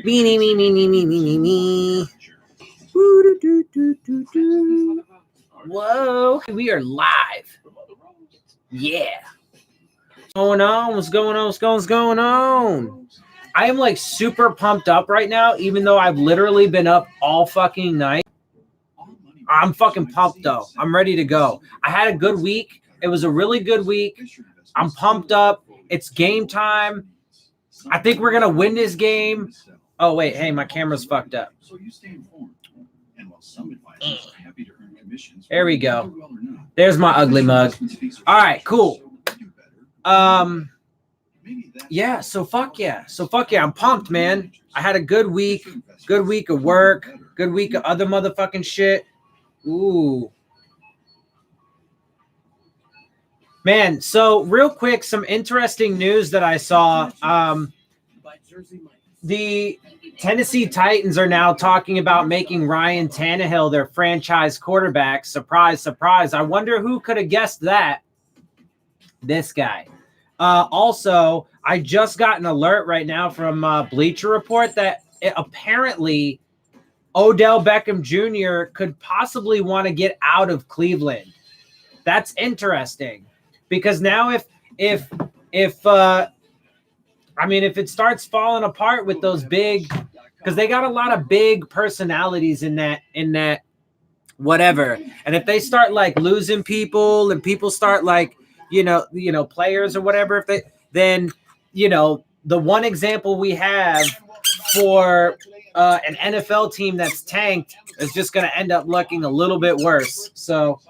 Me, me, me, me, me, me, me, me. Whoa, we are live. Yeah. What's going on? What's going on? What's going on? I am like super pumped up right now, even though I've literally been up all fucking night. I'm fucking pumped though. I'm ready to go. I had a good week. It was a really good week. I'm pumped up. It's game time. I think we're going to win this game. Oh, wait. Hey, my camera's fucked up. There we go. There's my ugly mug. All right, cool. Yeah, so fuck yeah. I'm pumped, man. I had a good week of work, good week of other motherfucking shit. Ooh. Man, so real quick, some interesting news that I saw. The Tennessee Titans are now talking about making Ryan Tannehill their franchise quarterback. Surprise, surprise. I wonder who could have guessed that. This guy. Also, I just got an alert right now from Bleacher Report that apparently Odell Beckham Jr. could possibly want to get out of Cleveland. That's interesting because now if it starts falling apart with those big, because they got a lot of big personalities in that whatever, and if they start like losing people and people start like players or whatever, then the one example we have for an NFL team that's tanked is just going to end up looking a little bit worse. So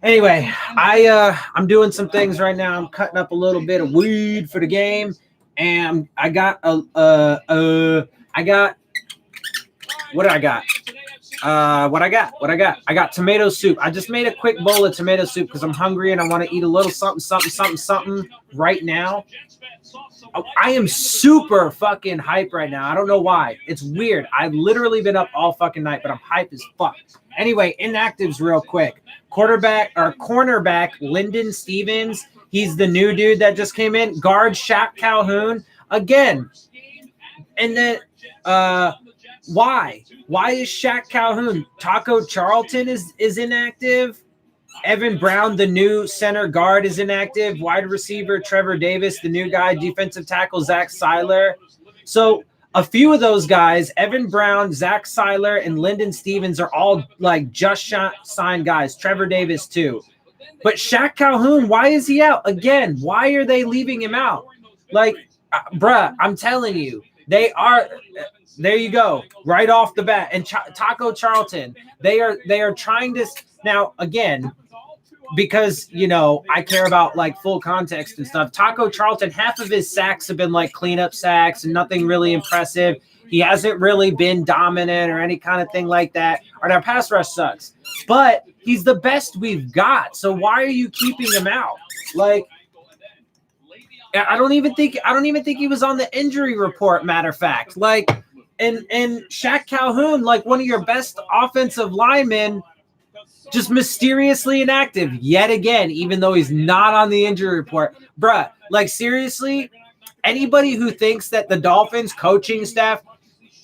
anyway, I'm doing some things right now. I'm cutting up a little bit of weed for the game, and I got what did I got? I got tomato soup. I just made a quick bowl of tomato soup because I'm hungry and I want to eat a little something right now. I am super fucking hype right now. I don't know why. It's weird. I've literally been up all fucking night, but I'm hype as fuck. Anyway, inactives real quick. Cornerback Lyndon Stevens. He's the new dude that just came in. Guard Shaq Calhoun. Again. And then why? Why is Shaq Calhoun? Taco Charlton is inactive. Evan Brown, the new center guard, is inactive. Wide receiver Trevor Davis, the new guy. Defensive tackle Zach Seiler. So a few of those guys, Evan Brown, Zach Seiler, and Lyndon Stevens, are all like just signed guys. Trevor Davis too. But Shaq Calhoun, why is he out? Again, why are they leaving him out? Like, bruh, I'm telling you, they are. There you go, right off the bat. And Taco Charlton, they are trying to now again, because I care about like full context and stuff. Taco Charlton, half of his sacks have been like cleanup sacks and nothing really impressive. He hasn't really been dominant or any kind of thing like that. Or our pass rush sucks, but he's the best we've got. So why are you keeping him out? Like, I don't even think he was on the injury report. Matter of fact, like. And Shaq Calhoun, like one of your best offensive linemen, just mysteriously inactive yet again, even though he's not on the injury report. Bruh, like seriously, anybody who thinks that the Dolphins coaching staff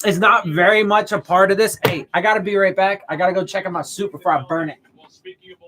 is not very much a part of this, hey, I got to be right back. I got to go check on my soup before I burn it. Well, speaking of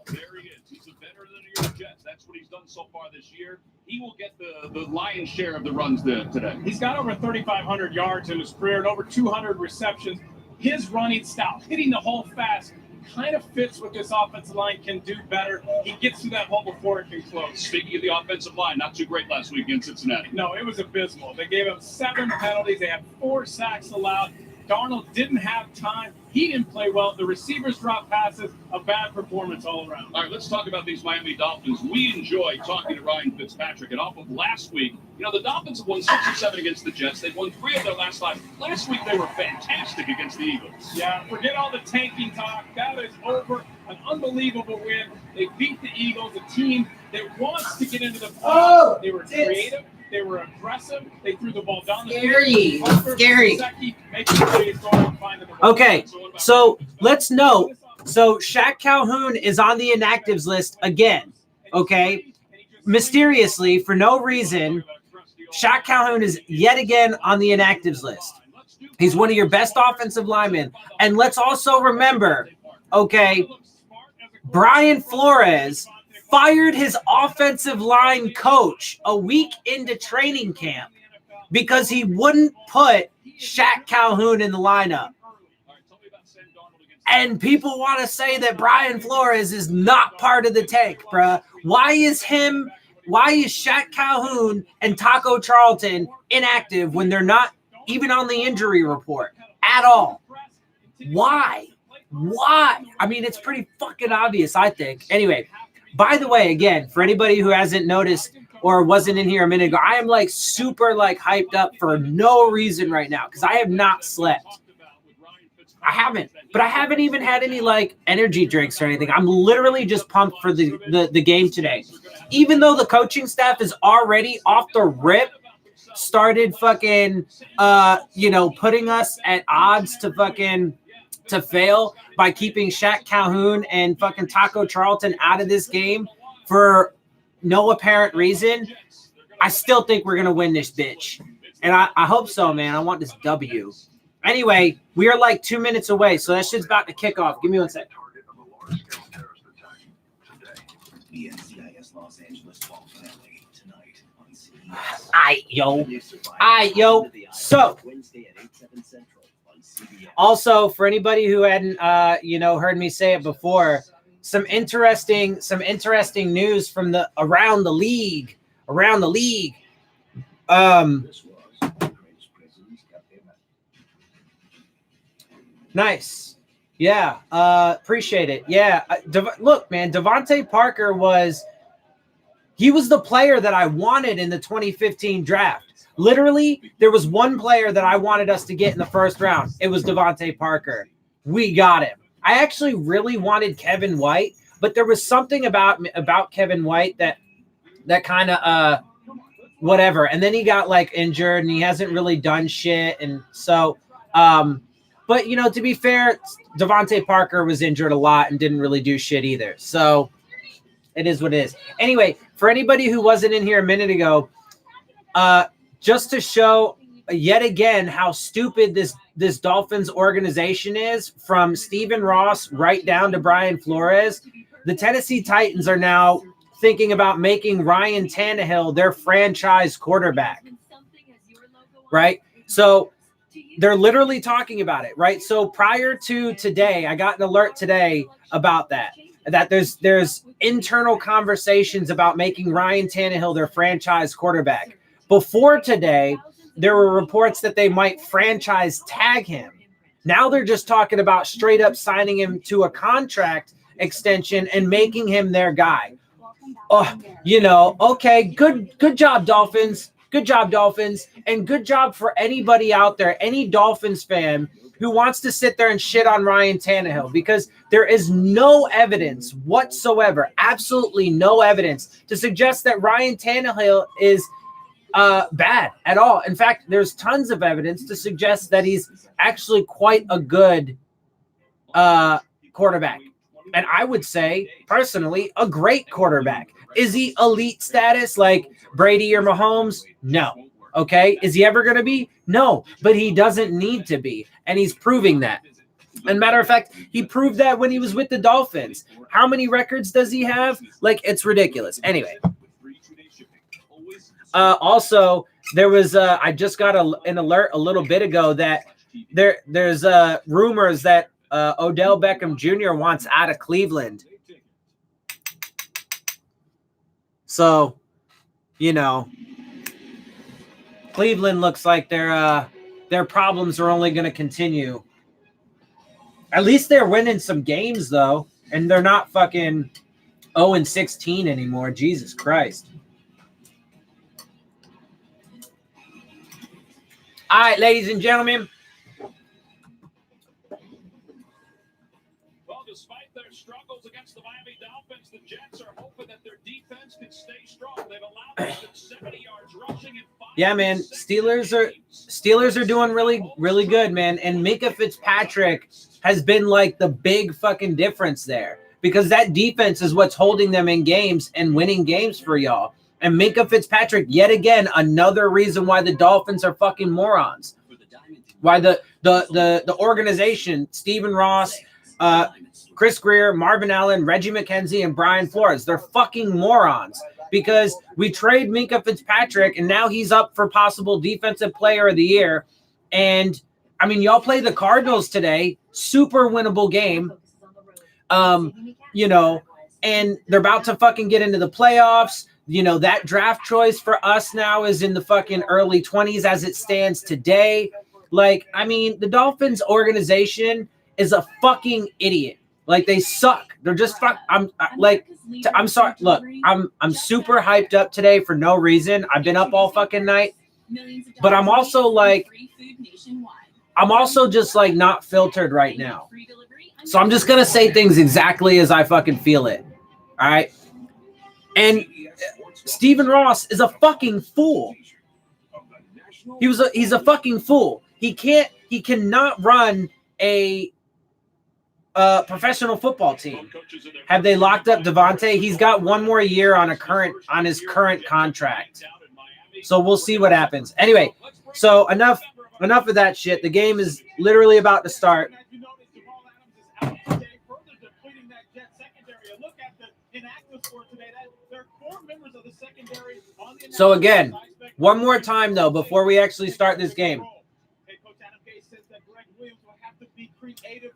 there he is. He's a veteran of the New York Jets. That's what he's done so far this year. He will get the lion's share of the runs today. He's got over 3,500 yards in his career and over 200 receptions. His running style, hitting the hole fast, kind of fits what this offensive line can do better. He gets to that hole before it can close. Speaking of the offensive line, not too great last week in Cincinnati. No, it was abysmal. They gave him 7 penalties. They had 4 sacks allowed. Darnold didn't have time. He didn't play well. The receivers dropped passes. A bad performance all around. All right, let's talk about these Miami Dolphins. We enjoy talking to Ryan Fitzpatrick. And off of last week, the Dolphins have won 6 or 7 against the Jets. They've won 3 of their last 5. Last week, they were fantastic against the Eagles. Yeah, forget all the tanking talk. That is over. An unbelievable win. They beat the Eagles, a team that wants to get into the playoffs. They were creative. They were aggressive. They threw the ball down the field. Scary. Okay, so let's note. So Shaq Calhoun is on the inactives list again. Okay, mysteriously, for no reason, Shaq Calhoun is yet again on the inactives list. He's one of your best offensive linemen. And let's also remember, okay, Brian Flores fired his offensive line coach a week into training camp because he wouldn't put Shaq Calhoun in the lineup. And people want to say that Brian Flores is not part of the tank, bruh. Why is Shaq Calhoun and Taco Charlton inactive when they're not even on the injury report at all? Why? I mean, it's pretty fucking obvious, I think. Anyway, by the way, again, for anybody who hasn't noticed or wasn't in here a minute ago, I am like super like hyped up for no reason right now because I have not slept. I haven't, but I haven't even had any like energy drinks or anything. I'm literally just pumped for the game today. Even though the coaching staff is already off the rip, started fucking, putting us at odds to fail by keeping Shaq Calhoun and fucking Taco Charlton out of this game for no apparent reason. I still think we're going to win this bitch. And I hope so, man. I want this W. Anyway, we are like 2 minutes away, so that shit's about to kick off. Give me 1 sec. Aight, yo. So, also, for anybody who hadn't, heard me say it before, some interesting news from around the league. Nice. Yeah. Appreciate it. Yeah. Look, man, Devontae Parker was the player that I wanted in the 2015 draft. Literally, there was one player that I wanted us to get in the first round. It was Devontae Parker. We got him. I actually really wanted Kevin White, but there was something about Kevin White that kind of whatever. And then he got like injured and he hasn't really done shit. And so but, to be fair, Devontae Parker was injured a lot and didn't really do shit either. So it is what it is. Anyway, for anybody who wasn't in here a minute ago, just to show yet again how stupid this Dolphins organization is, from Stephen Ross right down to Brian Flores, the Tennessee Titans are now thinking about making Ryan Tannehill their franchise quarterback. Right? So they're literally talking about it, right? So prior to today, I got an alert today about that there's internal conversations about making Ryan Tannehill their franchise quarterback. Before today, there were reports that they might franchise tag him. Now they're just talking about straight up signing him to a contract extension and making him their guy. Okay, good job, Dolphins. Good job, Dolphins. And good job for anybody out there, any Dolphins fan who wants to sit there and shit on Ryan Tannehill, because there is no evidence whatsoever, absolutely no evidence to suggest that Ryan Tannehill is bad at all. In fact, there's tons of evidence to suggest that he's actually quite a good quarterback. And I would say, personally, a great quarterback. Is he elite status like Brady or Mahomes? No. Okay. Is he ever going to be? No. But he doesn't need to be. And he's proving that. And matter of fact, he proved that when he was with the Dolphins. How many records does he have? Like, it's ridiculous. Anyway. Also, there was I just got an alert a little bit ago that there's rumors that Odell Beckham Jr. wants out of Cleveland. So, Cleveland looks like their problems are only going to continue. At least they're winning some games, though, and they're not fucking 0-16 anymore. Jesus Christ. All right, ladies and gentlemen. Well, despite their struggles against the Miami Dolphins, the Jets are hoping that their defense can stay strong. They've allowed them 70 yards rushing and 5. Yeah, man. Steelers are doing really, really good, man. And Minkah Fitzpatrick has been like the big fucking difference there, because that defense is what's holding them in games and winning games for y'all. And Minkah Fitzpatrick, yet again, another reason why the Dolphins are fucking morons. Why the organization, Stephen Ross, Chris Greer, Marvin Allen, Reggie McKenzie, and Brian Flores, they're fucking morons because we trade Minkah Fitzpatrick and now he's up for possible Defensive Player of the Year. And I mean, y'all play the Cardinals today, super winnable game. You know, and they're about to fucking get into the playoffs. You know, that draft choice for us now is in the fucking early 20s as it stands today. Like, I mean, the Dolphins organization is a fucking idiot. Like, they suck. They're just I'm sorry. Look, I'm super hyped up today for no reason. I've been up all fucking night. But I'm also just like not filtered right now. So I'm just going to say things exactly as I fucking feel it. All right. And Stephen Ross is a fucking fool. He's a fucking fool. He cannot run a professional football team. Have they locked up Devontae? He's got one more year on his current contract. So we'll see what happens. Anyway, so enough of that shit. The game is literally about to start. So again, one more time though, before we actually start this game.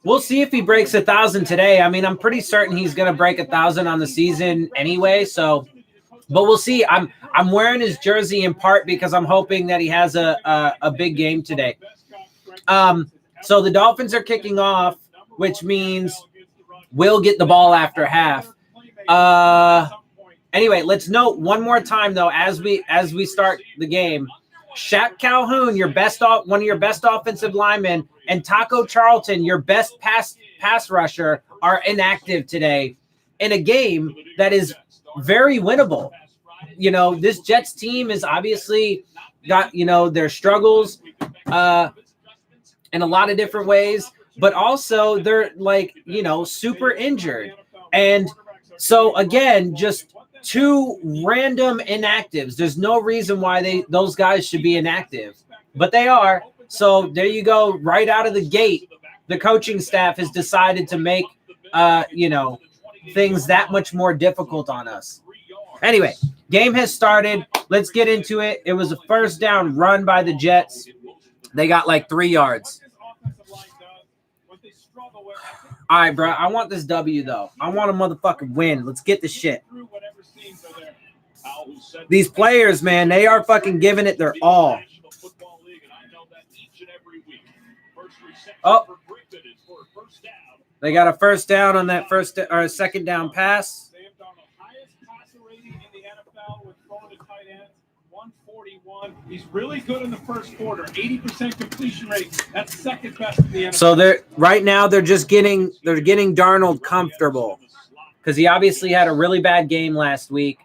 We'll see if he breaks 1,000 today. I mean, I'm pretty certain he's going to break 1,000 on the season anyway. So, but we'll see. I'm wearing his jersey in part because I'm hoping that he has a big game today. So the Dolphins are kicking off, which means we'll get the ball after half. Anyway, let's note one more time though as we start the game. Shaq Calhoun, one of your best offensive linemen, and Taco Charlton, your best pass rusher, are inactive today in a game that is very winnable. You know, this Jets team is obviously got, you know, their struggles in a lot of different ways, but also they're like, you know, super injured. And so again, just two random inactives. There's no reason why those guys should be inactive, but they are. So there you go. Right out of the gate, the coaching staff has decided to make, you know, things that much more difficult on us. Anyway, game has started. Let's get into it. It was a first down run by the Jets. They got like 3 yards. All right, bro. I want this W, though. I want a motherfucking win. Let's get this shit. These players, man, they are fucking giving it their all. Oh, they got a first down on that second down pass. He's really good in the first quarter. 80% completion rate. That's second best in the NFL. So they're getting Darnold comfortable because he obviously had a really bad game last week.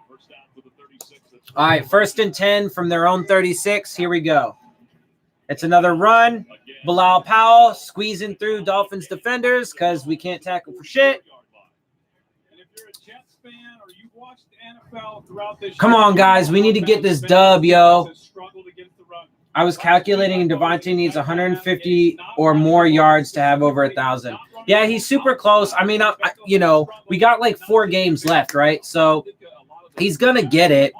All right, 1st and 10 from their own 36. Here we go. It's another run. Bilal Powell squeezing through Dolphins defenders because we can't tackle for shit. Come on, guys. We need to get this dub, yo. I was calculating and Devontae needs 150 or more yards to have over 1,000. Yeah, he's super close. I mean, you know, we got like 4 games left, right? So he's going to get it.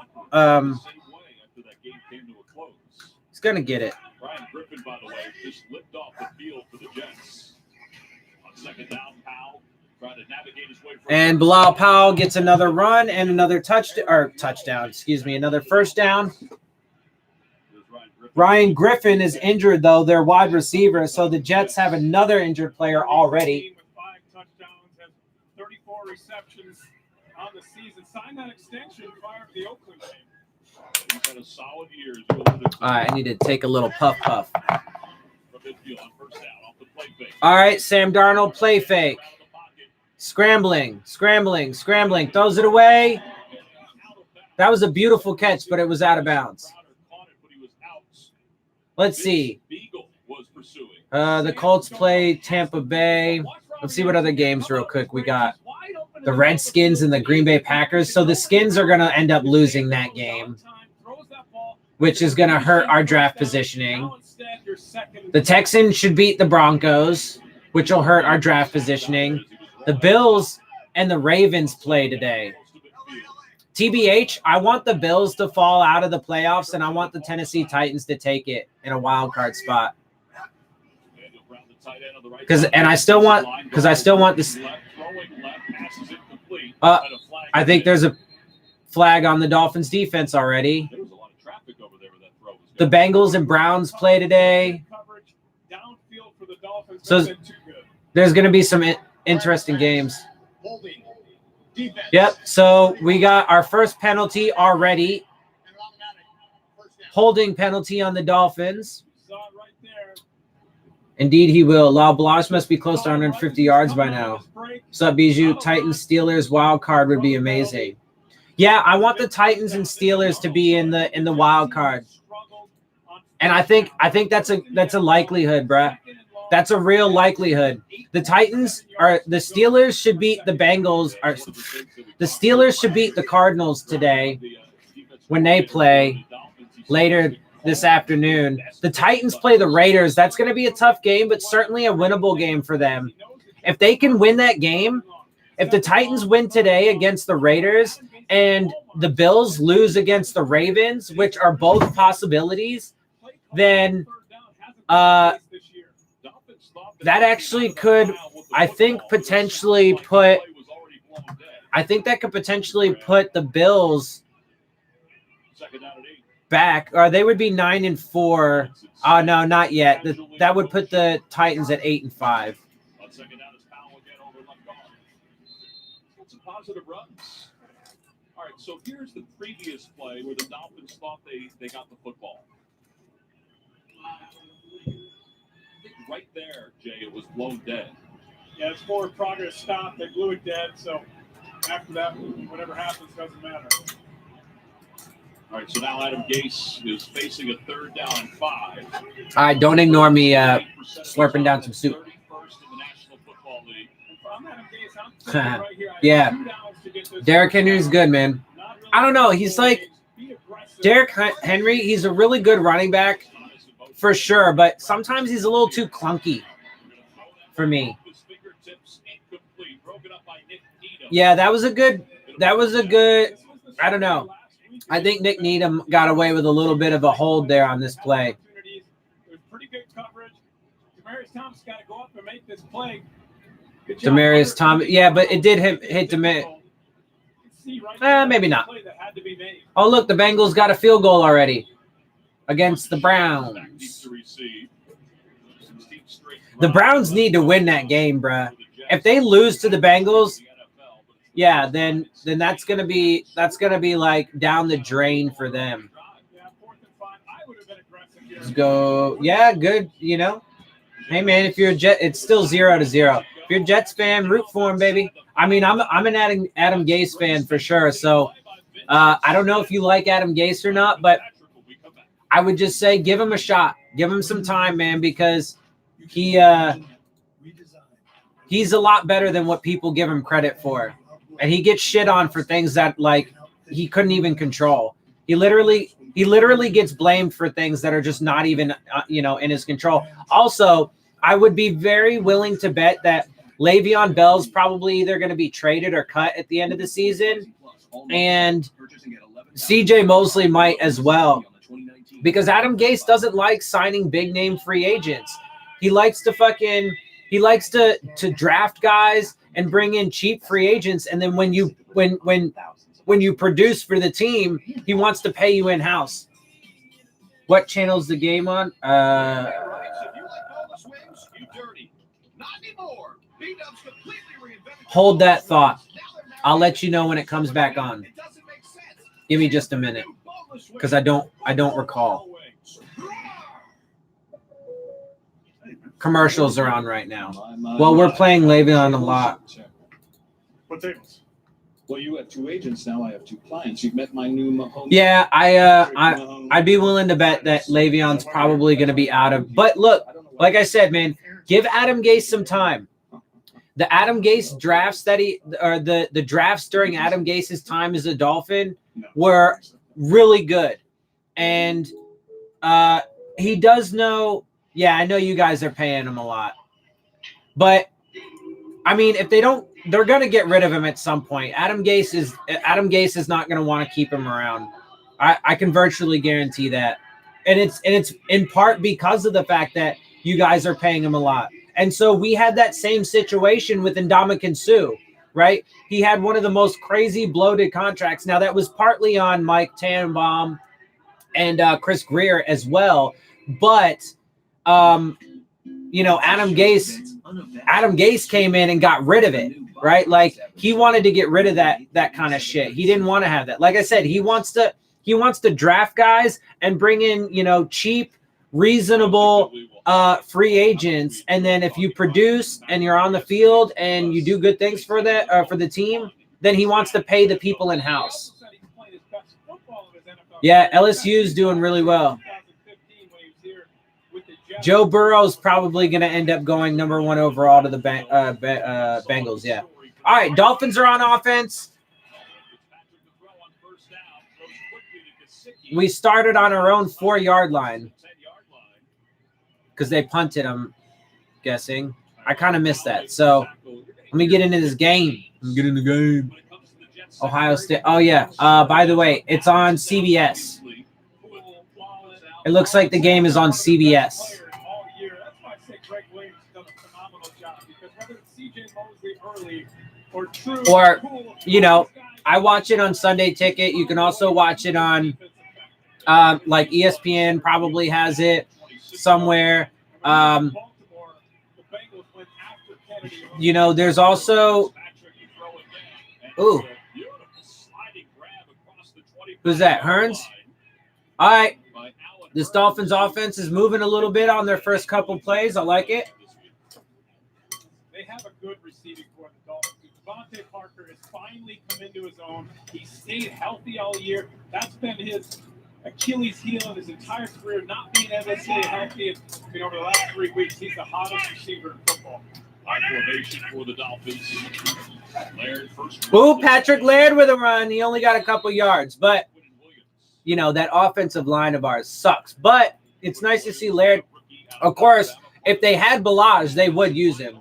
He's going to get it. Brian Griffin, by the way, just lipped off the field for the Jets. On second down, Powell trying to navigate his way. And Bilal Powell gets another run and another touchdown. Excuse me, another first down. Ryan Griffin is injured, though, their wide receiver. So the Jets have another injured player already. With 5 touchdowns and 34 receptions on the season. Signed that extension prior to the Oakland game. He's had a solid year. All right, I need to take a little puff. All right, Sam Darnold, play fake. Scrambling. Throws it away. That was a beautiful catch, but it was out of bounds. Let's see. The Colts play Tampa Bay. Let's see what other games real quick we got. the Redskins and the Green Bay Packers. So the Skins are going to end up losing that game, which is going to hurt our draft positioning. The Texans should beat the Broncos, which will hurt our draft positioning. The Bills and the Ravens play today. TBH, I want the Bills to fall out of the playoffs, and I want the Tennessee Titans to take it in a wild card spot. I still want this. I think there's a flag on the Dolphins defense already. The Bengals and Browns play today. So there's going to be some interesting games. Yep. So we got our first penalty already. Holding penalty on the Dolphins. Indeed, he will. Lau Blanche must be close to 150 yards by now. What's up, Bijou? Titans, Steelers, wild card would be amazing. Yeah, I want the Titans and Steelers to be in the wild card. And I think that's a likelihood, bruh. That's a real likelihood. The Steelers should beat the Bengals. The Steelers should beat the Cardinals today when they play later this afternoon. The Titans play the Raiders. That's going to be a tough game, but certainly a winnable game for them. If they can win that game, if the Titans win today against the Raiders and the Bills lose against the Ravens, which are both possibilities, then that actually could, I think that could potentially put the Bills back, or they would be 9-4. Oh, no, not yet. That would put the Titans at 8-5. Some positive runs. All right, so here's the previous play where the Dolphins thought they got the football. Right there, Jay, it was blown dead. Yeah, it's forward progress stopped. They blew it dead. So after that, whatever happens doesn't matter. All right, so now Adam Gase is facing a 3rd down and 5. All right, don't ignore me slurping down some soup. 31st in the National Football League. I'm Adam Gase. I'm right here. Yeah, Derrick Henry's good, man. I don't know. He's like Derrick Henry. He's a really good running back. For sure, but sometimes he's a little too clunky for me. Yeah, that was a good, I don't know. I think Nick Needham got away with a little bit of a hold there on this play. There's pretty good coverage. Demaryius Thomas got to go up and make this play. Demaryius Thomas, yeah, but it did hit Demaryius. Maybe not. Oh, look, the Bengals got a field goal already against the Browns. The Browns need to win that game, bruh. If they lose to the Bengals, yeah, then that's gonna be like down the drain for them. Let's go. Yeah, good. You know, hey man, if you're a Jet, it's still 0-0. If you're a Jets fan, root for him, baby. I mean, I'm an Adam Gase fan for sure. So I don't know if you like Adam Gase or not, but I would just say give him a shot. Give him some time, man, because he's a lot better than what people give him credit for. And he gets shit on for things that like he couldn't even control. He literally gets blamed for things that are just not even in his control. Also, I would be very willing to bet that Le'Veon Bell's probably either going to be traded or cut at the end of the season, and CJ Mosley might as well. Because Adam Gase doesn't like signing big name free agents. He likes to draft guys and bring in cheap free agents, and then when you produce for the team, he wants to pay you in house. What channel's the game on? Hold that thought. I'll let you know when it comes back on. Give me just a minute, because I don't recall. Commercials are on right now. Well, we're playing Le'Veon a lot. Potatoes. Well, you have two agents now. I have two clients. You've met my new Mahomes. Yeah, I'd be willing to bet that Le'Veon's probably going to be out of. But look, like I said, man, give Adam Gase some time. the Adam Gase drafts that the drafts during Adam Gase's time as a Dolphin were really good. And he does know, yeah, I know you guys are paying him a lot. But I mean, if they don't, they're gonna get rid of him at some point. Adam Gase is not gonna want to keep him around. I can virtually guarantee that. And it's in part because of the fact that you guys are paying him a lot. And so we had that same situation with Ndamukong Suh, right? He had one of the most crazy bloated contracts. Now that was partly on Mike Tannenbaum and Chris Greer as well, but Adam Gase came in and got rid of it, right? Like he wanted to get rid of that kind of shit. He didn't want to have that. Like I said, he wants to draft guys and bring in, cheap, reasonable free agents, and then if you produce and you're on the field and you do good things for the team, then he wants to pay the people in house. Yeah, LSU's doing really well. Joe Burrow's probably going to end up going number 1 overall to the Bengals. Yeah. All right, Dolphins are on offense. We started on our own 4-yard line because they punted, I'm guessing. I kind of missed that. So let me get into this game. Get in the game. Ohio State. Oh, yeah. By the way, it's on CBS. It looks like the game is on CBS. Or, I watch it on Sunday Ticket. You can also watch it on, like ESPN probably has it somewhere. There's also, who's that? Hearns? All right. This Dolphins offense is moving a little bit on their first couple plays. I like it. They have a good receiving core, the Dolphins. Devontae Parker has finally come into his own. He stayed healthy all year. That's been his Achilles heel in his entire career, not being able to stay healthy. And over the last 3 weeks, he's the hottest receiver in football. High formation for the Dolphins. Laird first. Ooh, Patrick Laird with a run. He only got a couple yards, but that offensive line of ours sucks. But it's nice to see Laird. Of course, if they had Balazs, they would use him.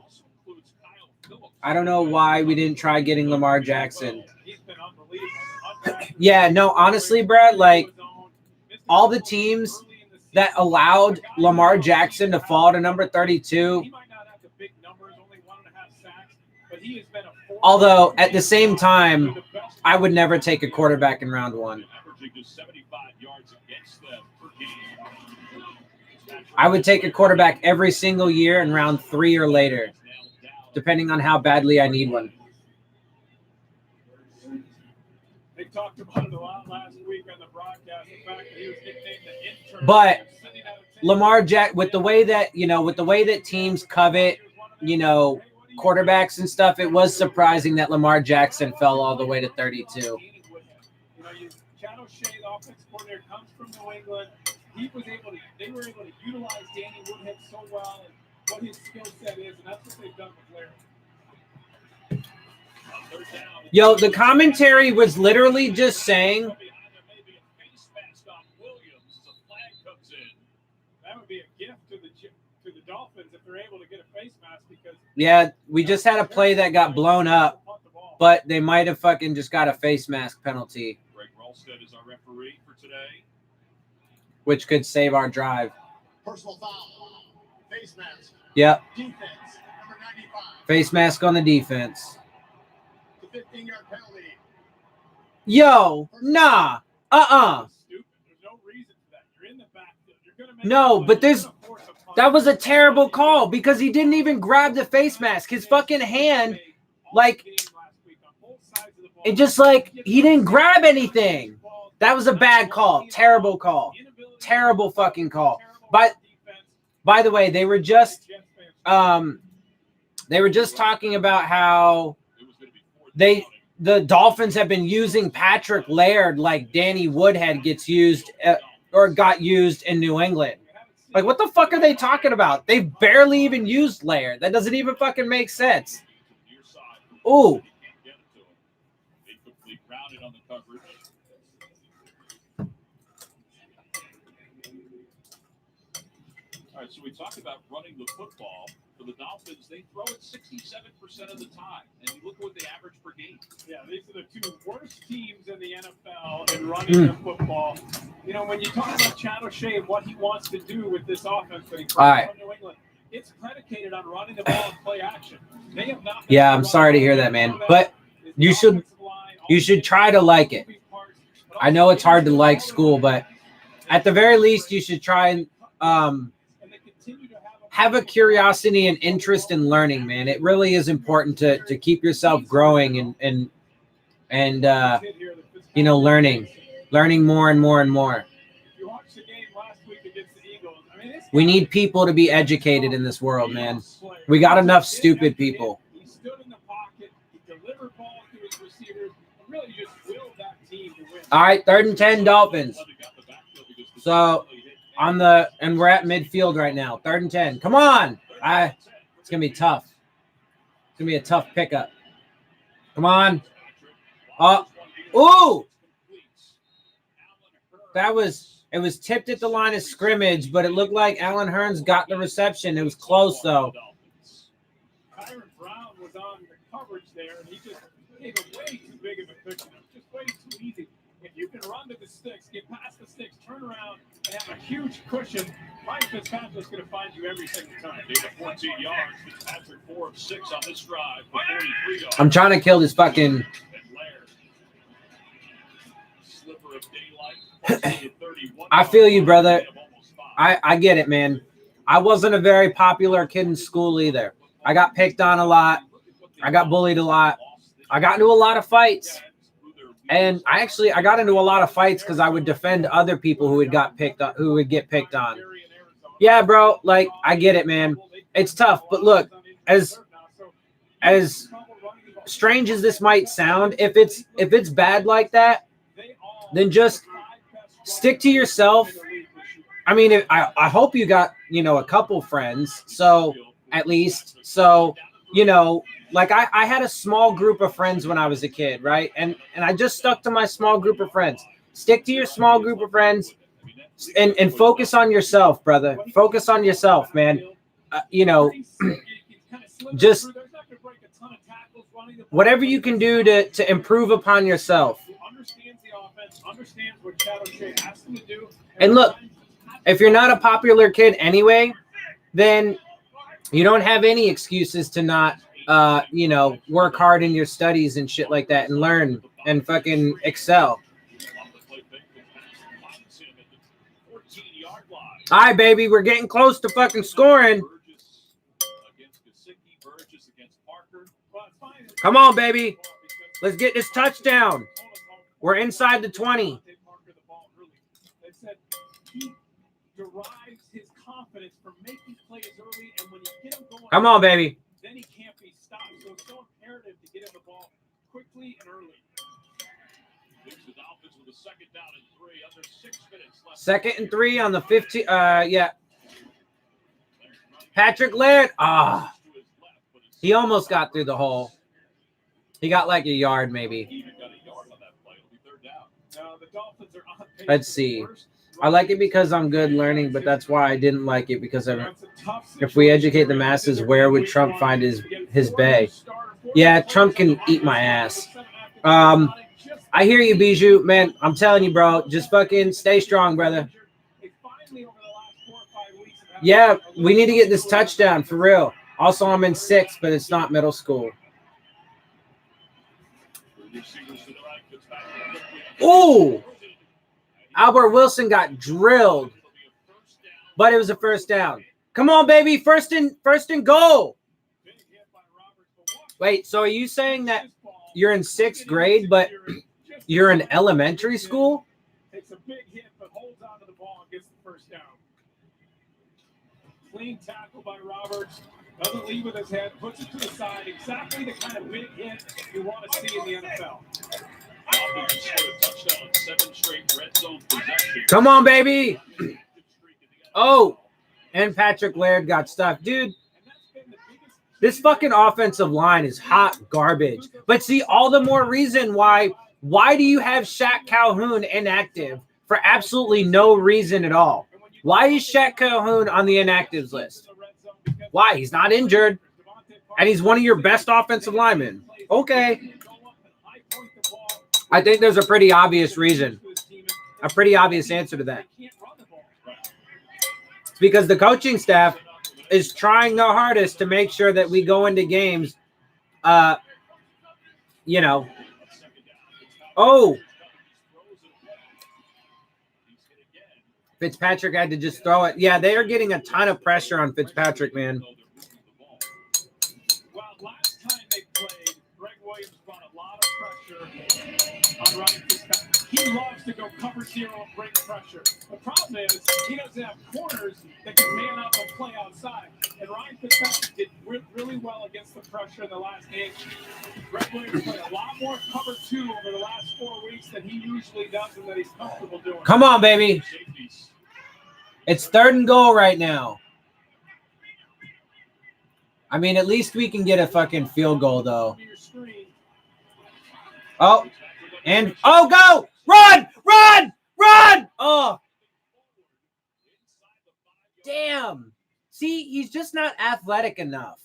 I don't know why we didn't try getting Lamar Jackson. Yeah, no, honestly, Brad, like all the teams that allowed Lamar Jackson to fall to number 32. Although at the same time, I would never take a quarterback in round 1. I would take a quarterback every single year in round 3 or later, depending on how badly I need one. They talked about it a lot last week on the broadcast. The fact that he was nicknamed the intern. But Lamar Jack, with the way that teams covet, quarterbacks and stuff, it was surprising that Lamar Jackson fell all the way to 32. Chad O'Shea, the offensive coordinator, comes from New England. They were able to utilize Danny Woodhead so well and what his skill set is, and that's what they've done with Laird. Yo, the commentary was literally just saying. That would be a gift to the Dolphins if they're able to get a face mask because. Yeah, we just had a play that got blown up, but they might have fucking just got a face mask penalty. Greg Rolstead is our referee for today. Which could save our drive. Personal foul. Face mask. Yep. Defense. Number 95. Face mask on the defense. The 15-yard penalty. Yo, nah. Stupid. There's no reason for that. You're in the backfield. You're gonna make But that was a terrible call because he didn't even grab the face mask. His fucking hand, like, it just like he didn't grab anything. That was a bad call. Terrible call. Terrible fucking call. By the way, they were just talking about how the Dolphins have been using Patrick Laird like Danny Woodhead gets used or got used in New England. Like, what the fuck are they talking about? They've barely even used Laird. That doesn't even fucking make sense. Oh, Get it to him. They quickly grounded on the coverage. All right, so we talked about running the football. For the Dolphins, they throw it 67% of the time. And you look at what they average per game. Yeah, these are the two worst teams in the NFL in running the football. You know, when you talk about Chad O'Shea and what he wants to do with this offense that he brought from New England, it's predicated on running the ball and play action. They have not. Yeah, I'm sorry to hear that, man. But you should try to like it. I know it's hard to like school, but at the very least, you should try and have a curiosity and interest in learning, man. It really is important to keep yourself growing and learning more and more and more. We need people to be educated in this world, man. We got enough stupid people. He stood in the pocket, he delivered balls to his receivers, and really just willed that team to win. All right, 3rd and 10 Dolphins. So and we're at midfield right now. 3rd and 10. Come on. It's gonna be tough. It's gonna be a tough pickup. Come on. Ooh. It was tipped at the line of scrimmage, but it looked like Allen Hurns got the reception. It was close though. Kyron Brown was on the coverage there, and he just gave a way too big of a pickup. Just way too easy. If you can run to the sticks, get past the sticks, turn around, and have a huge cushion, Ryan Fitzpatrick's going to find you every single time. 14 yards. Fitzpatrick 4 of 6 on this drive. 43 yards. I'm trying to kill this fucking. Slipper of daylight. I feel you, brother. I get it, man. I wasn't a very popular kid in school either. I got picked on a lot. I got bullied a lot. I got into a lot of fights. And I got into a lot of fights because I would defend other people who would get picked on. Yeah, bro. Like, I get it, man. It's tough. But look, as strange as this might sound, if it's bad like that, then just stick to yourself. I mean, I hope you got, a couple friends. So at least, like I had a small group of friends when I was a kid, right? And I just stuck to my small group of friends. Stick to your small group of friends and focus on yourself, brother. Focus on yourself, man. Just whatever you can do to improve upon yourself. Understands what Chad O'Shea asked him to do. And look, if you're not a popular kid anyway, then you don't have any excuses to not work hard in your studies and shit like that and learn and fucking excel. All right, baby, we're getting close to fucking scoring. Come on, baby. Let's get this touchdown. We're inside the 20. They said he derives his confidence from making plays early, and when you get him going, come on, baby. Then he can't be stopped. So it's so imperative to get him the ball quickly and early. The Dolphins with a 2nd down and 3 under 6 minutes left. 2nd and 3 on the 15. Yeah. Patrick Laird. He almost got through the hole. He got like a yard, maybe. Let's see. I like it because I'm good learning, but that's why I didn't like it because if we educate the masses, where would Trump find his bay? Yeah, Trump can eat my ass. I hear you, Bijou. Man, I'm telling you, bro. Just fucking stay strong, brother. Yeah, we need to get this touchdown for real. Also, I'm in 6th, but it's not middle school. Ooh! Albert Wilson got drilled, but it was a 1st down. Come on, baby. First and goal. Wait, so are you saying that you're in 6th grade, but you're in elementary school? Takes a big hit, but holds on to the ball and gets the 1st down. Clean tackle by Roberts. Doesn't leave with his head. Puts it to the side. Exactly the kind of big hit you want to see in the NFL. Come on, baby. Oh, and Patrick Laird got stuffed. Dude, This fucking offensive line is hot garbage. But see, all the more reason why do you have Shaq Calhoun inactive for absolutely no reason at all? Why is Shaq Calhoun on the inactives list? Why? He's not injured, and he's one of your best offensive linemen. Okay. I think there's a pretty obvious reason, a pretty obvious answer to that. It's because the coaching staff is trying their hardest to make sure that we go into games, Fitzpatrick had to just throw it. Yeah, they are getting a ton of pressure on Fitzpatrick, man. Well, last time they played, Greg Williams brought a lot of pressure on Ryan Fitzpatrick. He loves to go cover zero and bring pressure. The problem is he doesn't have corners that can man up and play outside. And Ryan Fitzpatrick did really well against the pressure in the last game. Greg Williams played a lot more cover 2 over the last 4 weeks than he usually does and that he's comfortable doing. Come on, baby. It's 3rd and goal right now. I mean, at least we can get a fucking field goal, though. Oh, and go! Run! Oh, damn. See, he's just not athletic enough.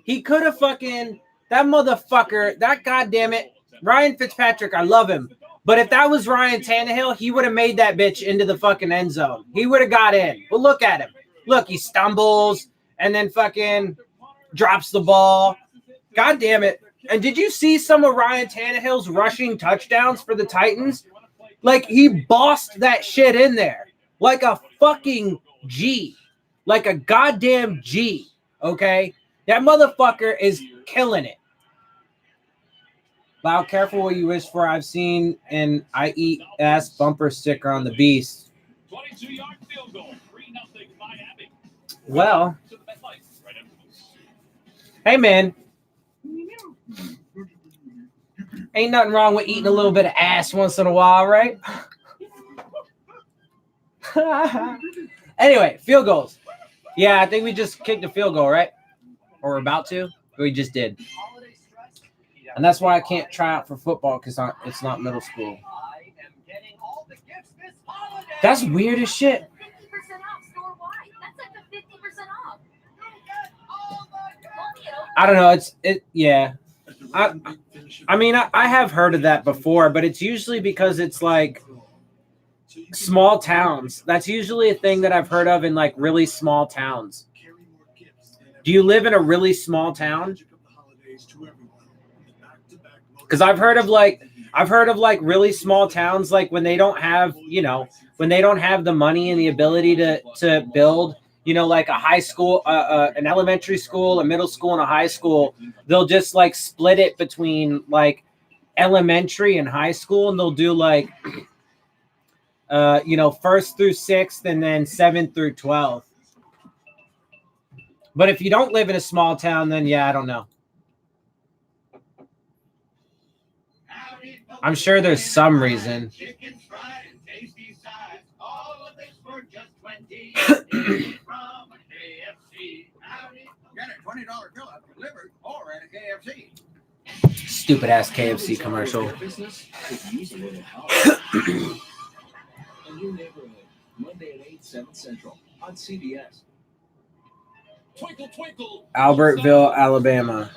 He could have fucking that motherfucker. That goddamn it, Ryan Fitzpatrick. I love him, but if that was Ryan Tannehill, he would have made that bitch into the fucking end zone. He would have got in. But look at him. Look, he stumbles and then fucking drops the ball. God damn it. And did you see some of Ryan Tannehill's rushing touchdowns for the Titans? Like, he bossed that shit in there. Like a fucking G. Like a goddamn G. Okay? That motherfucker is killing it. Loud, careful what you wish for. I've seen an I eat ass bumper sticker on the beast. 22-yard field goal. 3-0 Miami. Well. Hey, man. Ain't nothing wrong with eating a little bit of ass once in a while, right? Anyway, field goals. Yeah, I think we just kicked a field goal, right? Or we're about to. We just did. And that's why I can't try out for football because it's not middle school. That's weird as shit. 50% off store-wide. That's like a 50% off. I don't know. Yeah. I mean, I have heard of that before, but it's usually because it's like small towns. That's usually a thing that I've heard of in like really small towns. Do you live in a really small town? Because I've heard of like really small towns, like when they don't have, when they don't have the money and the ability to build, like a high school, an elementary school, a middle school, and a high school, they'll just like split it between like elementary and high school, and they'll do like, 1st through 6th and then 7th through 12th. But if you don't live in a small town, then yeah, I don't know. I'm sure there's some reason. Get a $20 fill-up delivered or at a KFC. Stupid ass KFC commercial. Monday at 8, 7 Central on CBS. Twinkle, twinkle. Albertville, Alabama.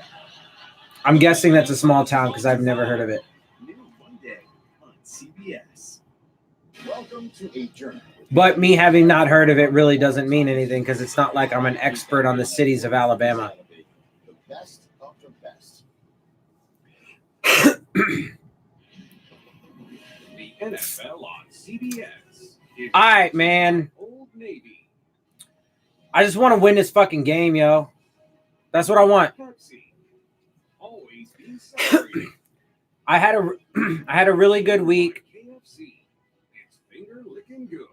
I'm guessing that's a small town because I've never heard of it. New Monday on CBS. Welcome to a journey. But me having not heard of it really doesn't mean anything because it's not like I'm an expert on the cities of Alabama. The best of the best. The NFL on CBS. All right, man. Old Navy. I just want to win this fucking game, yo. That's what I want. Pepsi. Always be sorry. I had a really good week. KFC. It's finger licking good.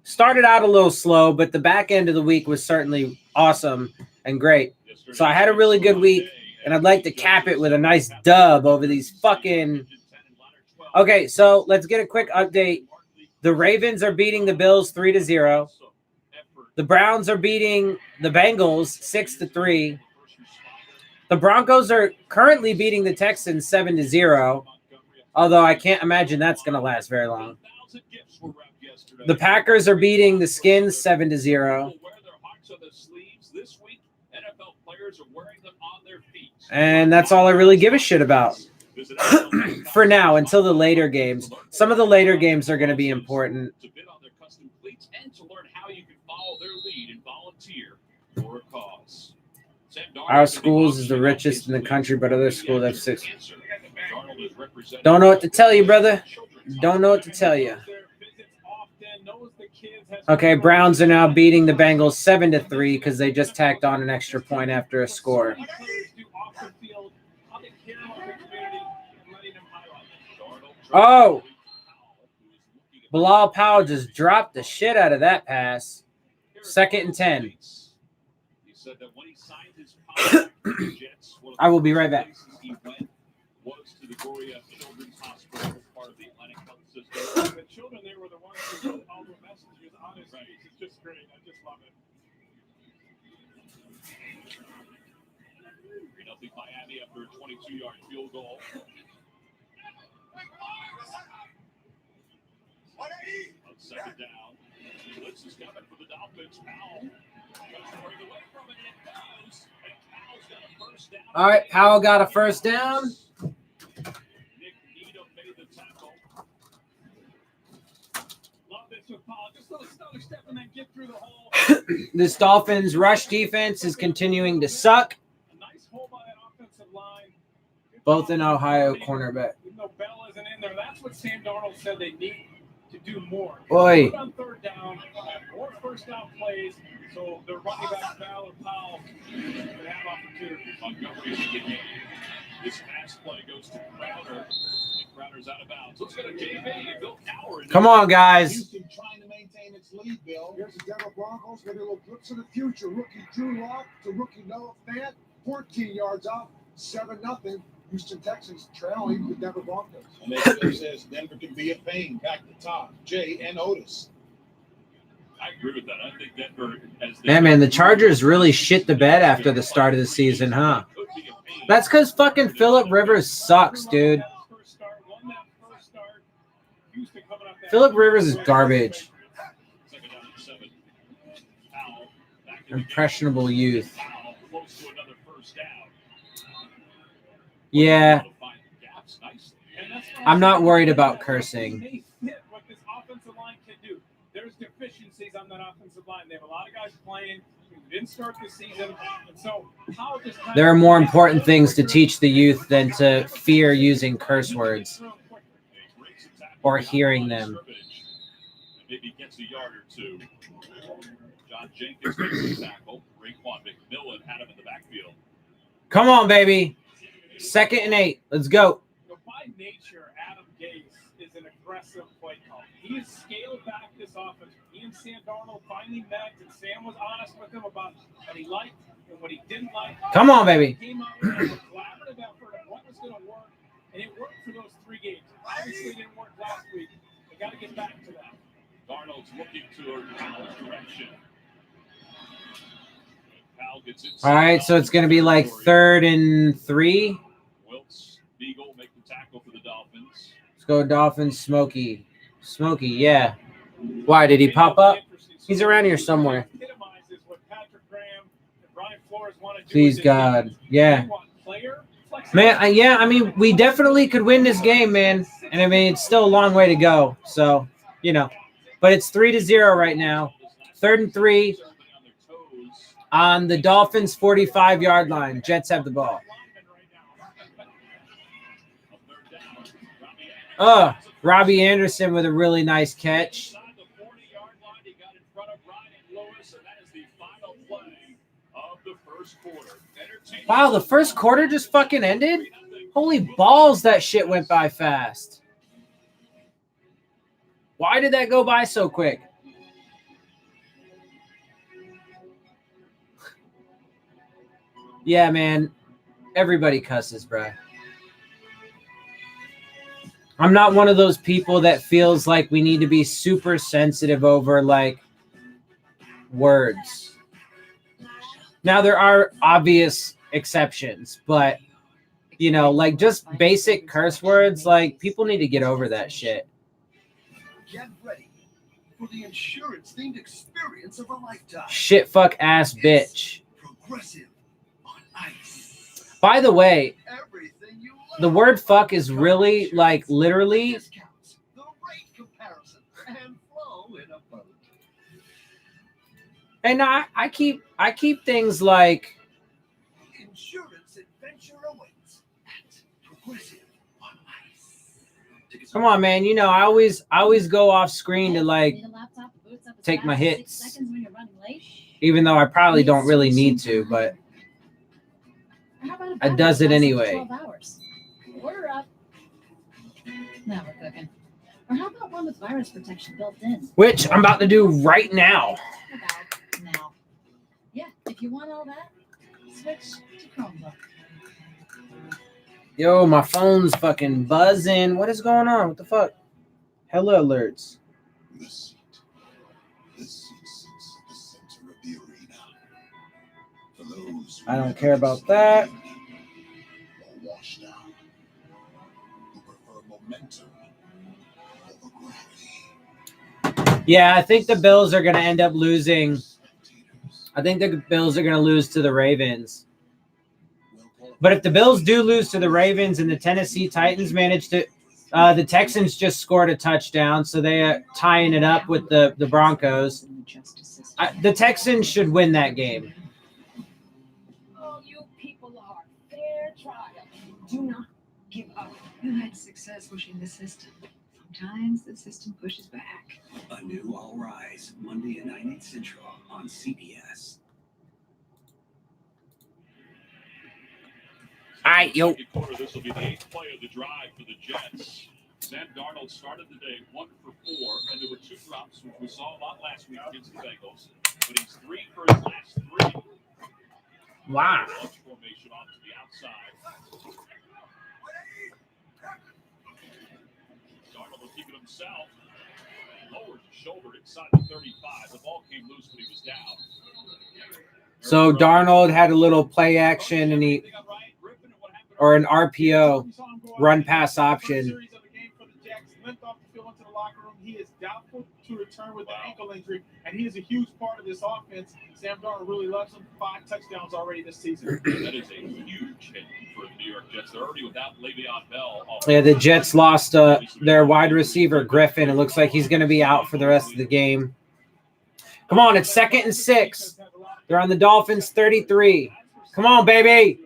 Started out a little slow, but the back end of the week was certainly awesome and great. So I had a really good week, and I'd like to cap it with a nice dub over these fucking... Okay, so let's get a quick update. The Ravens are beating the Bills 3-0. The Browns are beating the Bengals 6-3. The Broncos are currently beating the Texans 7-0. Although I can't imagine that's going to last very long. The Packers are beating the Skins 7-0. And that's all I really give a shit about for now until the later games. Some of the later games are going to be important. Our schools is the richest in the country, but other schools have 6. Don't know what to tell you, brother. Don't know what to tell you. Okay, Browns are now beating the Bengals 7-3 because they just tacked on an extra point after a score. Oh! Bilal Powell just dropped the shit out of that pass. 2nd and 10. I will be right back. The children there were the ones who wrote all the messages on his face. It's just great. I just love it. 3-0 Miami after a 22-yard field goal. On 2nd down, blitz is coming for the Dolphins. Powell tries to break away from it, and it goes. And Powell's got a first down. All right, Powell got a first down. Nick Needham made the tackle. Love this with Paul. Just a little stutter step and then get through the hole. This Dolphins rush defense is continuing to suck. A nice hole by that offensive line. Both in Ohio cornerback. Even though Bell isn't in there, that's what Sam Darnold said they need to do more. Boy. Put on 3rd down, have more first down plays, so their running back Bell or Powell can have opportunities. Montgomery's in the game. This pass play goes to Crowder. And Crowder's out of bounds. Let's go to JV. Bill Cowher. Come on, guys. Houston trying to maintain its lead, Bill. Here's the Denver Broncos with a little glimpse of the future. Rookie Drew Lock to rookie Noah Fant. 14 yards out, 7-0. Houston Texans trailing the Denver Broncos. Mayfield says Denver can be a pain back to top. Jay and Otis. I agree with that. I think Denver has. Yeah, man, the Chargers really shit the bed after the start of the season, huh? That's because fucking Phillip Rivers sucks, dude. Phillip Rivers is garbage. Impressionable youth. Yeah. I'm not worried about cursing. What this offensive line can do. There's deficiencies on that offensive line. They have a lot of guys playing who didn't start the season, and so how just there are more important things to teach the youth than to fear using curse words or hearing them. Maybe gets a yard or two. John Jenkins makes the tackle. Raekwon McMillan had him in the backfield. Come on, baby. 2nd and 8. Let's go. By nature, Adam Gase is an aggressive play caller. He has scaled back this offense. He and Sam Darnold finally met, and Sam was honest with him about what he liked and what he didn't like. Come on, baby. He came out with a collaborative effort of what was going to work, and it worked for those 3 games. Obviously, it didn't work last week. They got to get back to that. Darnold's looking to Powell's direction. Powell gets it. All right, so it's going to be like 3rd and 3. Wilkes, Beagle make the tackle for the Dolphins. Let's go, Dolphins. Smokey. Smokey, yeah. Why, did he pop up? He's around here somewhere. Please, God. Yeah. Man, yeah, I mean, we definitely could win this game, man. And, I mean, it's still a long way to go. So, you know. But it's 3-0 right now. 3rd and 3 on the Dolphins' 45-yard line. Jets have the ball. Oh, Robbie Anderson with a really nice catch. Wow, the first quarter just fucking ended? Holy balls, that shit went by fast. Why did that go by so quick? Yeah, man. Everybody cusses, bro. I'm not one of those people that feels like we need to be super sensitive over, like, words. Now, there are obvious exceptions, but, you know, like just basic curse words, like people need to get over that shit. Get ready for the insurance-themed experience of a lifetime. Shit, fuck, ass, bitch. Progressive on ice. By the way, Everything you love. the word fuck is really, like, literally, Discounts, the rate comparison, and flow in a boat. and I keep things like, Insurance adventure awaits at Progressive on ice. come on, man, you know, I always go off screen to, like, take my hits, even though I probably don't really need to, but it does it anyway. Order up. Now we're cooking. Or how about one with virus protection built in? Which I'm about to do right now. About now. Yeah, if you want all that, switch to Chromebook. Yo, my phone's fucking buzzing. What is going on? What the fuck? Hella alerts. This seat sits at the center of the arena. For those who I don't never care about that. or washed out, who prefer momentum over gravity. Yeah, I think the Bills are going to end up losing. I think the Bills are going to lose to the Ravens. But if the Bills do lose to the Ravens and the Tennessee Titans manage to, the Texans just scored a touchdown, so they are tying it up with the Broncos. The Texans should win that game. All you people are fair trial. Do not give up. You had success pushing the system. Sometimes the system pushes back. A new All Rise, Monday at 9/8 Central on CBS. All right, yo. Second quarter, this will be the 8th play of the drive for the Jets. Sam Darnold started the day 1 for 4, and there were 2 drops, which we saw a lot last week against the Bengals. But he's 3 for his last 3. Wow. Launch formation off to the outside. Darnold will keep it himself. Lowered his shoulder inside the 35. The ball came loose, but he was down. So Darnold had a little play action, and he, or an RPO, run pass option. He is doubtful to return with the ankle injury, and he is a huge part of this offense. Sam Darnold really loves him. 5 touchdowns already this season. That is a huge hit for the New York Jets. They're already without Le'Veon Bell. Yeah, the Jets lost their wide receiver, Griffin. It looks like he's going to be out for the rest of the game. Come on, it's 2nd and 6. They're on the Dolphins 33. Come on, baby.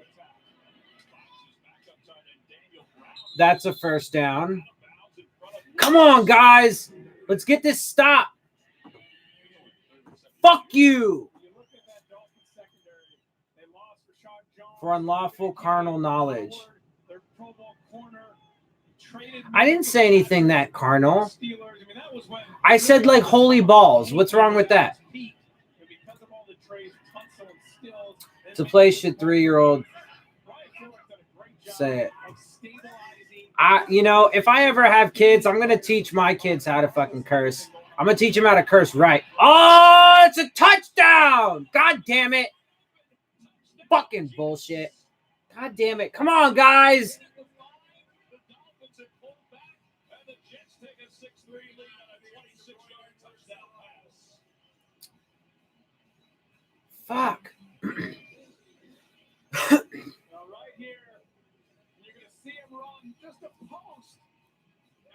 That's a first down. Come on, guys. Let's get this stop. Fuck you. For unlawful carnal knowledge. I didn't say anything that carnal. I said like holy balls. What's wrong with that? It's a place should 3-year-old say it. You know, if I ever have kids, I'm going to teach my kids how to fucking curse. I'm going to teach them how to curse right. Oh, it's a touchdown. God damn it. Fucking bullshit. God damn it. Come on, guys. Fuck. Right here, you're going to see him run just a post.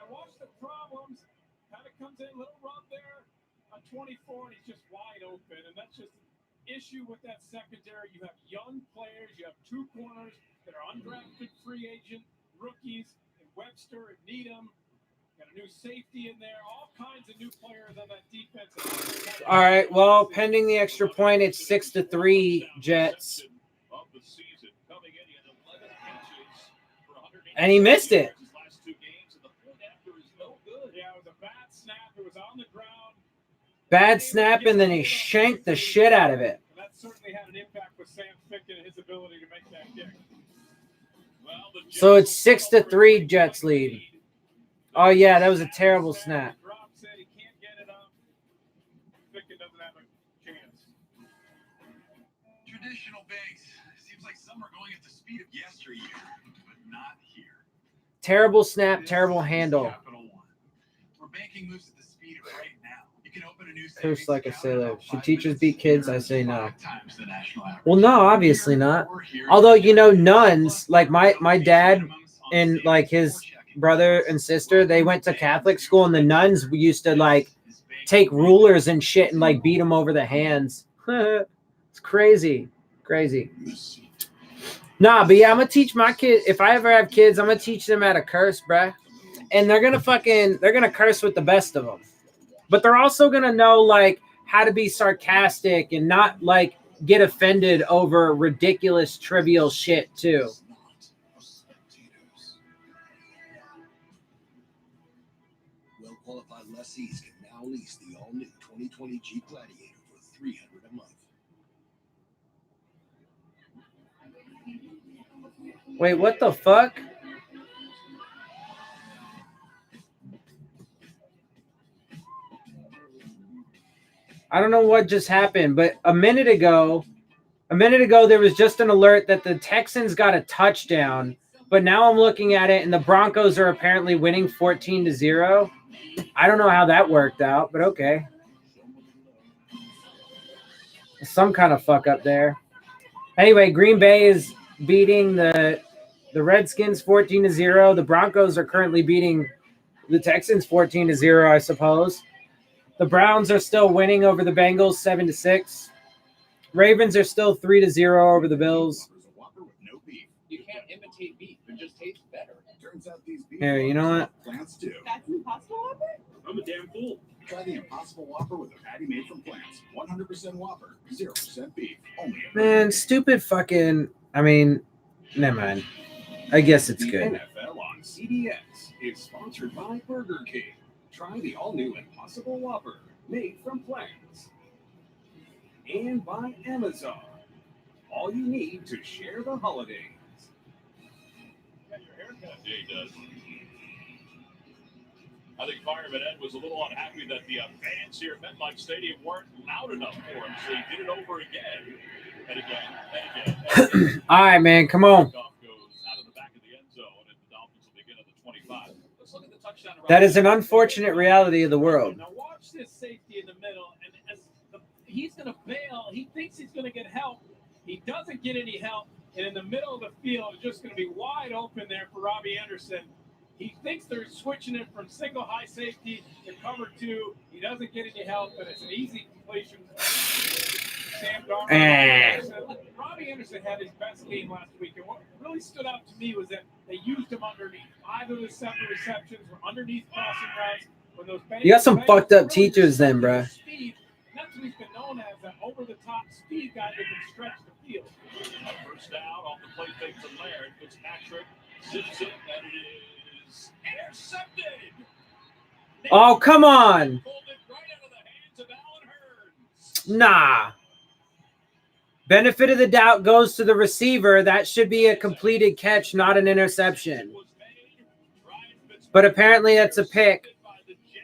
And watch the problems. Kind of comes in, little run there. On 24, and he's just wide open. And that's just an issue with that secondary. You have young players. You have 2 corners that are undrafted free agent rookies. And Webster and Needham. Got a new safety in there. All kinds of new players on that defense. All right. Well, pending the extra point, it's 6-3 Jets. And he missed it. Bad snap, and then he shanked the shit out of it. That certainly had an impact with Sam Ficken and his ability to make that kick. So it's 6-3 Jets lead. Oh yeah, that was a terrible snap. traditional base. Seems like some are going at the speed of yesteryear, but not here. Terrible snap, terrible This is handle. Capital One. We're banking moves at the speed of right now. You can open a new Coach savings like a account in sailor. about Should 5 teachers minutes. beat kids? I Earn say no. 5 times the national average. Well, no, obviously Here not. or here. Although, you know, nuns, like my dad and like his brother and sister, they went to Catholic school, and the nuns used to like take rulers and shit and like beat them over the hands. It's crazy. Crazy. Nah, but yeah, I'm gonna teach my kid. If I ever have kids, I'm gonna teach them how to curse, bruh. And they're gonna curse with the best of them. But they're also gonna know like how to be sarcastic and not like get offended over ridiculous, trivial shit too. Well-qualified lessees can now lease the all-new 2020 Jeep Gladiator for $300 a month. Wait, what the fuck? I don't know what just happened, but a minute ago, there was just an alert that the Texans got a touchdown. But now I'm looking at it, and the Broncos are apparently winning 14-0. I don't know how that worked out, but okay. Some kind of fuck up there. Anyway, Green Bay is beating the Redskins 14-0. The Broncos are currently beating the Texans 14-0, I suppose. The Browns are still winning over the Bengals 7-6. Ravens are still 3-0 over the Bills. You can't imitate beef; it just tastes better. Turns out these beef Here, you know what? plants do. That's Impossible Whopper? I'm a damn fool. Try the Impossible Whopper with a patty made from plants. 100% Whopper, 0% beef. Only at Man, stupid fucking. I mean, never mind. I guess it's The good. NFL on CBS is sponsored by Burger King. Try the all-new Impossible Whopper, made from plants. And by Amazon. All you need to share the holidays. Got your haircut, Jay does. I think Fireman Ed was a little unhappy that the fans here at MetLife Stadium weren't loud enough for him, so he did it over again and again and again. And again. All right, man, come on. Kickoff goes out of the back of the end zone, and the Dolphins will begin at the 25. Let's look at the touchdown. That is an unfortunate reality of the world. Now watch this safety in the middle, and he's going to bail. He thinks he's going to get help. He doesn't get any help, and in the middle of the field, it's just going to be wide open there for Robbie Anderson. He thinks they're switching it from single high safety to cover two. He doesn't get any help, but it's an easy completion. Sam Darnold. Robbie Anderson had his best game last week, and what really stood out to me was that they used him underneath. 5 of the 7 receptions were underneath crossing routes. When those You got some fucked up teachers then, bruh. Speed, that's what he's been known as, an over-the-top speed guy that can stretch the field. First down off the play fake to Laird. Fitzpatrick zips it, and it is intercepted. Oh, come on. Pulled it right out of the hands of Allen Hurns. Nah. Benefit of the doubt goes to the receiver. That should be a completed catch, not an interception. But apparently that's a pick.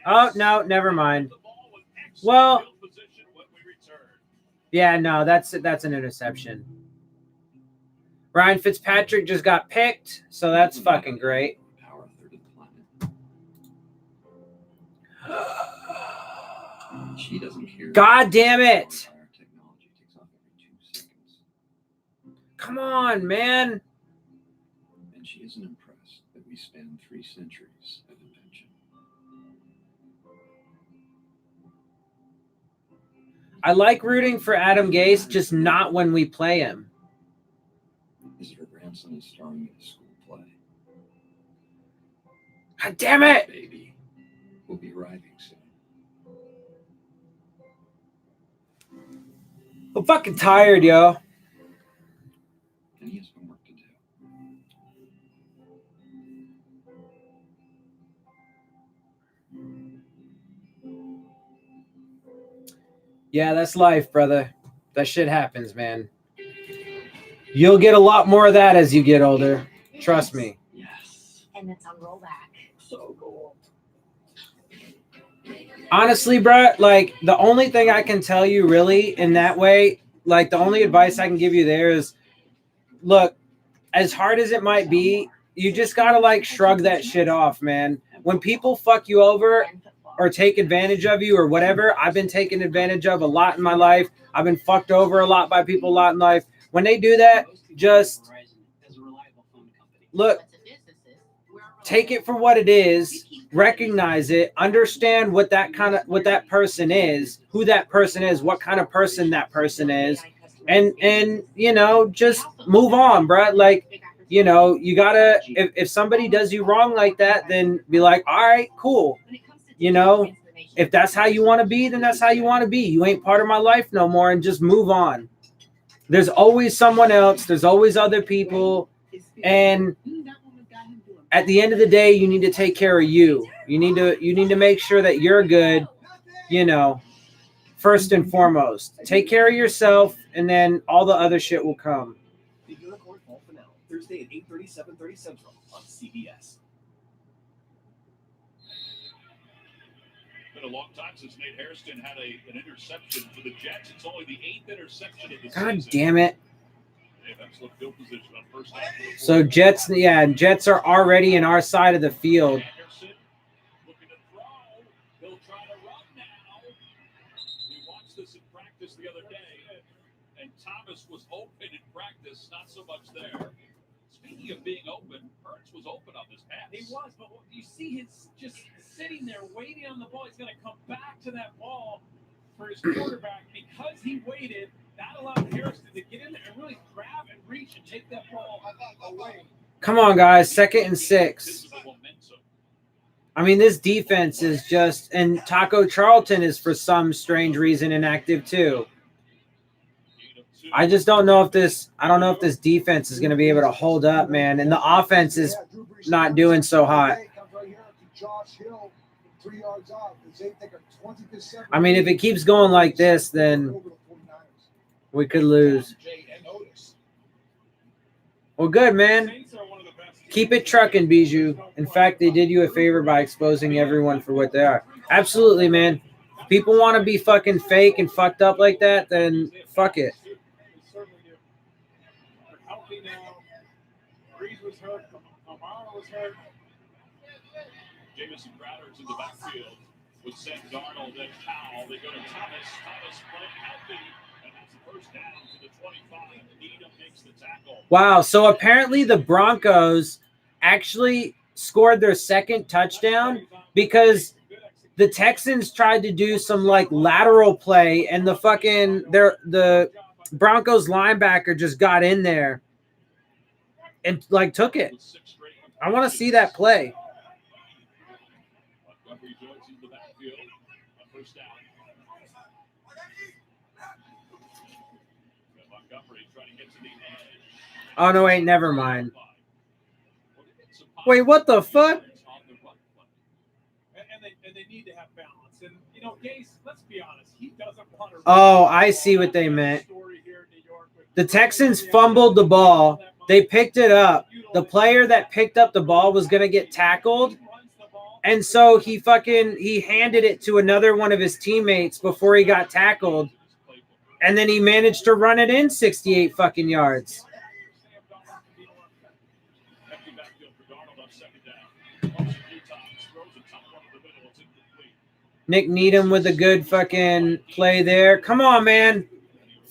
Oh, no, never mind. Well, yeah, no, that's an interception. Ryan Fitzpatrick just got picked, so that's fucking great. She doesn't care. God damn it. Come on, man. And she isn't impressed that we span 3 centuries of invention. I like rooting for Adam Gase, just not when we play him. Is it her grandson is starring in a school play? God damn it. Baby will be arriving soon. I'm fucking tired, yo. And he has homework to do. Yeah, that's life, brother. That shit happens, man. You'll get a lot more of that as you get older. Trust me. Yes. And it's on rollback. So cool. Honestly, bro, like the only thing I can tell you really in that way, like the only advice I can give you there is, look, as hard as it might be, you just gotta like shrug that shit off, man. When people fuck you over or take advantage of you or whatever, I've been taken advantage of a lot in my life. I've been fucked over a lot by people a lot in life. When they do that, just look, take it for what it is, recognize it, understand what that person is, who that person is, what kind of person that person is, and you know, just move on, bro. Like, you know, you gotta, if somebody does you wrong like that, then be like, all right, cool. You know, if that's how you want to be, then that's how you want to be. You ain't part of my life no more, and just move on. There's always someone else. There's always other people. And at the end of the day, you need to take care of you. You need to make sure that you're good, you know, first and foremost. Take care of yourself, and then all the other shit will come. The Unicorn Fall Finale, Thursday at 8:30, 7:30 Central on CBS. Been a long time since Nate Hairston had an interception for the Jets. It's only the 8th interception of the God season. damn it. That's looked field position on first down. So Jets are already in our side of the field. Anderson looking to throw. He'll try to run now. We watched this in practice the other day, and Thomas was open in practice, not so much there. Speaking of being open, Hurts was open on this pass. He was, but you see his just sitting there waiting on the ball. He's going to come back to that ball for his quarterback because he waited. That allowed Harrison to get in there and really grab and reach and take that ball away. Come on, guys. 2nd and 6. I mean, this defense is just, and Taco Charlton is for some strange reason inactive too. I just don't know if this defense is going to be able to hold up, man. And the offense is not doing so hot. I mean, if it keeps going like this, then we could lose. Well, good, man. Keep it trucking, Bijou. In fact, they did you a favor by exposing everyone for what they are. Absolutely, man. If people want to be fucking fake and fucked up like that, then fuck it. Jamison Crowder's in the backfield with Sam Darnold and Powell. They go to Thomas. Thomas playing healthy, and that's the first down to the 25. Needham makes the tackle. Wow, so apparently the Broncos actually scored their second touchdown because the Texans tried to do some like lateral play, and the Broncos linebacker just got in there and like took it. I want to see that play. Oh, no, wait, never mind. Wait, what the fuck? And they need to have balance. And, you know, Gase, let's be honest, he doesn't want to. Oh, I see what they meant. The Texans fumbled the ball. They picked it up. The player that picked up the ball was going to get tackled. And so he handed it to another one of his teammates before he got tackled. And then he managed to run it in 68 fucking yards. Nick Needham with a good fucking play there. Come on, man.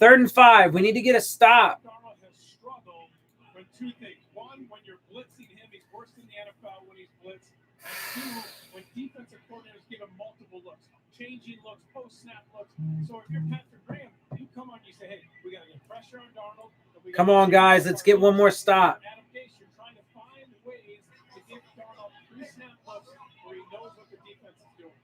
3rd and 5. We need to get a stop. Darnold has struggled with two things. One, when you're blitzing him, he's worse in the NFL when he's blitzed. And two, when defensive coordinators give him multiple looks, changing looks, post-snap looks. So if you're Patrick Graham, you come on and you say, hey, we got to get pressure on Darnold. Come on, guys. Let's get one more stop. Adam Gase, you're trying to find ways to give Darnold 3 snap looks where he knows what the defense is doing.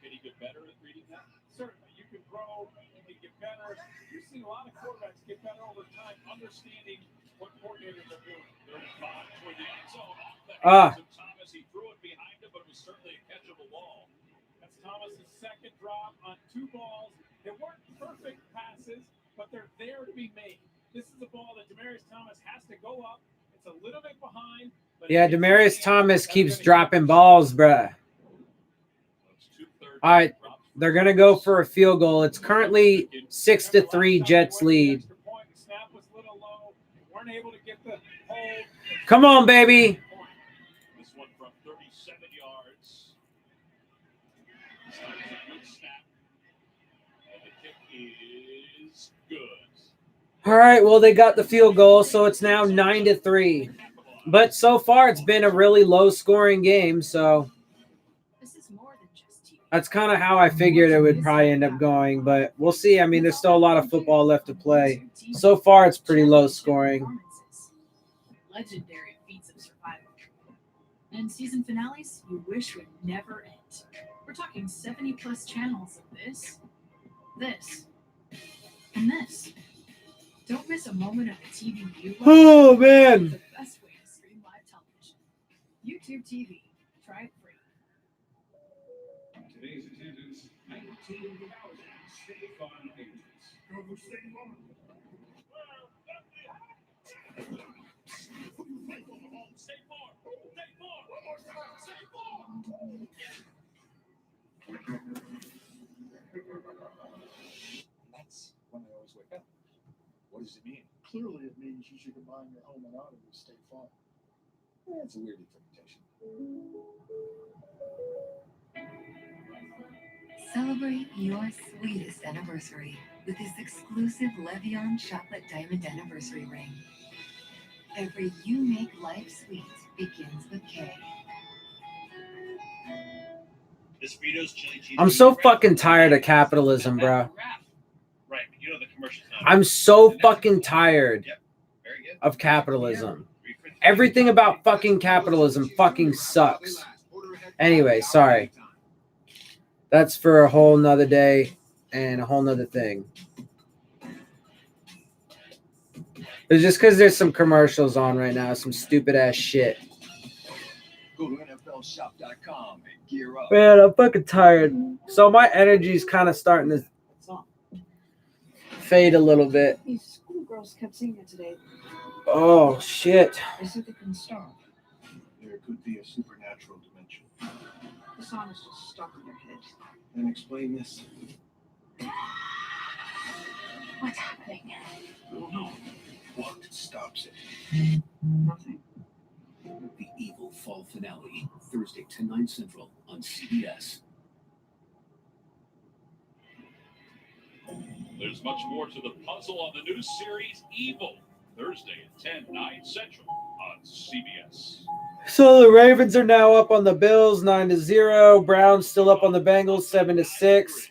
Can he get better at reading that? Certainly. You can grow. You can get better. You've seen a lot of quarterbacks get better over time, understanding what coordinators are doing. 35 toward the end zone. Thomas, he threw it behind him, but it was certainly a catchable ball. That's Thomas's second drop on 2 balls. They weren't perfect passes, but they're there to be made. This is a ball that Demaryius Thomas has to go up. It's a little bit behind. Yeah, Demaryius Thomas keeps dropping balls, bruh. All right. They're going to go for a field goal. It's currently 6-3 Jets lead. Snap was a little low. Weren't able to get the hold. Come on, baby. This one from 37 yards. This time it's a good snap. And the kick is good. All right, well, they got the field goal, so it's now 9-3. But so far, it's been a really low-scoring game, so This is more than just TV. that's kind of how I figured it would probably end up going. But we'll see. I mean, there's still a lot of football left to play. So far, it's pretty low-scoring. Legendary feats of survival. And season finales you wish would never end. We're talking 70+ channels of this, and this. Don't miss a moment of the TV you love. Oh, man. The best way to stream live television. YouTube TV. Try it free. Today's attendance, 19,000 State Farm agents. Over State Farm. That's when I always wake up. What does it mean? Clearly, it means you should combine your home and auto with State Farm. It's a weird interpretation. Celebrate your sweetest anniversary with this exclusive Le'Veon Chocolate Diamond Anniversary Ring. Every you make life sweet begins with K. This Fritos chili cheese. I'm so fucking tired of capitalism, bro. Right, you know the commercial's not. I'm so fucking tired Yep, very good. of capitalism. Everything about fucking capitalism fucking sucks. Anyway, sorry. That's for a whole nother day and a whole nother thing. It's just because there's some commercials on right now, some stupid ass shit. Go to NFLshop.com and gear up. Man, I'm fucking tired. So my energy's kind of starting to fade a little bit. These schoolgirls kept singing it today. Oh, shit. They said they couldn't stop. There could be a supernatural dimension. The song is just stuck in their heads. Then explain this. What's happening? I don't know. What stops it? Nothing. The Evil Fall finale, Thursday 10, 9 Central on CBS. There's much more to the puzzle on the new series Evil, Thursday at 10, 9 Central on CBS. So the Ravens are now up on the Bills 9-0. Browns still up on the Bengals 7-6.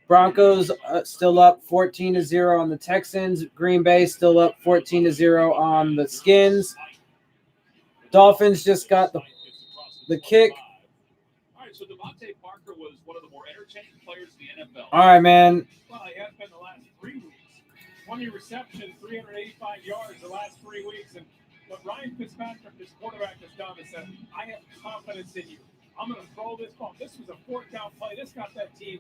Broncos still up 14-0 on the Texans. Green Bay still up 14-0 on the Skins. Dolphins just got the kick. All right, so Devontae Parker was one of the more entertaining players in the NFL. All right, man. Well, he has been the last 3 weeks. 20 receptions, 385 yards the last 3 weeks. And what Ryan Fitzpatrick, his quarterback, has done is said, I have confidence in you. I'm going to throw this ball. This was a 4th down play. This got that team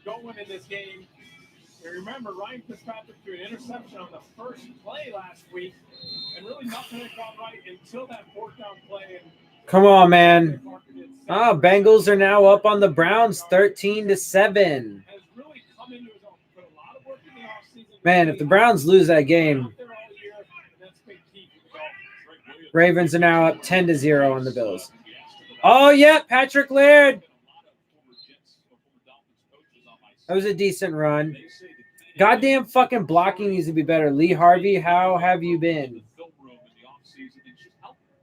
going in this game. And remember, Ryan Fitzpatrick threw an interception on the first play last week, and really nothing had gone right until that 4th down play. And Come on, man. Bengals are now up on the Browns 13-7. has really come into his own. Put a lot of work in the offseason. Man, if the Browns lose that game, Out there all year, and that's big key for the Dolphins. Ravens are now up 10-0 on the Bills. Oh, yeah, Patrick Laird. That was a decent run. Goddamn fucking blocking needs to be better. Lee Harvey, how have you been?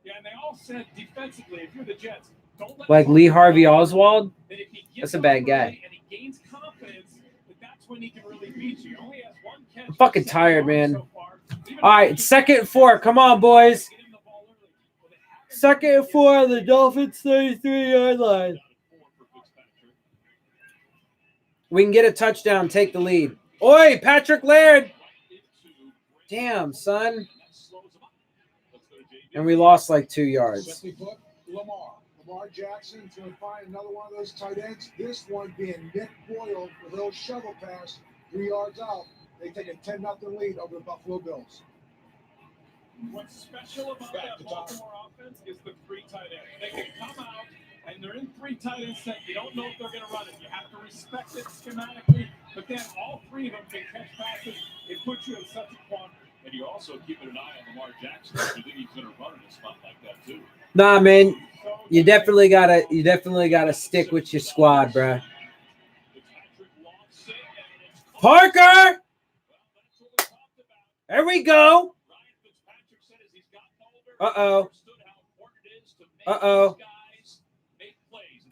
Yeah, and they all said defensively, if you're the Jets, don't let Like Lee Harvey Oswald? that if he gets That's a bad up guy. early and he gains confidence, that's when he can really beat you. He only has 1 catch. I'm fucking tired, man. So far. Even All right, 2nd and 4. Come on, boys. get him the ball early. Well, they haven't 2nd and 4 on the Dolphins 33-yard line. We can get a touchdown, take the lead. Oi, Patrick Laird. Damn, son. And we lost like 2 yards. Simply put, Lamar Jackson to find another one of those tight ends. This one being Nick Boyle with a little shovel pass 3 yards out. They take a 10-0 lead over the Buffalo Bills. What's special about that Baltimore offense is the 3 tight ends. They can come out and they're in 3 tight end set. You don't know if they're going to run it. You have to respect it schematically, but then all 3 of them can catch passes. It puts you in such a quandary. And you're also keeping an eye on Lamar Jackson. You think he's going to run in a spot like that too? Nah, man. You definitely gotta stick with your squad, bro. Parker! There we go. Uh-oh. Uh-oh.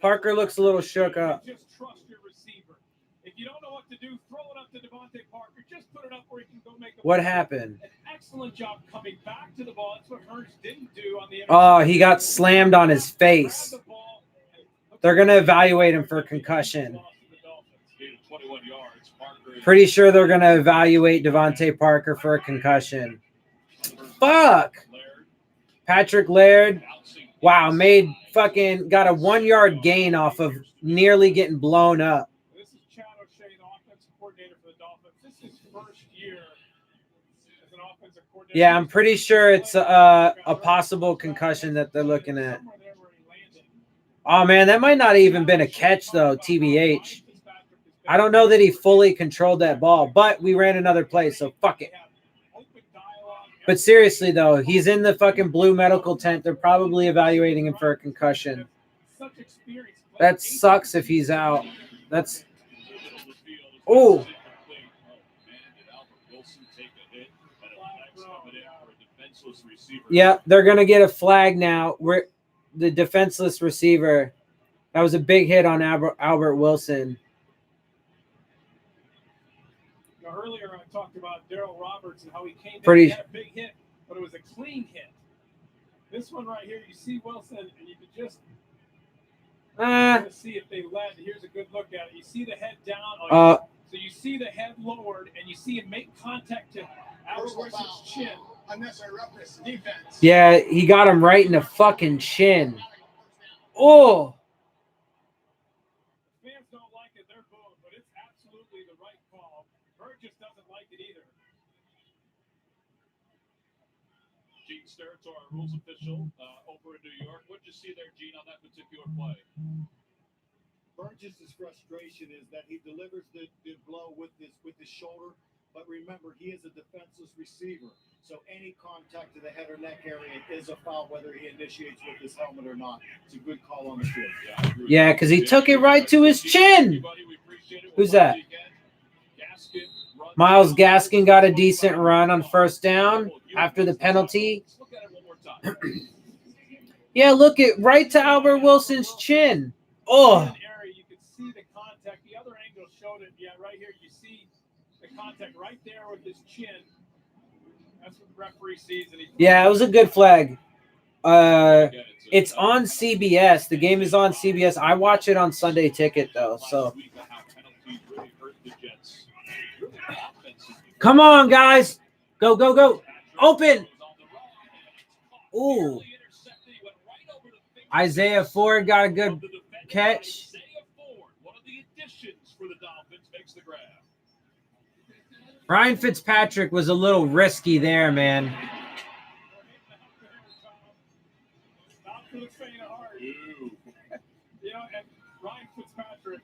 Parker looks a little shook up. Just trust your receiver. If you don't know what to do, throw it up to Devontae Parker. Just put it up where he can go make a What play. happened? An excellent job coming back to the ball. That's what Hurts didn't do on the Oh, he got slammed on his face. They're going to evaluate him for concussion. Pretty sure they're going to evaluate Devontae Parker for a concussion. Fuck. Patrick Laird. Wow, got a 1-yard gain off of nearly getting blown up. This is Chad O'Shea, the offensive coordinator for the Dolphins. This is his first year as an offensive coordinator. Yeah, I'm pretty sure it's a possible concussion that they're looking at. Oh, man, that might not even been a catch, though, TBH. I don't know that he fully controlled that ball, but we ran another play, so fuck it. But seriously, though, he's in the fucking blue medical tent. They're probably evaluating him for a concussion. That sucks if he's out. That's... Oh. Yeah, they're going to get a flag now. We're the defenseless receiver. That was a big hit on Albert Wilson. Earlier, I talked about Darryl Roberts and how he came in. He had a big hit, but it was a clean hit. This one right here, you see Wilson, and you could just see if they led. Here's a good look at it. You see the head down. So you see the head lowered, and you see him make contact to Albert Wilson's chin. Unnecessary roughness, defense. Yeah, he got him right in the fucking chin. Oh. Fans don't like it. They're booing, but it's absolutely the right call. Burgess doesn't like it either. Gene Steratore, rules official over in New York. What did you see there, Gene, on that particular play? Burgess's frustration is that he delivers the blow with his shoulder, but remember, he is a defenseless receiver. So any contact to the head or neck area is a foul, whether he initiates with his helmet or not. It's a good call on the field. Yeah, because he took it right to his chin. Who's that? Myles Gaskin got a decent run on first down after the penalty. Yeah, look it right to Albert Wilson's chin. Oh. You could see the contact. The other angle showed it. Yeah, right here. You see the contact right there with his chin. That's what the referee sees. And yeah, it was a good flag. It's on CBS. The game is on CBS. I watch it on Sunday Ticket, though. So, come on, guys. Go, go, go. Open. Ooh. Isaiah Ford got a good catch. One of the additions for the Dolphins makes the grab. Ryan Fitzpatrick was a little risky there, man. Not for the faint of heart. You know, and Ryan Fitzpatrick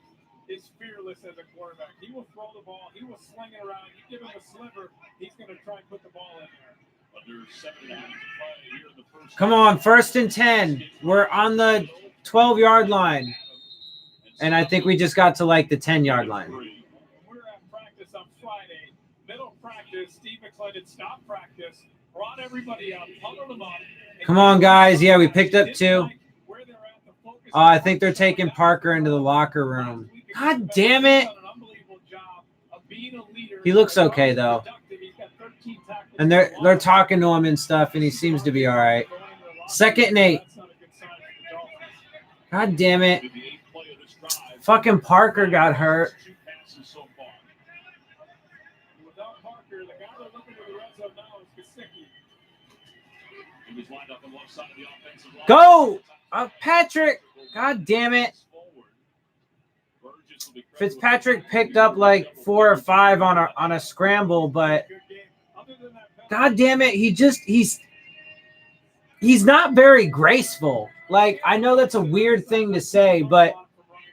is fearless as a quarterback. He will throw the ball. He will sling it around. You give him a sliver, he's going to try and put the ball in there. Under 7.5 to play here in the first. Come on, 1st and 10. We're on the 12-yard line. And I think we just got to like the 10-yard line. We're at practice on Friday. Middle practice. Steve McClendon stopped practice. Brought everybody up. Huddled them up. Come on, guys. Yeah, we picked up 2. I think they're taking Parker into the locker room. God damn it. He looks okay, though. And they're talking to him and stuff, and he seems to be all right. 2nd and 8. God damn it. Fucking Parker got hurt. Go! Patrick! God damn it. Fitzpatrick picked up like 4 or 5 on a scramble, but God damn it, he's not very graceful. Like, I know that's a weird thing to say, but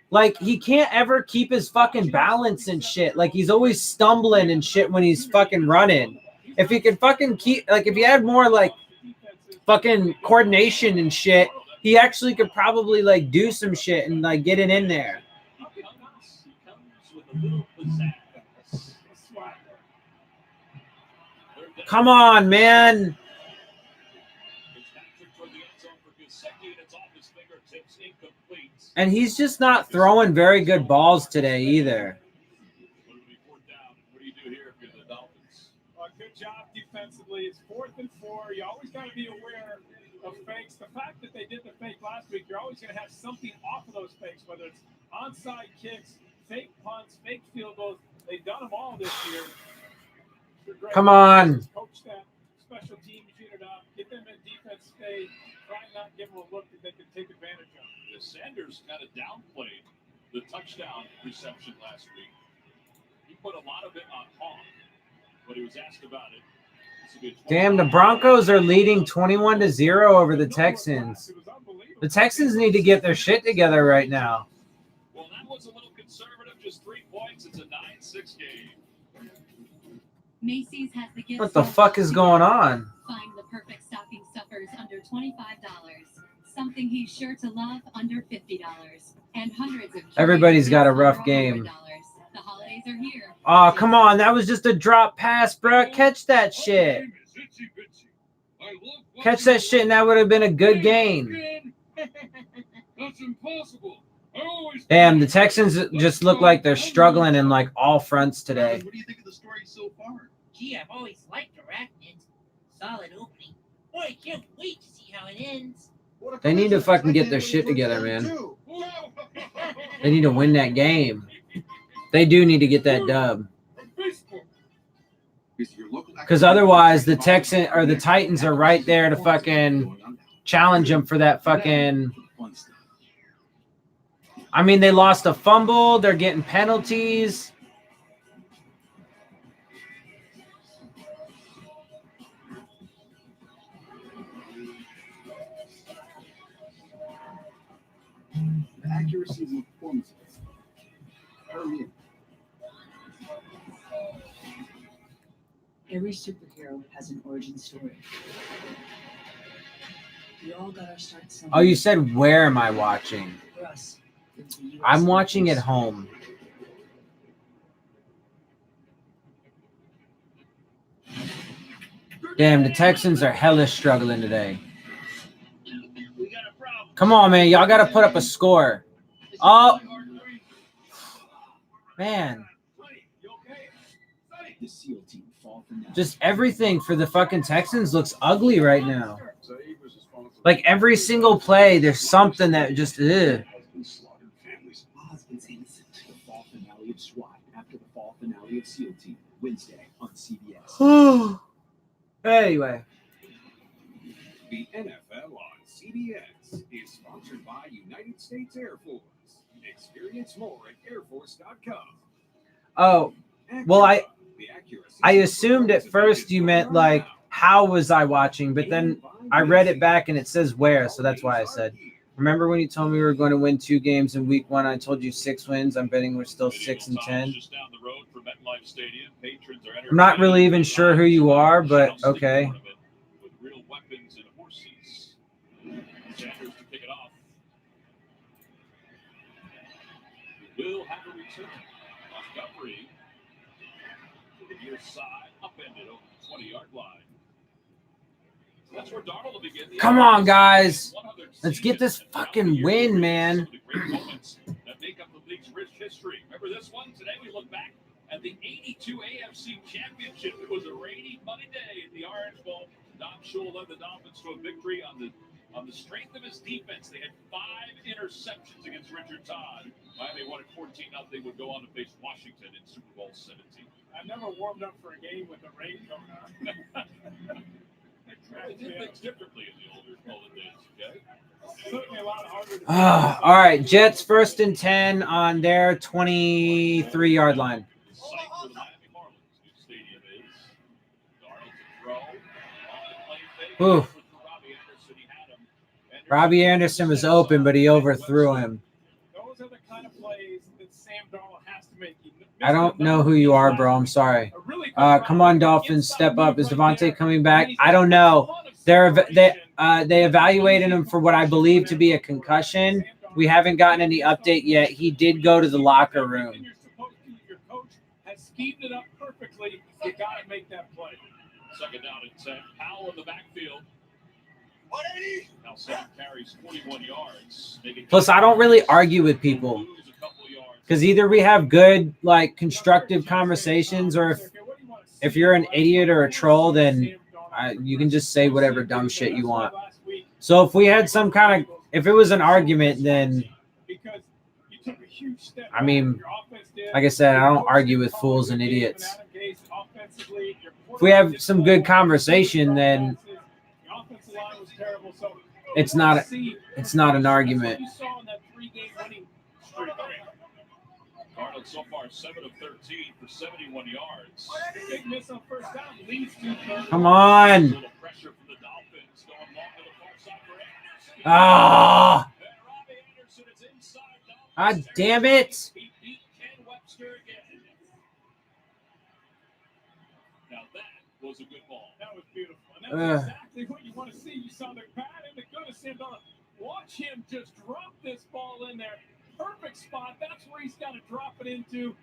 like, he can't ever keep his fucking balance and shit. Like, he's always stumbling and shit when he's fucking running. If he could fucking keep, like, if he had more like fucking coordination and shit, he actually could probably like do some shit and like get it in there. Come on, man. And he's just not throwing very good balls today either. What do you do here if you're the Dolphins? Good job defensively. It's 4th and 4. You always got to be aware of fakes. The fact that they did the fake last week, you're always going to have something off of those fakes, whether it's onside kicks, fake punts, fake field goals. They've done them all this year. Come on. Coach that special teams unit up, get them in defense state, try and not give them a look that they can take advantage of. Sanders kind of downplayed the touchdown reception last week. He put a lot of it on Hawk, but he was asked about it. Damn, the Broncos are leading 21-0 over the Texans. The Texans need to get their shit together right now. Well, that was a little conservative, just 3 points. It's a 9-6 game. Macy's has the gift. What the fuck is going on? Find the perfect stocking stuffers under $25. Something he's sure to love under $50. And hundreds of Everybody's got a rough game. The holidays are here. Oh, come on. That was just a drop pass, bro. Catch that shit. Catch that shit, and that would have been a good game. That's impossible. Damn, the Texans just look like they're struggling in like all fronts today. What do you think of the story so far? Gee, I've always liked Arachnid. Solid opening. Boy, I can't wait to see how it ends. They need to fucking get their shit together, man. They need to win that game. They do need to get that dub. Because otherwise, the Titans are right there to fucking challenge them for that fucking. I mean, they lost a fumble. They're getting penalties. The accuracy of the performance. Hurry in. Every superhero has an origin story. We all got our start somewhere. Oh, you said where am I watching? For us, it was the US I'm watching Air at Force. home. Damn, the Texans are hella struggling today. Come on, man. Y'all got to put up a score. Oh. Man. The SEAL team fall from now. Just everything for the fucking Texans looks ugly right now. Like every single play, there's something that just, ugh. Oz is innocent. The fall finale of SWAT after the fall finale of SEAL team. Wednesday on CBS. Anyway. The NFL on CBS is sponsored by United States Air Force. Experience more at airforce.com. Oh, well, I assumed at first you meant like, how was I watching? But then I read it back and it says where. So that's why I said, remember when you told me we were going to win 2 games in week 1? I told you 6 wins. I'm betting we're still 6 and 10. I'm not really even sure who you are, but okay. With real weapons and horses. Sanders to pick it off. Will have a return. Montgomery to the near side, upended over the 20-yard line. That's where Darnold will begin. Come on, guys. Let's get this fucking win, man. That make up the league's rich history. Remember this one? Today we look back at the 82 AFC Championship. It was a rainy, muddy day at the Orange Bowl. Don Shula led the Dolphins to a victory on the strength of his defense. They had 5 interceptions against Richard Todd. Miami won at 14-0. Would go on to face Washington in Super Bowl 17. I've never warmed up for a game with a rain going on. They did things differently in the older days, okay? Took me a lot harder to All right, Jets 1st and 10 on their 23-yard line. Ooh. Robbie Anderson was open, but he overthrew him. Those are the kind of plays that Sam Darnold has to make. I don't know who you are, bro. I'm sorry. Come on, Dolphins, step up. Is Devontae coming back? I don't know. They evaluated him for what I believe to be a concussion. We haven't gotten any update yet. He did go to the locker room. Your coach has schemed it up perfectly. You got to make that play. Second down and 10. Powell in the backfield. Now 7 carries, 41 yards. Plus, I don't really argue with people because either we have good, like, constructive conversations, or if you're an idiot or a troll, then you can just say whatever dumb shit you want. So if we had some kind of, if it was an argument, then I mean, like I said, I don't argue with fools and idiots. If we have some good conversation, then it's not an argument. Darnold so far 7 of 13 for 71 yards. Big miss on first down, leads to third. Come on. A little pressure from the Dolphins going long to the far side for Anderson. Ah. Robbie Anderson is inside. God damn it. He beat Ken Webster again. Now that was a good ball. That was beautiful. And that's exactly what you want to see. You saw the pad and the good of Sam Darnold. Watch him just drop this ball in there. Perfect spot. That's where he's got to drop it into.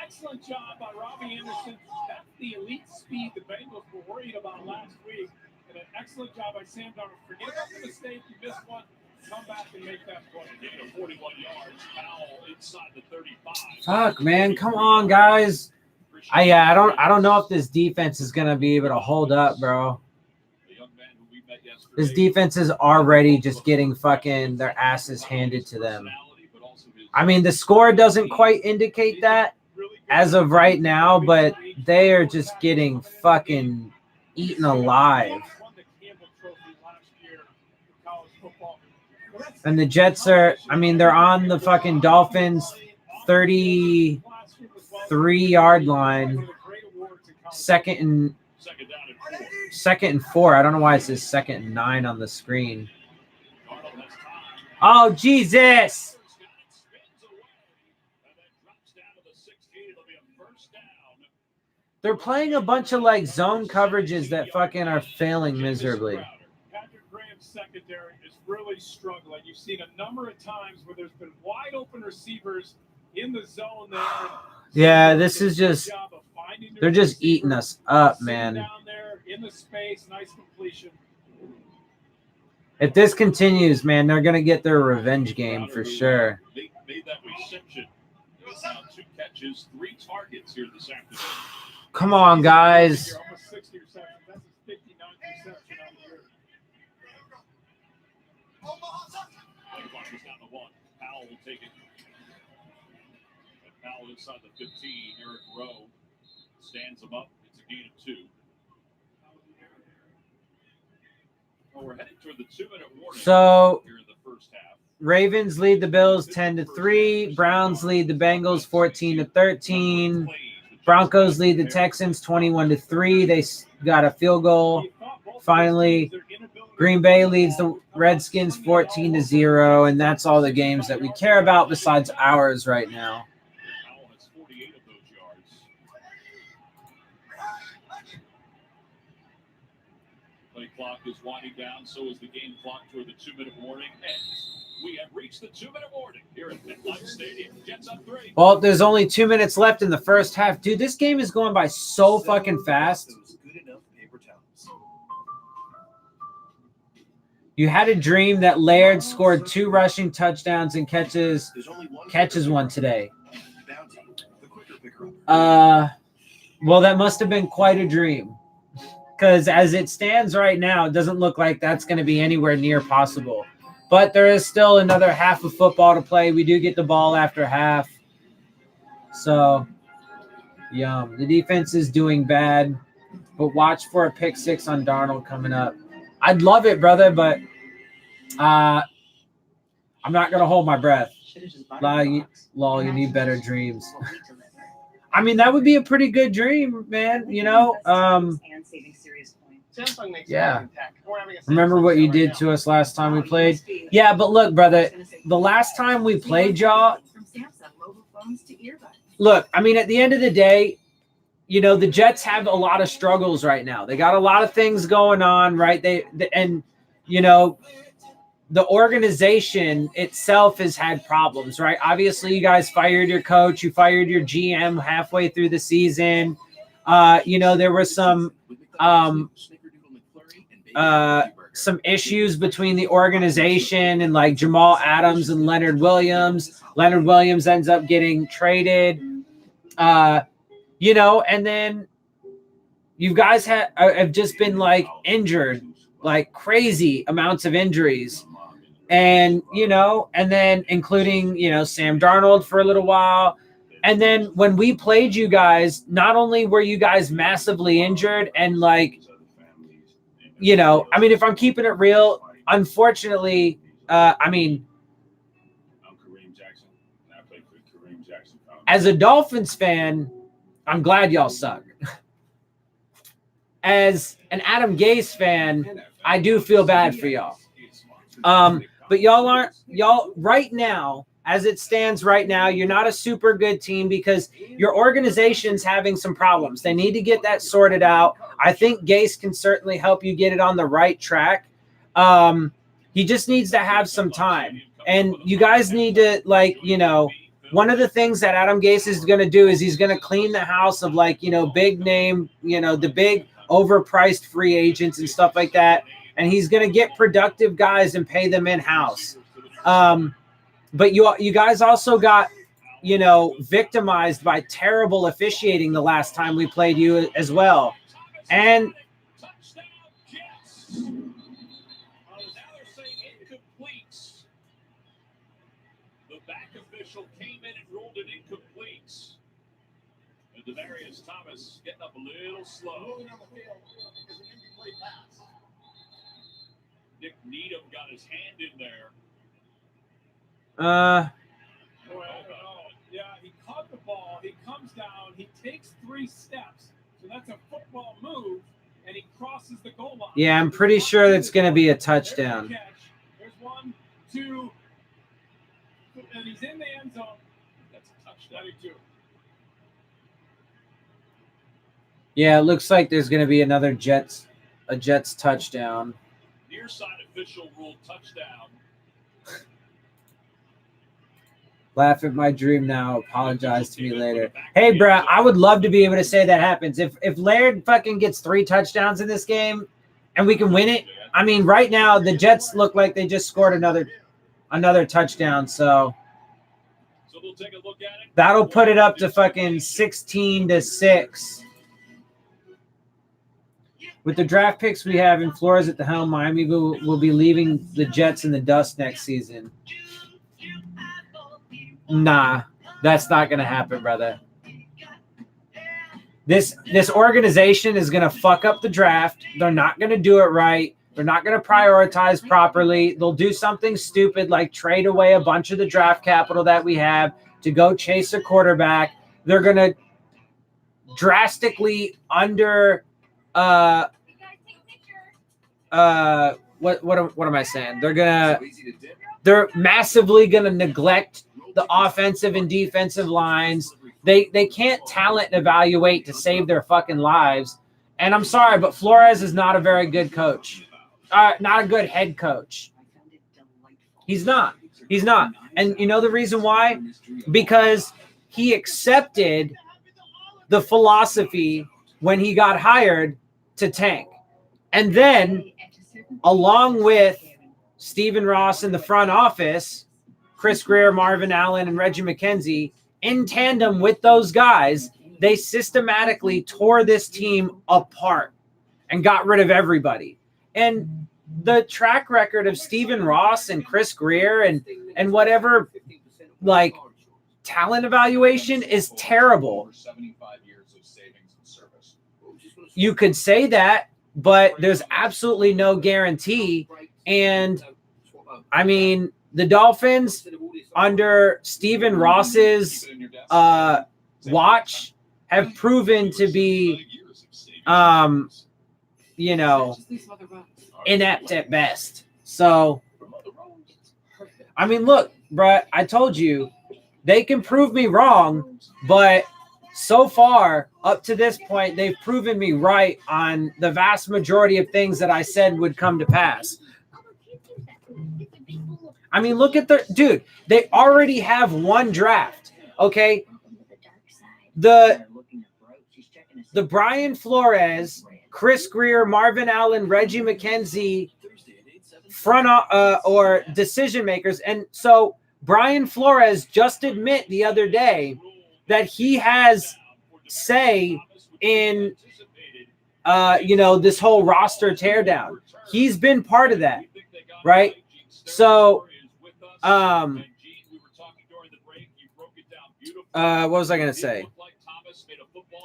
Excellent job by Robbie Anderson. That's the elite speed the Bengals were worried about last week. And an excellent job by Sam Darnold. Forget about the mistake. You missed one. Come back and make that play. Gain of 41 yards. Powell inside the 35. Fuck, man. Come on, guys. I don't know if this defense is gonna be able to hold up, bro. This defense is already just getting fucking their asses handed to them. I mean, the score doesn't quite indicate that as of right now, but they are just getting fucking eaten alive. And the Jets are, I mean, they're on the fucking Dolphins 33-yard line. Second and 4. I don't know why it says 2nd and 9 on the screen. Oh, Jesus. They're playing a bunch of like zone coverages that fucking are failing miserably. Patrick Graham's secondary is really struggling. You've seen a number of times where there's been wide open receivers in the zone there. Yeah, this is just, they're just eating us up, man. Down there in the space, nice completion. If this continues, man, they're going to get their revenge game for sure. Made that reception. Now 2 catches, 3 targets here this afternoon. Come on, guys. Almost 60 receptions. That's his 59th reception on the year. Clock is down to 1. Powell will take it. And Powell inside the 15. Eric Rowe stands him up. It's a gain of 2. Well, we're heading toward the 2-minute warning So here in the first half. Ravens lead the Bills 10-3. Browns lead the Bengals 14-13. Broncos lead the Texans 21-3. They got a field goal. Finally, Green Bay leads the Redskins 14-0, and that's all the games that we care about besides ours right now. Powell has 48 of those yards. Play clock is winding down, so is the game clock toward the 2-minute warning ends. We have reached the 2-minute warning here at MetLife Stadium. Jets up 3. Well, there's only 2 minutes left in the first half. Dude, this game is going by so fucking fast. You had a dream that Laird scored 2 rushing touchdowns and catches one today. Well, that must have been quite a dream. Because as it stands right now, it doesn't look like that's going to be anywhere near possible. But there is still another half of football to play. We do get the ball after half. So, yum. The defense is doing bad. But watch for a pick 6 on Darnold coming up. I'd love it, brother, but I'm not going to hold my breath. Lol, you need better dreams. I mean, that would be a pretty good dream, man. You know? Samsung makes Yeah. tech. Or Remember what you did to us last time we played? Yeah, but look, brother, the last time we played y'all, look, I mean, at the end of the day, you know, the Jets have a lot of struggles right now. They got a lot of things going on, right? And, you know, the organization itself has had problems, right? Obviously, you guys fired your coach. You fired your GM halfway through the season. You know, there was some issues between the organization and like Jamal Adams and Leonard Williams. Leonard Williams ends up getting traded. You know, and then you guys have just been like injured, like crazy amounts of injuries. And, you know, and then including, you know, Sam Darnold for a little while. And then when we played you guys, not only were you guys massively injured and like, you know, I mean, if I'm keeping it real, unfortunately, I mean, as a Dolphins fan, I'm glad y'all suck. As an Adam Gase fan, I do feel bad for y'all. But y'all right now, as it stands right now, you're not a super good team because your organization's having some problems. They need to get that sorted out. I think Gase can certainly help you get it on the right track. He just needs to have some time. And you guys need to, like, you know, one of the things that Adam Gase is going to do is he's going to clean the house of, like, you know, big name, you know, the big overpriced free agents and stuff like that. And he's going to get productive guys and pay them in-house. But you guys also got, you know, victimized by terrible officiating the last time we played you as well. And the back official came in and ruled it incomplete. And Demaryius Thomas getting up a little slow. Nick Needham got his hand in there. Yeah, he caught the ball. He comes down. He takes 3 steps. So that's a football move, and he crosses the goal line. yeah, I'm pretty sure that's going to be a touchdown. There's 1, 2, and he's in the end zone. That's a touchdown. 22. Yeah, it looks like there's going to be another Jets touchdown. Near side official ruled touchdown. Laugh at my dream now. Apologize to me later. Hey, bro, I would love to be able to say that happens. If Laird fucking gets 3 touchdowns in this game and we can win it, I mean, right now the Jets look like they just scored another touchdown. So we'll take a look at it. That'll put it up to fucking 16-6. With the draft picks we have in Flores at the helm, Miami will be leaving the Jets in the dust next season. Nah, that's not going to happen, brother. This organization is going to fuck up the draft. They're not going to do it right. They're not going to prioritize properly. They'll do something stupid like trade away a bunch of the draft capital that we have to go chase a quarterback. They're going to drastically under what am I saying? They're massively going to neglect the offensive and defensive lines. They can't talent evaluate to save their fucking lives. And I'm sorry, but Flores is not a very good coach. Not a good head coach. He's not. He's not. And you know the reason why? Because he accepted the philosophy when he got hired to tank. And then, along with Stephen Ross in the front office, Chris Greer, Marvin Allen, and Reggie McKenzie, in tandem with those guys, they systematically tore this team apart and got rid of everybody. And the track record of Stephen Ross and Chris Greer and whatever, like, talent evaluation is terrible. You could say that, but there's absolutely no guarantee. And, I mean, the Dolphins, under Stephen Ross's watch, have proven to be inept at best. So, I mean, look, bruh, I told you, they can prove me wrong, but so far, up to this point, they've proven me right on the vast majority of things that I said would come to pass. I mean, look at dude, they already have one draft, okay? The Brian Flores, Chris Greer, Marvin Allen, Reggie McKenzie front or decision makers. And so Brian Flores just admit the other day that he has say in this whole roster teardown. He's been part of that, right? So what was I going to say?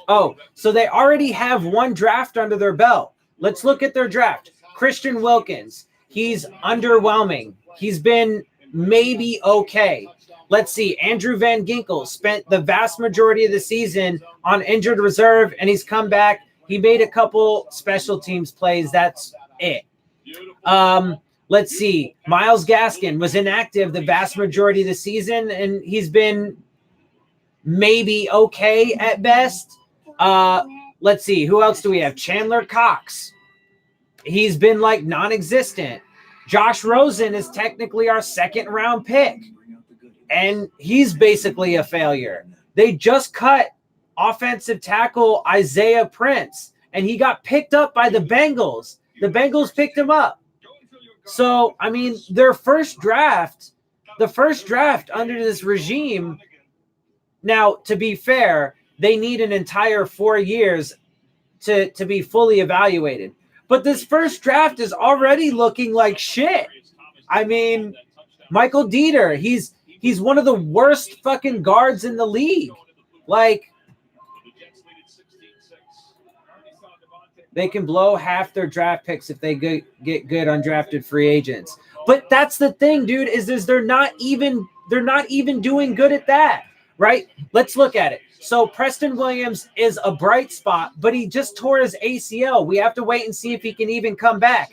Oh, so they already have one draft under their belt. Let's look at their draft. Christian Wilkins. He's underwhelming. He's been maybe okay. Let's see. Andrew Van Ginkel spent the vast majority of the season on injured reserve, and he's come back. He made a couple special teams plays. That's it. Let's see. Myles Gaskin was inactive the vast majority of the season, and he's been maybe okay at best. Let's see. Who else do we have? Chandler Cox. He's been like non-existent. Josh Rosen is technically our second-round pick, and he's basically a failure. They just cut offensive tackle Isaiah Prince, and he got picked up by the Bengals. The Bengals picked him up. So, I mean, the first draft under this regime, now, to be fair, they need an entire 4 years to be fully evaluated. But this first draft is already looking like shit. I mean, Michael Dieter, he's one of the worst fucking guards in the league. Like, they can blow half their draft picks if they get good undrafted free agents. But that's the thing, dude, is they're not even doing good at that, right? Let's look at it. So Preston Williams is a bright spot, but he just tore his ACL. We have to wait and see if he can even come back.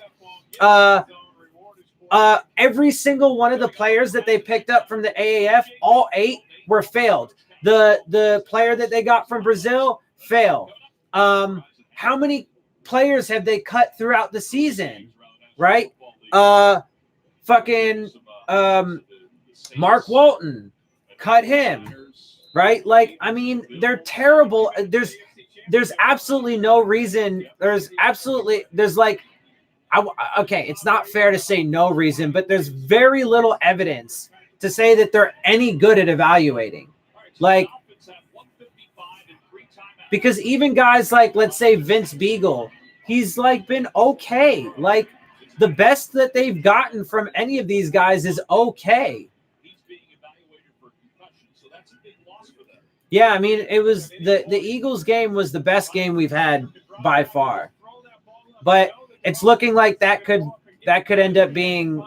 Every single one of the players that they picked up from the AAF, all 8 were failed. The player that they got from Brazil, failed. How many players have they cut throughout the season, right? Mark Walton, cut him. Right? Like, I mean, they're terrible. There's absolutely no reason. It's not fair to say no reason, but there's very little evidence to say that they're any good at evaluating. Like, because even guys like, let's say, Vince Beagle, he's like been okay. Like, the best that they've gotten from any of these guys is okay. Yeah, I mean, it was the Eagles game was the best game we've had by far. But it's looking like that could end up being,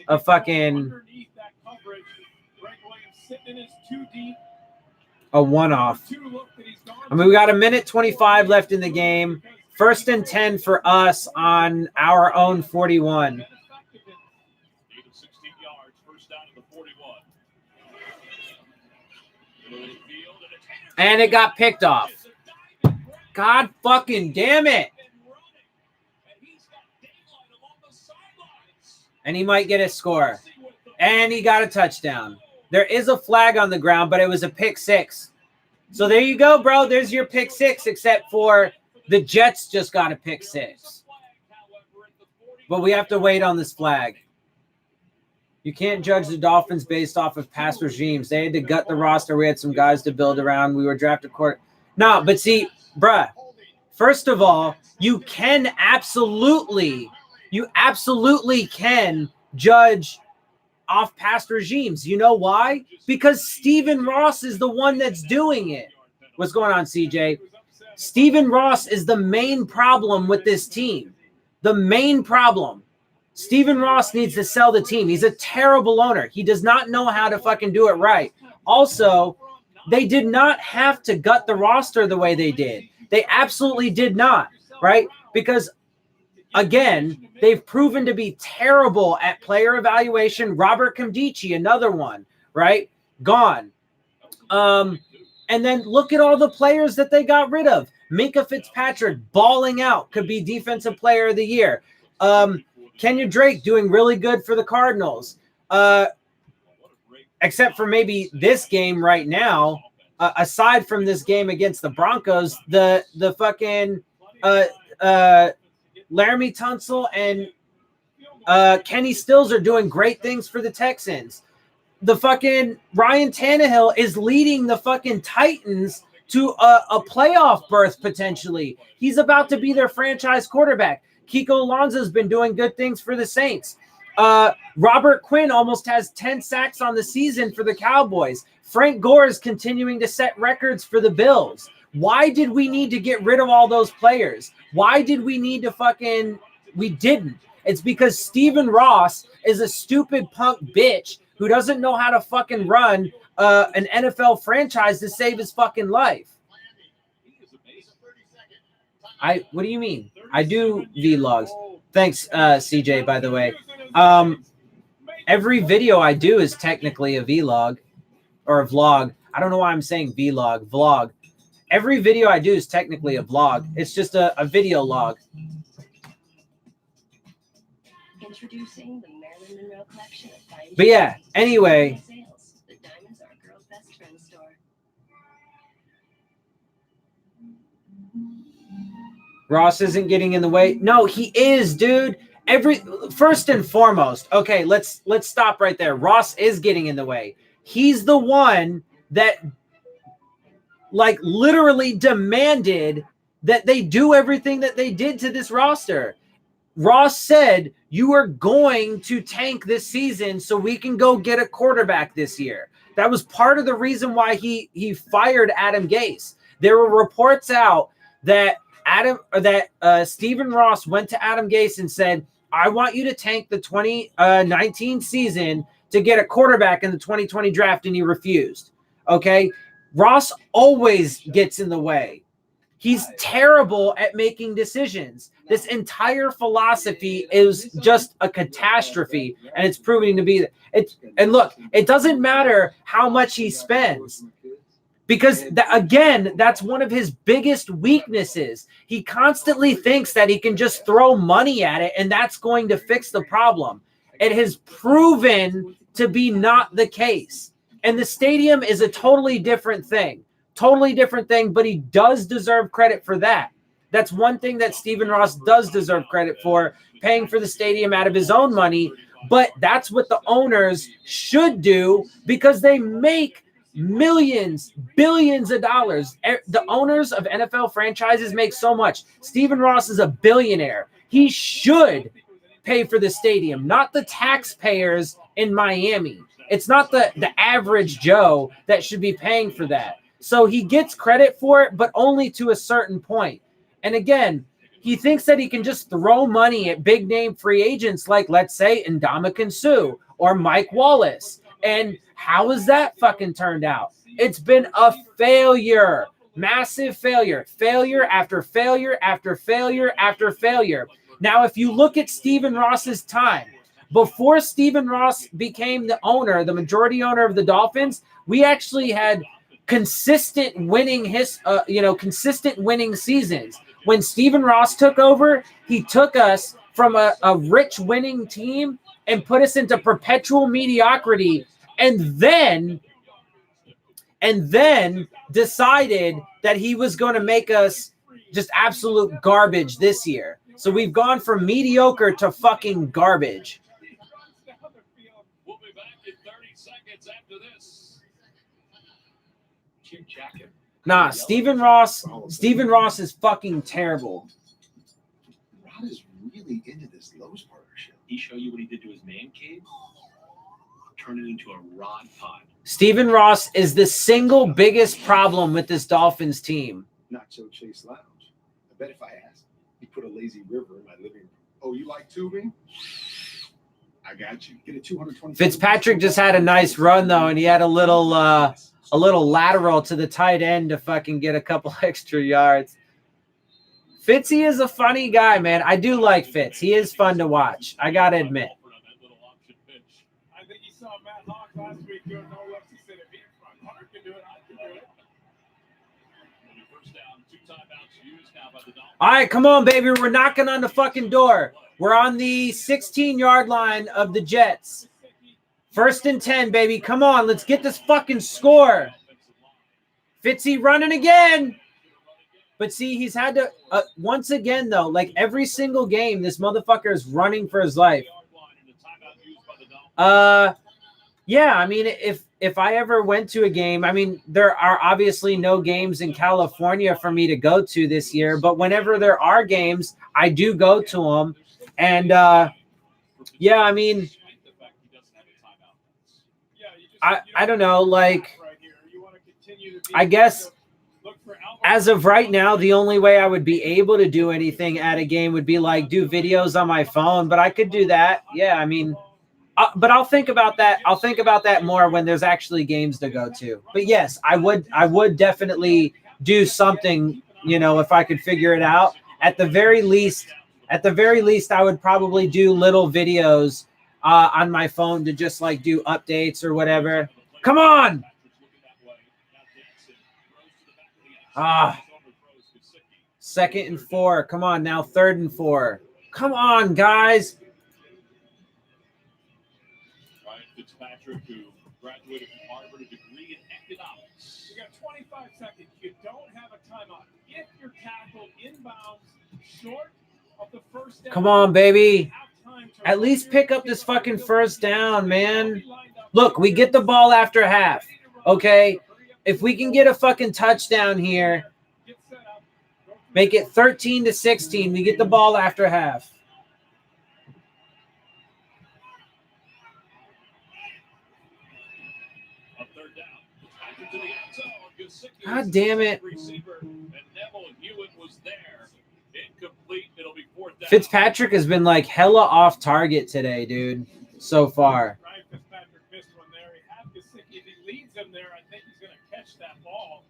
a fucking a one-off. I mean, we got 1:25 left in the game. 1st and 10 for us on our own 41. And it got picked off. God fucking damn it. And he might get a score. And he got a touchdown. There is a flag on the ground, but it was a pick 6. So there you go, bro. There's your pick 6, except for the Jets just got a pick 6. But we have to wait on this flag. You can't judge the Dolphins based off of past regimes. They had to gut the roster. We had some guys to build around. We were drafted court. No, but see, bruh, first of all, you absolutely can judge off past regimes. You know why? Because Stephen Ross is the one that's doing it. What's going on, CJ? Stephen Ross is the main problem with this team. The main problem. Stephen Ross needs to sell the team. He's a terrible owner. He does not know how to fucking do it right. Also, they did not have to gut the roster the way they did. They absolutely did not, right? because, again, they've proven to be terrible at player evaluation. Robert Nkemdiche, another one, right? Gone. And then look at all the players that they got rid of. Minka Fitzpatrick balling out, could be defensive player of the year. Kenya Drake doing really good for the Cardinals. Except for maybe this game right now, aside from this game against the Broncos, the fucking Laramie Tunsil and Kenny Stills are doing great things for the Texans. The fucking Ryan Tannehill is leading the fucking Titans to a playoff berth potentially. He's about to be their franchise quarterback. Kiko Alonso's been doing good things for the Saints. Robert Quinn almost has 10 sacks on the season for the Cowboys. Frank Gore is continuing to set records for the Bills. Why did we need to get rid of all those players? Why did we need to we didn't. It's because Stephen Ross is a stupid punk bitch who doesn't know how to fucking run an NFL franchise to save his fucking life. What do you mean? I do vlogs. Thanks, CJ, by the way. Every video I do is technically a vlog or a vlog. I don't know why I'm saying vlog. Every video I do is technically a vlog. It's just a video log. Introducing the Marilyn Monroe collection of fine But yeah, anyway. sales. The diamonds are a girl's best friend store. Ross isn't getting in the way. No, he is, dude. First and foremost, okay, let's stop right there. Ross is getting in the way. He's the one that like literally demanded that they do everything that they did to this roster. Ross said, you are going to tank this season so we can go get a quarterback this year. That was part of the reason why he fired Adam Gase. There were reports out that Stephen Ross went to Adam Gase and said, I want you to tank the 2019 season to get a quarterback in the 2020 draft, and he refused. Okay? Ross always gets in the way. He's terrible at making decisions. This entire philosophy is just a catastrophe, and it's proving to be it. And look, it doesn't matter how much he spends, because that's one of his biggest weaknesses. He constantly thinks that he can just throw money at it, and that's going to fix the problem. It has proven to be not the case. And the stadium is a totally different thing. But he does deserve credit for that. That's one thing that Stephen Ross does deserve credit for, paying for the stadium out of his own money. But that's what the owners should do, because they make millions, billions of dollars. The owners of NFL franchises make so much. Stephen Ross is a billionaire. He should pay for the stadium, not the taxpayers in Miami. It's not the average Joe that should be paying for that. So he gets credit for it, but only to a certain point. And again, he thinks that he can just throw money at big name free agents like, let's say, Ndamukong Suh or Mike Wallace. And how has that fucking turned out? It's been a failure, massive failure, failure after failure after failure after failure. Now, if you look at Stephen Ross's time, before Stephen Ross became the majority owner of the Dolphins, we actually had consistent winning seasons. When Stephen Ross took over, he took us from a rich winning team and put us into perpetual mediocrity, and then decided that he was going to make us just absolute garbage this year. So we've gone from mediocre to fucking garbage. We'll be back in 30 seconds after this. Cheap jacket. Nah, Stephen Ross is fucking terrible. Rod is really into this Lowe's partnership. He show you what he did to his man cave? Turn it into a rod pod. Stephen Ross is the single biggest problem with this Dolphins team. Nacho Chase Lounge. I bet if I asked, he put a lazy river in my living room. Oh, you like tubing? I got you. Get a 220. Fitzpatrick just had a nice run though, and he had a little lateral to the tight end to fucking get a couple extra yards. Fitzy is a funny guy, man. I do like Fitz. He is fun to watch. I gotta admit. I think he saw Matt Hawk last week doing no less. He said, if he Hunter can do it, I can do it. First down, 2 timeouts used now by the Dolphins. All right, come on, baby. We're knocking on the fucking door. We're on the 16-yard line of the Jets. 1st and 10, baby. Come on, let's get this fucking score. Fitzy running again. But see, he's had to, once again, though, like every single game, this motherfucker is running for his life. Yeah, I mean, if I ever went to a game, I mean, there are obviously no games in California for me to go to this year, but whenever there are games, I do go to them. And, yeah, I mean, I don't know, like, I guess as of right now, the only way I would be able to do anything at a game would be like do videos on my phone, but I could do that. Yeah, I mean, but I'll think about that. I'll think about that more when there's actually games to go to. But yes, I would definitely do something, you know, if I could figure it out. At the very least, I would probably do little videos on my phone to just like do updates or whatever. Come on. 2nd and 4. Come on, now 3rd and 4. Come on, guys. Ryan Fitzpatrick, who graduated from Harvard, a degree in economics. You got 25 seconds. You don't have a timeout. If you're tackled inbounds short of the first down. Come on, baby. At least pick up this fucking 1st down, man. Look, we get the ball after half. Okay? If we can get a fucking touchdown here, make it 13-16. We get the ball after half. God damn it. Fitzpatrick has been like hella off target today, dude, so far. Ryan Fitzpatrick missed one there. If he leads him there, I think he's going to catch that ball.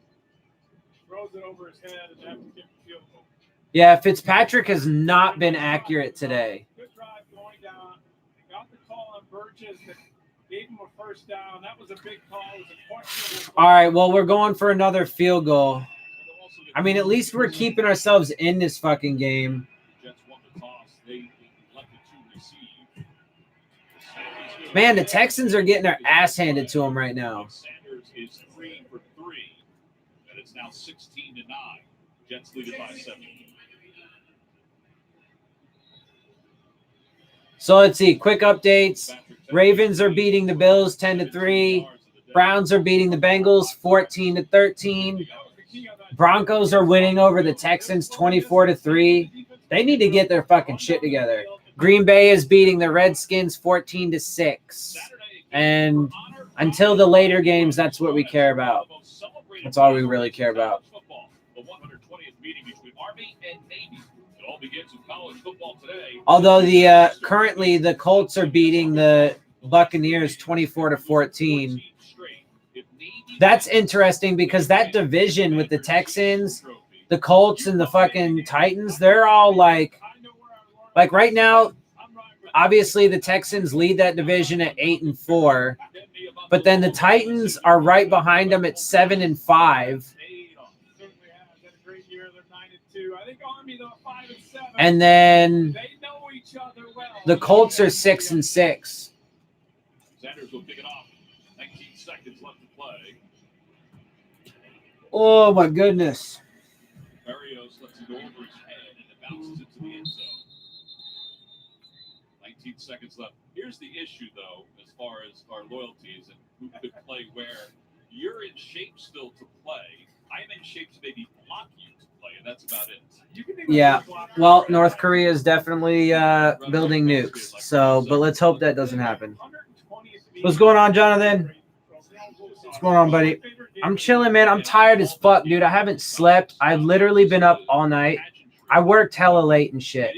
Throws it over his head and have to get the field goal. Yeah, Fitzpatrick has not been accurate today. Good drive going down. They got the call on Burgess that gave him a 1st down. That was a big call. It was a questionable call. All right, well, we're going for another field goal. I mean, at least we're keeping ourselves in this fucking game. Man, the Texans are getting their ass handed to them right now. Sanders is 3 for 3, and it's now 16-9. Jets lead it by 7. So let's see. Quick updates. Ravens are beating the Bills 10-3. Browns are beating the Bengals 14-13. Broncos are winning over the Texans 24-3. They need to get their fucking shit together. Green Bay is beating the Redskins 14-6. And until the later games, that's what we care about. That's all we really care about. Although currently the Colts are beating the Buccaneers 24-14. That's interesting because that division with the Texans, the Colts, and the fucking Titans, they're all like right now, obviously the Texans lead that division at 8-4, but then the Titans are right behind them at 7-5. And then the Colts are 6-6. Sanders will pick it off. 19 seconds left to play. Oh my goodness. Barrios lets it go over his head and it bounces into the end zone. 19 seconds left. Here's the issue, though, as far as our loyalties and who could play where. You're in shape still to play. I'm in shape to maybe block you to play, and that's about it. Yeah, well, North Korea is definitely building nukes. So, but let's hope that doesn't happen. What's going on, Jonathan? What's going on, buddy? I'm chilling, man. I'm tired as fuck, dude. I haven't slept. I've literally been up all night. I worked hella late and shit.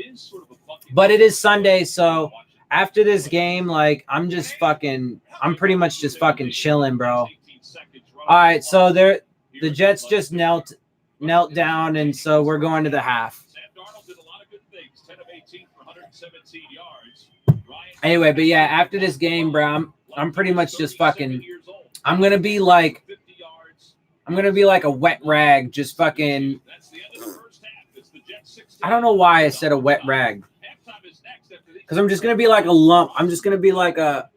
But it is Sunday, so after this game, like, I'm pretty much just fucking chilling, bro. All right, so the Jets just knelt down, and so we're going to the half. 117 yards. Anyway, but yeah, after this game, bro, I'm pretty much just fucking. I'm gonna be like a wet rag, just fucking. I don't know why I said a wet rag. Because I'm just gonna be like a lump. I'm just gonna be like a.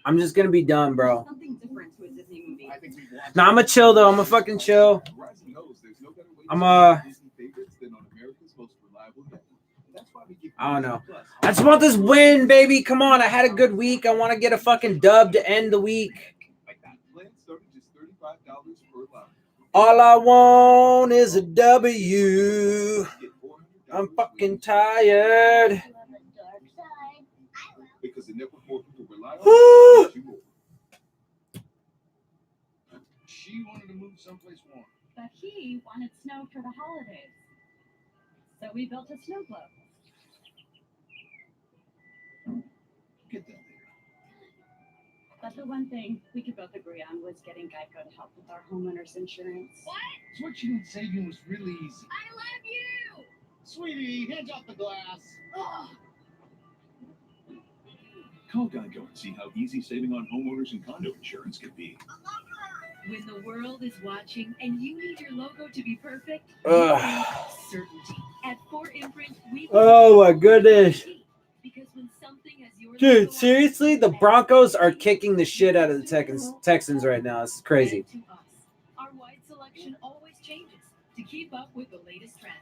I'm just gonna be done, bro. Nah, I'm a chill though. I'm a fucking chill. I don't know. I just want this win, baby. Come on. I had a good week. I want to get a fucking dub to end the week. All I want is a W. I'm fucking tired. Woo! She wanted to move someplace warm. But he wanted snow for the holidays. So we built a snow globe. Get that there. But the one thing we could both agree on was getting Geico to help with our homeowner's insurance. What? So what you been saving was really easy. I love you! Sweetie, hands off the glass. Ugh. Call Geico and see how easy saving on homeowners and condo insurance can be. When the world is watching and you need your logo to be perfect, certainty. At 4imprint, we Oh my goodness. because when something has your Dude, seriously? The Broncos are kicking the shit out of the Texans right now. It's crazy. our wide selection always changes to keep up with the latest trends.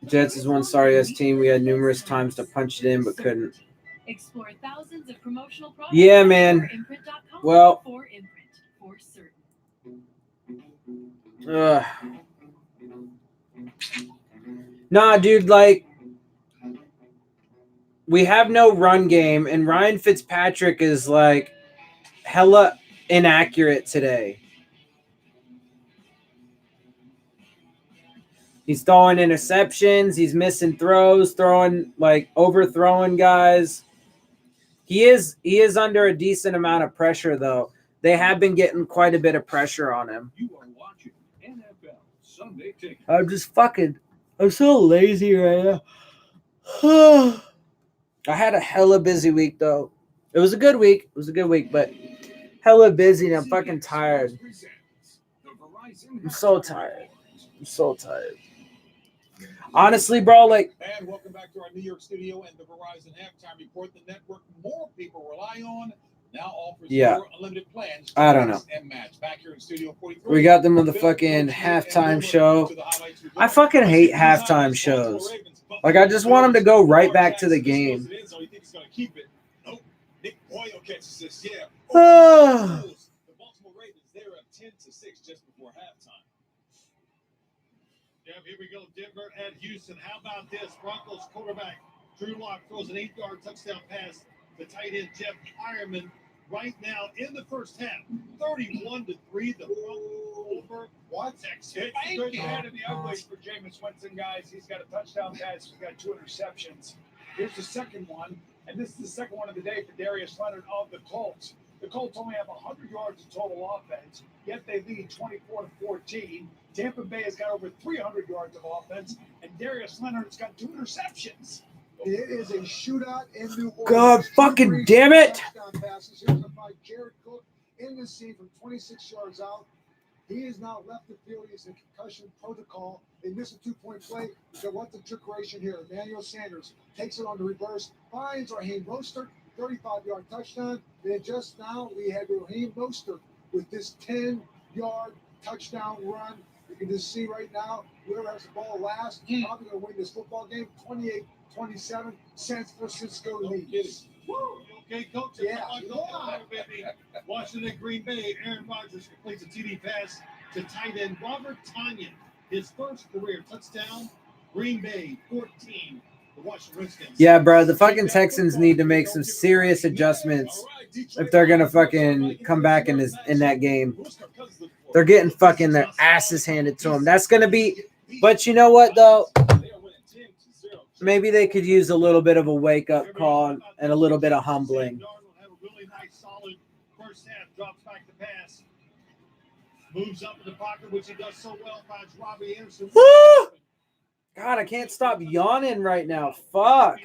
Jets is one sorry-ass team. We had numerous times to punch it in, but couldn't. Explore thousands of promotional products. Yeah, man. Well, 4imprint for certain. Nah, dude, like, we have no run game, and Ryan Fitzpatrick is, like, hella inaccurate today. He's throwing interceptions. He's missing throws, overthrowing guys. He is under a decent amount of pressure, though. They have been getting quite a bit of pressure on him. You are watching NFL Sunday Ticket. I'm so lazy right now. I had a hella busy week, though. It was a good week. But hella busy, and I'm fucking tired. I'm so tired. Honestly, bro, like. And welcome back to our New York studio and the Verizon halftime report. The network more people rely on now offers more unlimited plans. I don't know. And match. Back here in Studio 43. We got them on the fucking halftime show. I fucking hate halftime shows. Like, I just want them to go right back to the game. So he thinks he's going to keep it. Nope. Nick Boyle catches this. Yeah. Oh. The Baltimore Ravens, they're up 10-6 just before halftime. Yeah, here we go. Denver at Houston. How about this? Broncos quarterback Drew Lock throws an 8-yard touchdown pass to tight end Jeff Ironman right now in the first half. 31-3. The Broncos over Texas. It's good hand in the ugly for Jameis Winston, guys. He's got a touchdown pass. He's got 2 interceptions. Here's the second one, and this is the second one of the day for Darius Leonard of the Colts. The Colts only have 100 yards of total offense, yet they lead 24-14. Tampa Bay has got over 300 yards of offense, and Darius Leonard has got 2 interceptions. It is a shootout in New Orleans. God fucking damn it. Touchdown passes. Here's a by Jared Cook in the scene from 26 yards out. He is now left the field. He's in concussion protocol. They miss a 2-point play. So what's the trickeration here? Emmanuel Sanders takes it on the reverse, finds Raheem Mostert, 35-yard touchdown. Then just now we had Raheem Mostert with this 10-yard touchdown run. You can just see right now, whoever has the ball last, probably going to win this football game. 28-27, San Francisco leads. Woo! Okay, Coach. Yeah. Baby. Washington, Green Bay. Aaron Rodgers completes a TD pass to tight end Robert Tonyan. His first career touchdown. Green Bay 14. The Washington Redskins. Yeah, bro. The fucking Texans need to make some serious adjustments if they're gonna fucking come back in that game. They're getting fucking their asses handed to them. That's gonna be. But you know what though? Maybe they could use a little bit of a wake-up call and a little bit of humbling. First half, drops back the pass. Moves up in the pocket, which he does so well. Finds Robbie Anderson. Woo! God, I can't stop yawning right now. Fuck.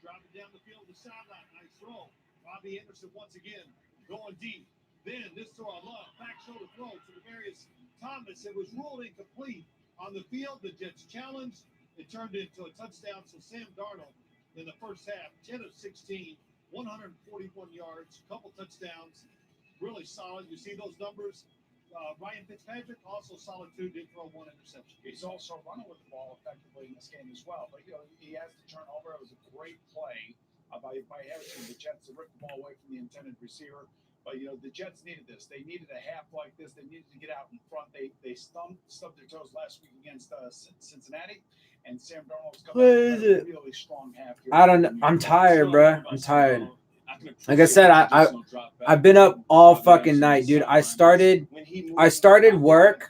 Drop it down the field to the sideline. Nice throw. Robbie Anderson once again going deep. Then this throw I love. Back shoulder throw to Demarius Thomas. It was ruled incomplete on the field. The Jets challenged. It turned into a touchdown. So Sam Darnold in the first half, 10 of 16, 141 yards, couple touchdowns. Really solid. You see those numbers. Ryan Fitzpatrick also solid too. Did throw one interception. He's also running with the ball effectively in this game as well. But he has the turnover. It was a great play by Harrison. The Jets to rip the ball away from the intended receiver. But the Jets needed this. They needed a half like this. They needed to get out in front. They stubbed their toes last week against Cincinnati, and Sam Darnold's come back with a really strong half here. I don't know. I'm tired, bro. I'm tired. Like I said, I've been up all fucking night, dude. I started work.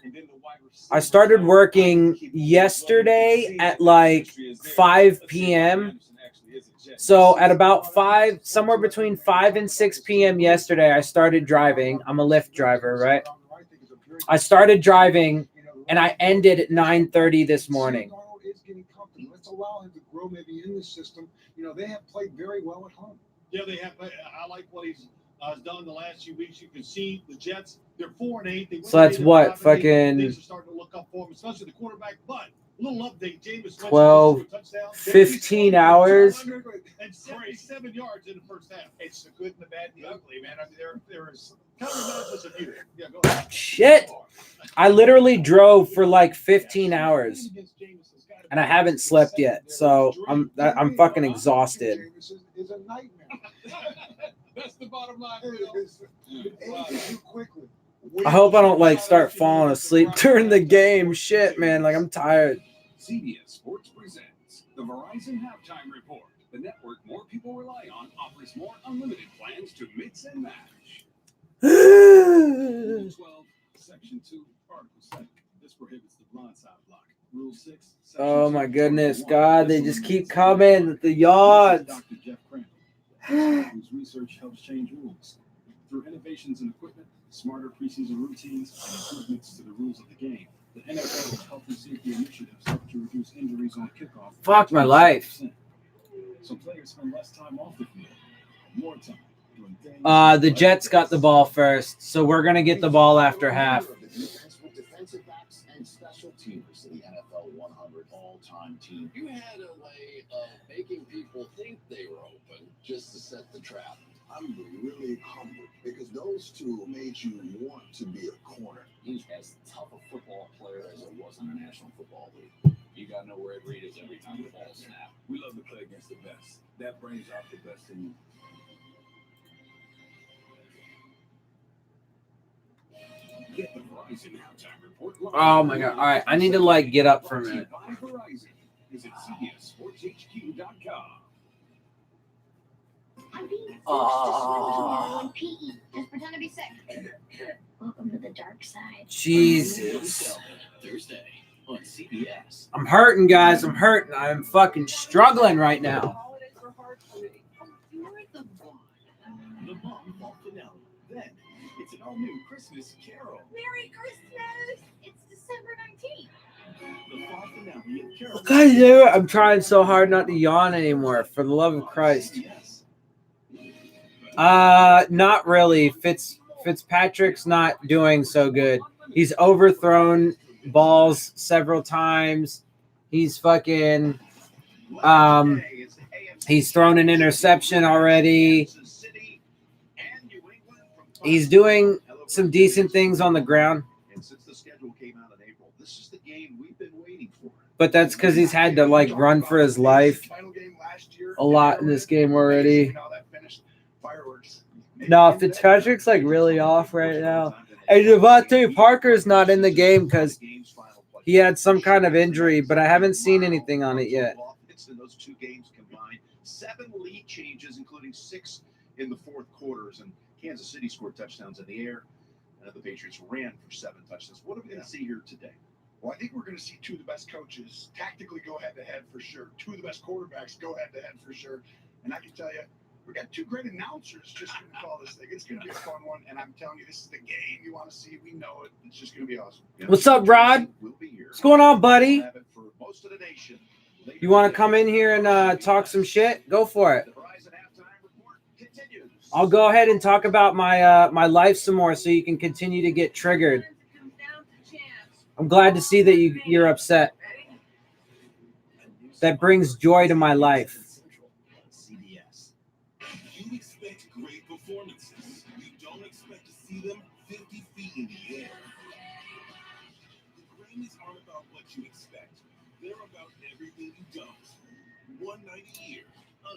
I started working yesterday at like 5 p.m. So at about 5, somewhere between 5 and 6 p.m. yesterday, I started driving. I'm a Lyft driver, right? I started driving and I ended at 9:30 this morning. Let's allow him to grow maybe in the system. They have played very well at home. Yeah, they have. I like what he's done the last few weeks. You can see the Jets, they're 4-8. So that's what, fucking things are starting to look up for them, especially the quarterback. But a little update, Jameis 12, 15 hours. And 77 yards in the first half. It's the good and the bad and the ugly, man. I mean, there is countermeasures of you. Yeah, go ahead. Shit. I literally drove for like 15 hours and I haven't slept yet. So I'm fucking exhausted. Is a nightmare. That's the bottom line. I hope I don't like start falling asleep during the game. Shit, man. Like I'm tired. CBS Sports presents the Verizon Halftime Report. The network more people rely on offers more unlimited plans to mix and match. Rule 12, Section 2, Article 7. This prohibits the blindside block. Rule 6. Oh my goodness, God, they just keep coming with the yards. Dr. Jeff Crandall, whose research helps change rules. Through innovations in equipment, smarter preseason routines, and improvements to the rules of the game, the NFL's health and safety initiatives help to reduce injuries on kickoff. Fuck my life. So players spend less time off the field, more time doing things. The Jets got the ball first, so we're gonna get the ball after half. Defensive backs and special teamers in the NFL 100 all-time team. You had a way of making people think they were open just to set the trap. I'm really humbled because those two made you want to be a corner. He's as tough a football player as it was in the National Football League. You got to know where it reads every time the ball snaps. We love to play against the best. That brings out the best in you. Get the Verizon Halftime Report. Oh my God. All right. I need to like get up for a minute. By Verizon. Visit CBSSportsHQ.com. I'm being forced to swim tomorrow in PE. Just pretend to be sick. Welcome to the dark side. Jesus. Thursday on CBS. I'm hurting, guys. I'm hurting. I'm fucking struggling right now. You're the one. The mom fall finale. Then it's an all-new Christmas Carol. Merry Christmas! It's December 19th. The fall finale of Carol. God, I'm trying so hard not to yawn anymore. For the love of Christ. Not really. Fitzpatrick's not doing so good. He's overthrown balls several times. He's fucking he's thrown an interception already. He's doing some decent things on the ground. And since the schedule came out in April, this is the game we've been waiting for. But that's because he's had to like run for his life a lot in this game already. No, Fitzpatrick's like really off right now. And Devontae Parker's not in the game because he had some kind of injury, but I haven't seen anything on it yet. In those two games combined, 7 lead changes, including 6 in the fourth quarters, and Kansas City scored touchdowns in the air. The Patriots ran for 7 touchdowns. What are we going to see here today? Well, I think we're going to see 2 of the best coaches tactically go head-to-head for sure. 2 of the best quarterbacks go head-to-head for sure. And I can tell you, We got two great announcers just going to call this thing. It's going to be a fun one, and I'm telling you, this is the game you want to see. We know it. It's just going to be awesome. What's up, Rod? What's going on, buddy? You want to come in here and talk some shit? Go for it. I'll go ahead and talk about my my life some more so you can continue to get triggered. I'm glad to see that you're upset. That brings joy to my life. You expect great performances. You don't expect to see them 50 feet in the air. The Grammys aren't about what you expect. They're about everything you don't. One night a year.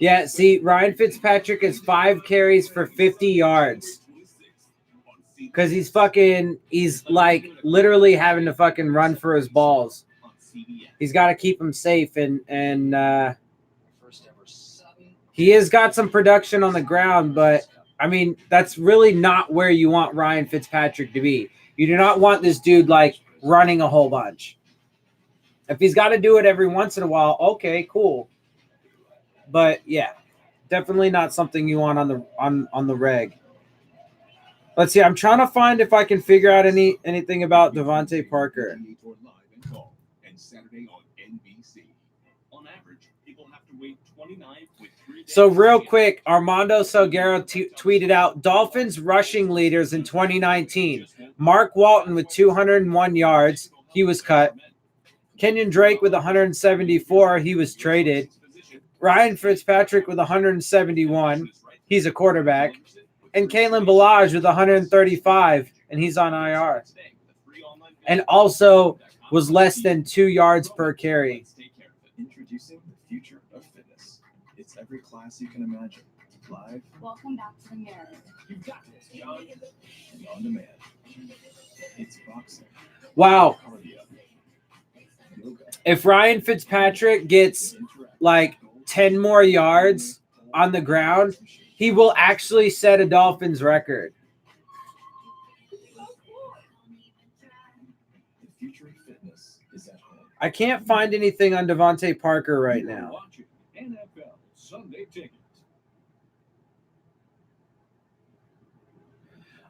Yeah, see, Ryan Fitzpatrick is 5 carries for 50 yards. Because he's like literally having to fucking run for his balls. He's got to keep him safe, and he has got some production on the ground, but I mean, that's really not where you want Ryan Fitzpatrick to be. You do not want this dude like running a whole bunch. If he's got to do it every once in a while, okay, cool. But yeah, definitely not something you want on the reg. Let's see. I'm trying to find if I can figure out anything about Devontae Parker. So real quick, Armando Salguero tweeted out Dolphins rushing leaders in 2019. Mark Walton with 201 yards. He was cut. Kenyon Drake with 174. He was traded. Ryan Fitzpatrick with 171. He's a quarterback. And Kalen Ballage with 135. And he's on IR. And also was less than 2 yards per carry. Introducing the future of fitness. It's every class you can imagine. Live. Welcome back to the mirror. You've got this, John. And on demand. It's boxing. Wow. Cardio. Yoga. If Ryan Fitzpatrick gets like 10 more yards on the ground, he will actually set a Dolphins record. The future of fitness is at home. I can't find anything on Devontae Parker right now. NFL Sunday Ticket.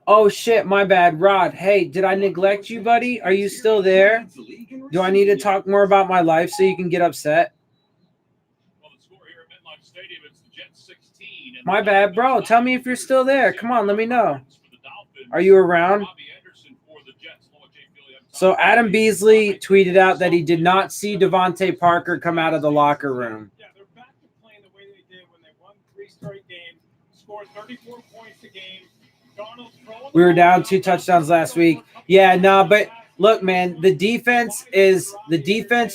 Oh, shit, my bad. Rod, hey, did I neglect you, buddy? Are you still there? Do I need to talk more about my life so you can get upset? Well, the score here at MetLife Stadium, it's the Jets 16. My bad, bro. Tell me if you're still there. Come on, let me know. Are you around? So Adam Beasley tweeted out that he did not see Devontae Parker come out of the locker room. Yeah, they're back to playing the way they did when they won 3 straight games, scored 34 points a game. We were down 2 touchdowns last week. Yeah, no, but look, man, the defense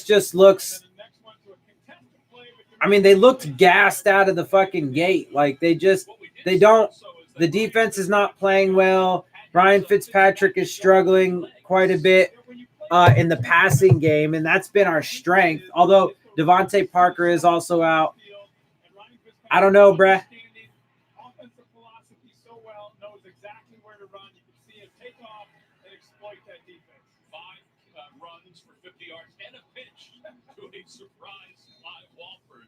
just looks. I mean, they looked gassed out of the fucking gate. Like they don't. The defense is not playing well. Ryan Fitzpatrick is struggling quite a bit in the passing game, and that's been our strength. Although Devontae Parker is also out. I don't know, bruh. Surprise by Walford,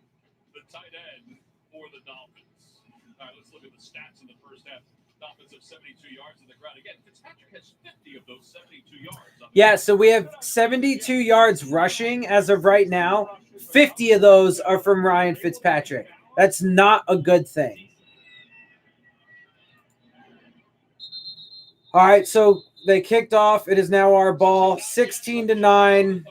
the tight end for the Dolphins. All right, let's look at the stats in the first half. Dolphins have 72 yards in the ground. Again, Fitzpatrick has 50 of those 72 yards. Yeah, so we have 72 yards rushing as of right now. 50 of those are from Ryan Fitzpatrick. That's not a good thing. All right, so they kicked off. It is now our ball, 16-9.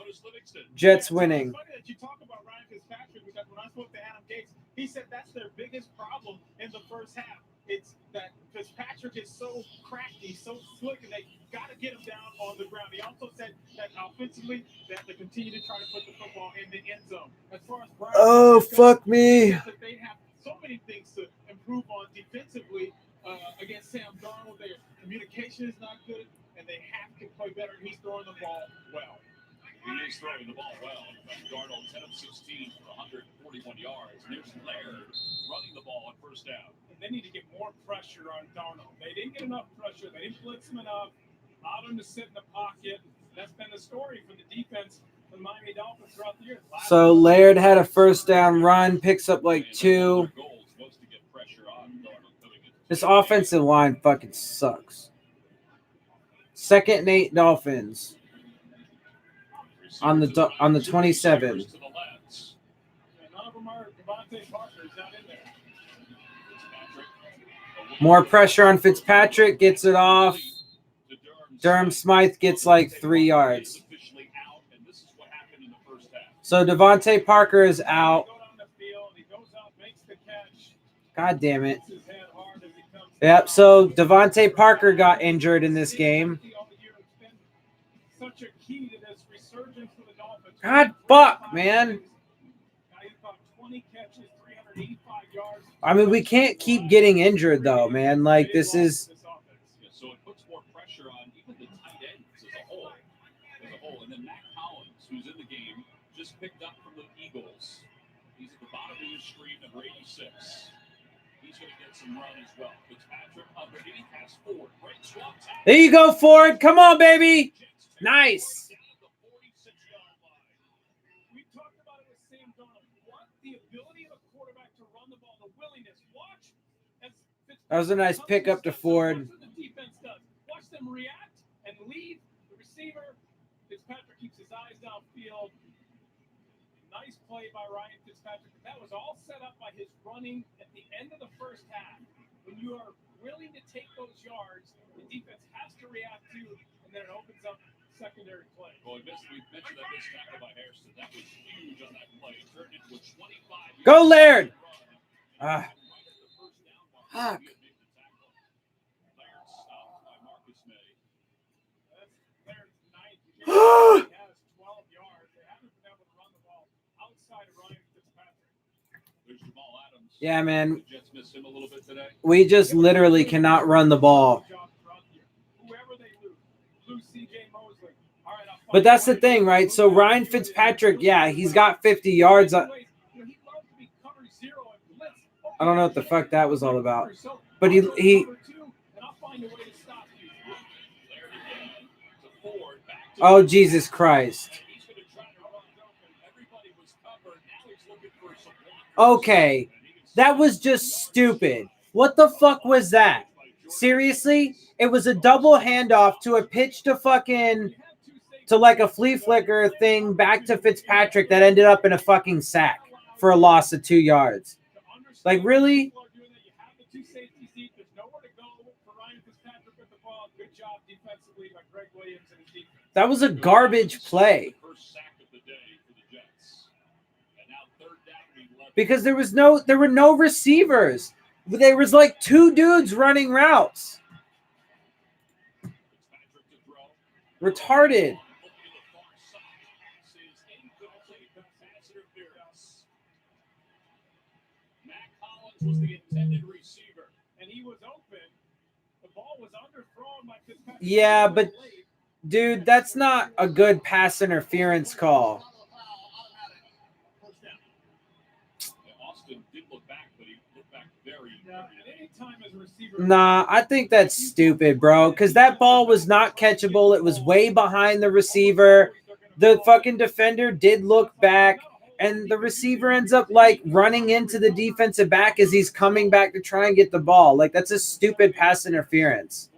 Jets winning. You talk about Ryan Fitzpatrick because when I spoke to Adam Gates, he said that's their biggest problem in the first half. It's that Fitzpatrick is so crafty, so slick, and they got to get him down on the ground. He also said that offensively, they have to continue to try to put the football in the end zone. As far as Brian fuck me. They have so many things to improve on defensively against Sam Darnold. Their communication is not good, and they have to play better. He's throwing the ball well. He is throwing the ball well. Darnold 10 of 16 for 141 yards. And there's Laird running the ball on first down. They need to get more pressure on Darnold. They didn't get enough pressure. They didn't blitz him enough. Allowed him to sit in the pocket. That's been the story for the defense for the Miami Dolphins throughout the year. So Laird had a first down run, picks up like 2. Their goal was to get pressure This offensive line fucking sucks. 2nd and 8 Dolphins on the 27. None of them are Devontae Parker. He's not in there. More pressure on Fitzpatrick, gets it off. Durham Smythe gets like 3 yards. So Devontae Parker is out. God damn it. Yep, so Devontae Parker got injured in this game. Such a key to this resurgence for the Dolphins. God fuck, man. I mean, we can't keep getting injured though, man. Like this is So it puts more pressure on even the tight ends as a whole. And then Matt Collins, who's in the game, just picked up from the Eagles. He's at the bottom of your screen, number 86. He's going to get some run as well. Fitzpatrick underneath has Ford. Great swap. there you go, Ford. Come on, baby. Nice. We talked about it with Sam Darnold. What the ability of a quarterback to run the ball, the willingness. Watch as That was a nice pickup to Ford. Watch what the defense does. Watch them react and lead the receiver. Fitzpatrick keeps his eyes downfield. Nice play by Ryan Fitzpatrick. That was all set up by his running at the end of the first half. When you are willing to take those yards, the defense has to react to, and then it opens up secondary play. Well, we mentioned that missed tackle by Harrison. That was huge on that play. It turned into a 25. Go, Laird. Ah. Fuck. Yeah, man. We just literally cannot run the ball. But that's the thing, right? So Ryan Fitzpatrick, yeah, he's got 50 yards. I don't know what the fuck that was all about. But he oh, Jesus Christ. Okay. That was just stupid. What the fuck was that? Seriously? It was a double handoff to a pitch to like a flea flicker thing back to Fitzpatrick that ended up in a fucking sack for a loss of 2 yards. Like, really? That was a garbage play. Because there were no receivers. There was like 2 dudes running routes. Retarded. Was the intended receiver, and he was open. The ball was underthrown by Fitzpatrick. Yeah, but dude, that's not a good pass interference call. Austin did look back, but he looked back very. Nah, I think that's stupid, bro. Because that ball was not catchable. It was way behind the receiver. The fucking defender did look back. And the receiver ends up like running into the defensive back as he's coming back to try and get the ball. Like, that's a stupid pass interference.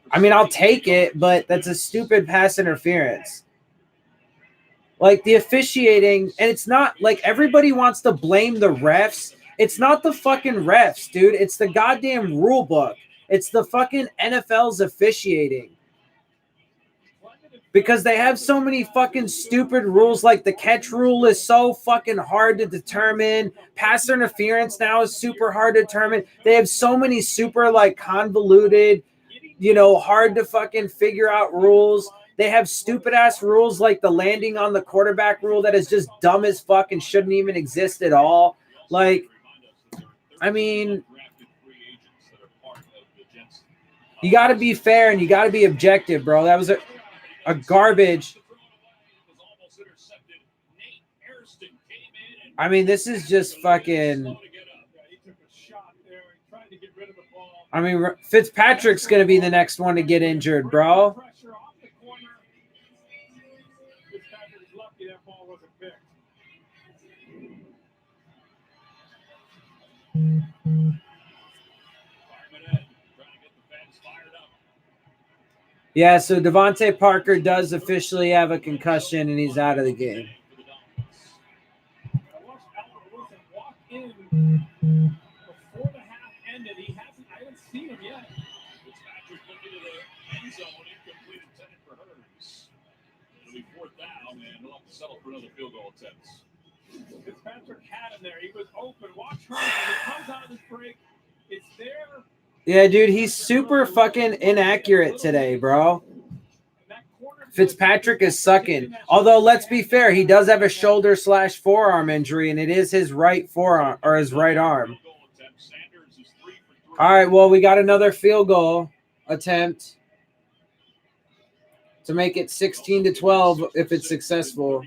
I mean, I'll take it, but that's a stupid pass interference. Like, the officiating, and it's not like everybody wants to blame the refs. It's not the fucking refs, dude. It's the goddamn rule book. It's the fucking NFL's officiating. Because they have so many fucking stupid rules, like the catch rule is so fucking hard to determine. Pass interference now is super hard to determine. They have so many super like convoluted, hard to fucking figure out rules. They have stupid ass rules like the landing on the quarterback rule that is just dumb as fuck and shouldn't even exist at all. Like, I mean, you got to be fair and you got to be objective, bro. That was a garbage. I mean, this is just fucking. I mean, Fitzpatrick's going to be the next one to get injured, bro. Yeah, so Devontae Parker does officially have a concussion, and he's out of the game. I watched Albert Wilson walk in before the half ended. I haven't seen him yet. Fitzpatrick looking to the end zone, incomplete intended for Hurts. It'll be fourth down, and he'll have to settle for another field goal attempt. Fitzpatrick had him there. He was open. Watch Hurts when he comes out of this break. It's there. Yeah, dude, he's super fucking inaccurate today, bro. Fitzpatrick is sucking. Although, let's be fair, he does have a shoulder/forearm injury, and it is his right forearm or his right arm. All right, well, we got another field goal attempt to make it 16-12 if it's successful.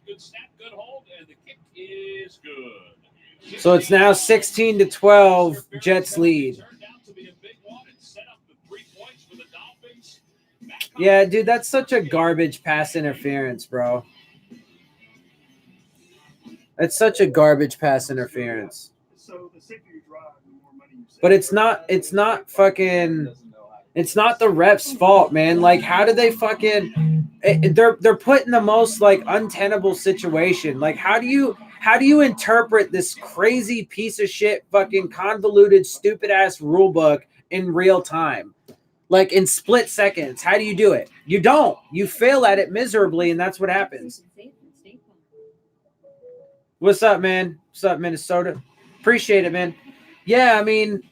Good snap, good hold, and the kick is good. So it's now 16-12, Jets lead. Yeah, dude, that's such a garbage pass interference, bro. It's such a garbage pass interference. But it's not fucking, it's not the ref's fault, man. Like, how do they fucking, they're put in the most like untenable situation. Like, how do you interpret this crazy piece of shit fucking convoluted stupid ass rule book in real time? Like in split seconds. How do you do it? You don't. You fail at it miserably, and that's what happens. What's up, man? What's up, Minnesota? Appreciate it, man. Yeah, I mean,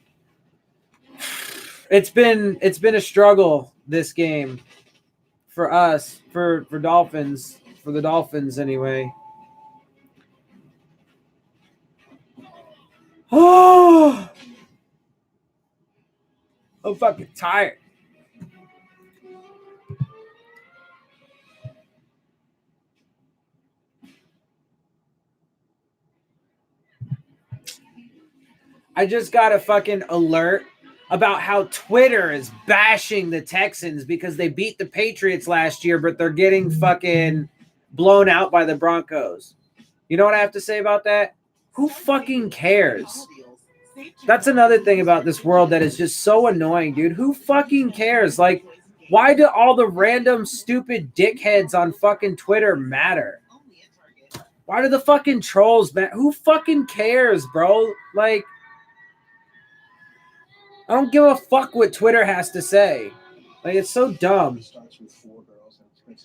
it's been a struggle this game for us, for the Dolphins anyway. Oh, I'm fucking tired. I just got a fucking alert about how Twitter is bashing the Texans because they beat the Patriots last year, but they're getting fucking blown out by the Broncos. You know what I have to say about that? Who fucking cares? That's another thing about this world that is just so annoying, dude. Who fucking cares? Like, why do all the random stupid dickheads on fucking Twitter matter? Why do the fucking trolls matter? Who fucking cares, bro? Like, I don't give a fuck what Twitter has to say. Like, it's so dumb.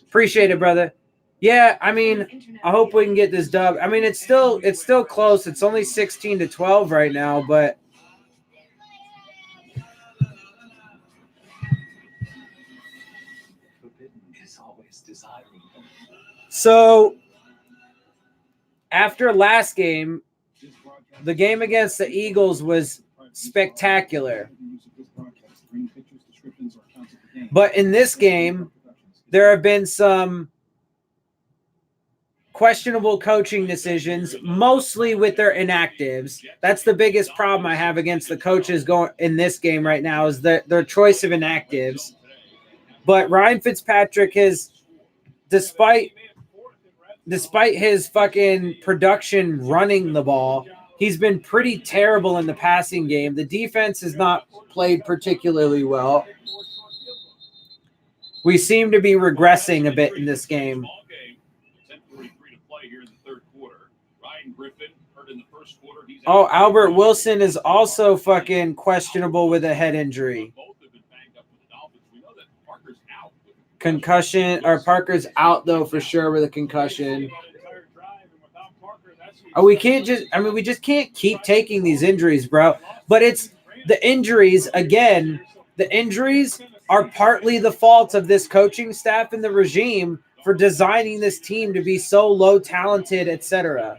Appreciate it, brother. Yeah, I mean, I hope we can get this dub. I mean, it's still close. It's only 16-12 right now, but so after last game, the game against the Eagles was spectacular. But in this game, there have been some questionable coaching decisions, mostly with their inactives. That's the biggest problem I have against the coaches going in this game right now is their choice of inactives. But Ryan Fitzpatrick has, despite his fucking production running the ball, he's been pretty terrible in the passing game. The defense has not played particularly well. We seem to be regressing a bit in this game. Oh, Albert Wilson is also fucking questionable with a head injury. Concussion, or Parker's out though for sure with a concussion. Oh, we just can't keep taking these injuries, bro. But it's the injuries again. The injuries are partly the fault of this coaching staff and the regime for designing this team to be so low talented, etc.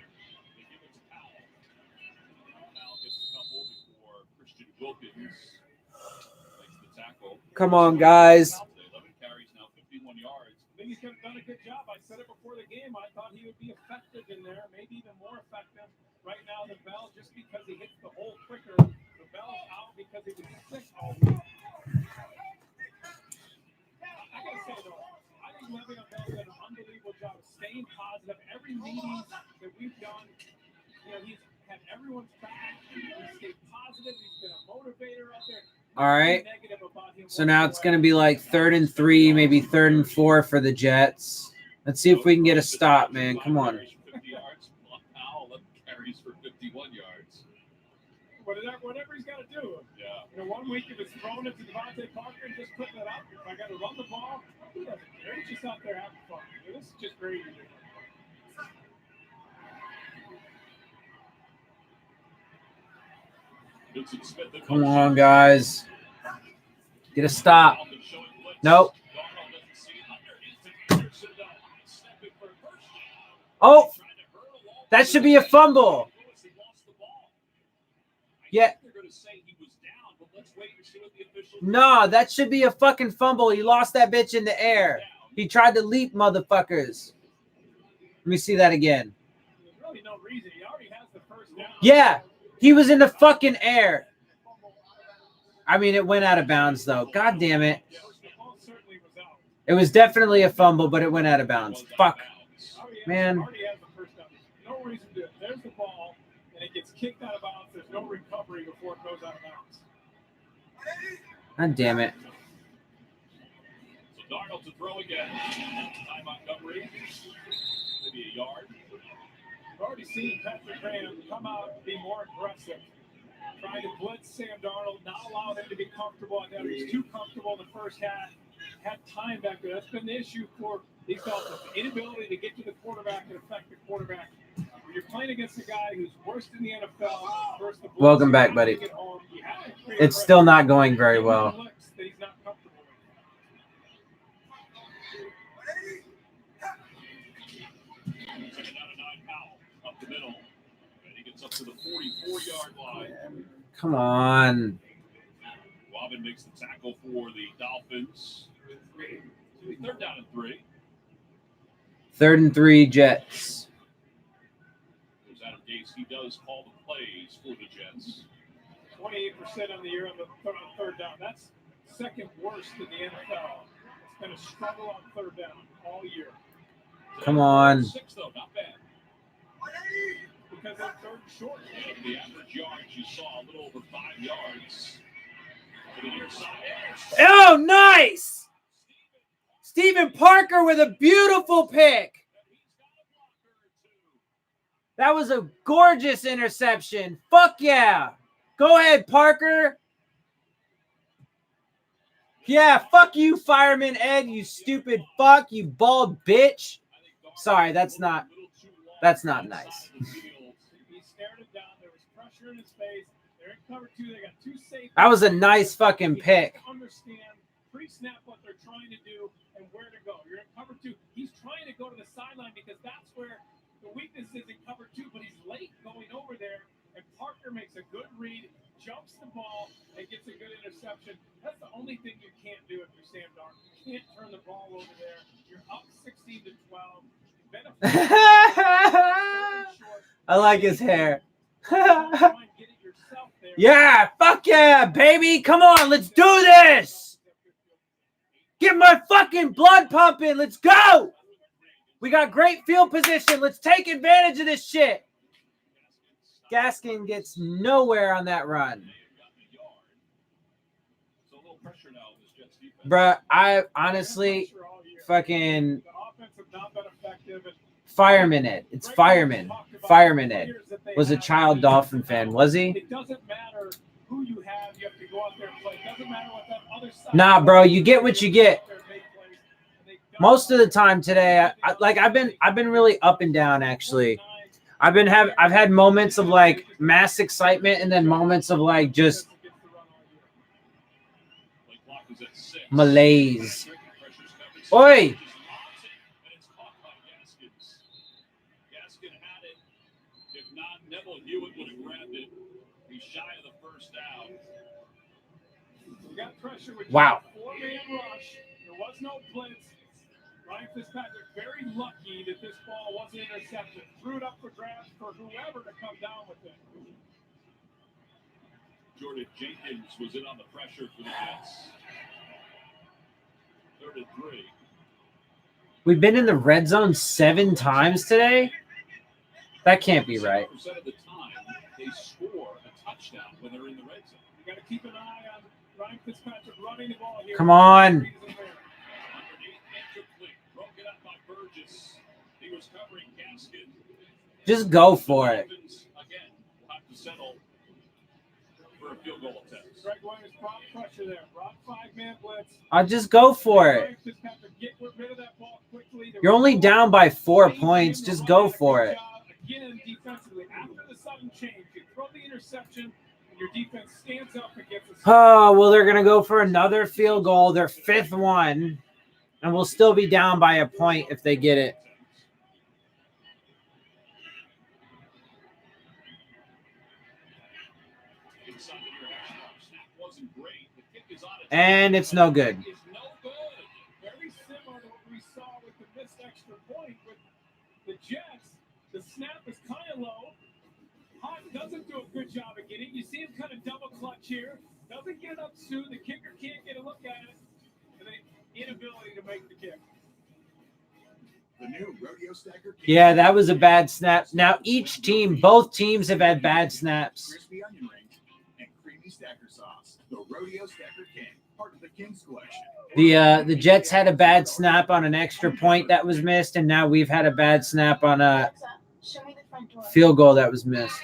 Come on, guys. I think he's done a good job. I said it before the game. I thought he would be effective in there, maybe even more effective. Right now, the bell, just because he hits the hole quicker, the bell's out because he was sick all week. I gotta say though, I think Le'Veon Bell's done an unbelievable job of staying positive. Every meeting that we've done, you know, he's had everyone's back. He stayed positive. He's been a motivator out there. All right. So now it's going to be like 3rd and 3, maybe 3rd and 4 for the Jets. Let's see if we can get a stop, man. Come on. 50 yards. Powell 11 carries for 51 yards. Whatever he's got to do. Yeah. You know, 1 week if it's thrown it to Devontae Parker and just putting it up, if I got to run the ball, he doesn't care. He's just out there having fun. This is just great. Come on, guys. Get a stop. Nope. Oh, that should be a fumble. Yeah. No, that should be a fucking fumble. He lost that bitch in the air. He tried to leap, motherfuckers. Let me see that again. There's really no reason. He already has the first down. Yeah, he was in the fucking air. I mean, it went out of bounds, though. God damn it. It was definitely a fumble, but it went out of bounds. Fuck. Man. No reason to. There's the ball, and it gets kicked out of bounds. There's no recovery before it goes out of bounds. God damn it. So Darnold to throw again. Ty Montgomery. Maybe a yard. We've already seen Patrick Graham come out and be more aggressive. Trying to blitz Sam Darnold, not allow him to be comfortable. I thought he was too comfortable in the first half. Had time back there. That's been the issue for these Dolphins. The inability to get to the quarterback and affect the quarterback. When you're playing against a guy who's worst in the NFL, versus the Welcome back, buddy. It's still not going very well. Up the middle. And he gets up to the 44-yard line. Come on. Robin makes the tackle for the Dolphins. 3rd down and 3. 3rd and 3 Jets. There's Adam Gase. He does call the plays for the Jets. 28% on the year on 3rd down. That's second worst in the NFL. It's been a struggle on 3rd down all year. Come on. 6, though, not bad. Because that 3rd short. And the average yards you saw a little over 5 yards. To the near side. Oh, nice! Stephen Parker with a beautiful pick. That was a gorgeous interception. Fuck yeah. Go ahead, Parker. Yeah, fuck you, Fireman Ed, you stupid fuck, you bald bitch. Sorry, that's not nice. That was a nice fucking pick. Understand pre-snap what they're trying to do and where to go. You're in cover 2. He's trying to go to the sideline because that's where the weakness is in cover 2, but he's late going over there, and Parker makes a good read, jumps the ball, and gets a good interception. That's the only thing you can't do if you're Sam Darnold. You can't turn the ball over there. You're up 16-12. I like his hair. Yeah, fuck yeah, baby. Come on, let's do this. Get my fucking blood pumping. Let's go. We got great field position. Let's take advantage of this shit. Gaskin gets nowhere on that run. Bruh, I honestly fucking Fireman Ed. It's Fireman. Fireman Ed was a child Dolphin fan, was he? It doesn't matter who you have to go out there and play. It doesn't matter what that other side. Nah, bro, you get what you get. Most of the time today, I've been really up and down actually. I've had moments of like mass excitement and then moments of like just malaise. Oi! Wow. 4-man rush. There was no blitz. Ryan Fitzpatrick very lucky that this ball wasn't intercepted. Threw it up for grabs for whoever to come down with it. Jordan Jenkins was in on the pressure for the Jets. 3rd and 3. We've been in the red zone 7 times today. That can't be right. 70% of the time, they score a touchdown when they're in the red zone. You got to keep an eye on Ryan Fitzpatrick running the ball here. Come on. Underneath, incomplete. Broken up by Burgess. He was covering Gaskin. Just go for it. Dolphins, again, will have to settle for a field goal attempt. Greg Williams, prop pressure there. Rock 5-man blitz. I'll just go for it. Ryan Fitzpatrick, get rid of that ball quickly. You're only down by 4 points. Just go for it. Again, defensively, after the sudden change, you throw the interception, and your defense stands up and gets a Oh, well, they're going to go for another field goal, their 5th one, and we'll still be down by a point if they get it. And it's no good. Is no good. Very similar to what we saw with the missed extra point with the Jets. The snap is kind of low. Hunt doesn't do a good job of getting. You see him kind of double clutch here. Doesn't get it up soon. The kicker can't get a look at it. And the inability to make the kick. The new rodeo stacker. Yeah, that was a bad snap. Now, both teams have had bad snaps. Crispy onion rings and creamy stacker sauce. The rodeo stacker king, part of the King's collection. The Jets had a bad snap on an extra point that was missed, and now we've had a bad snap on a field goal that was missed.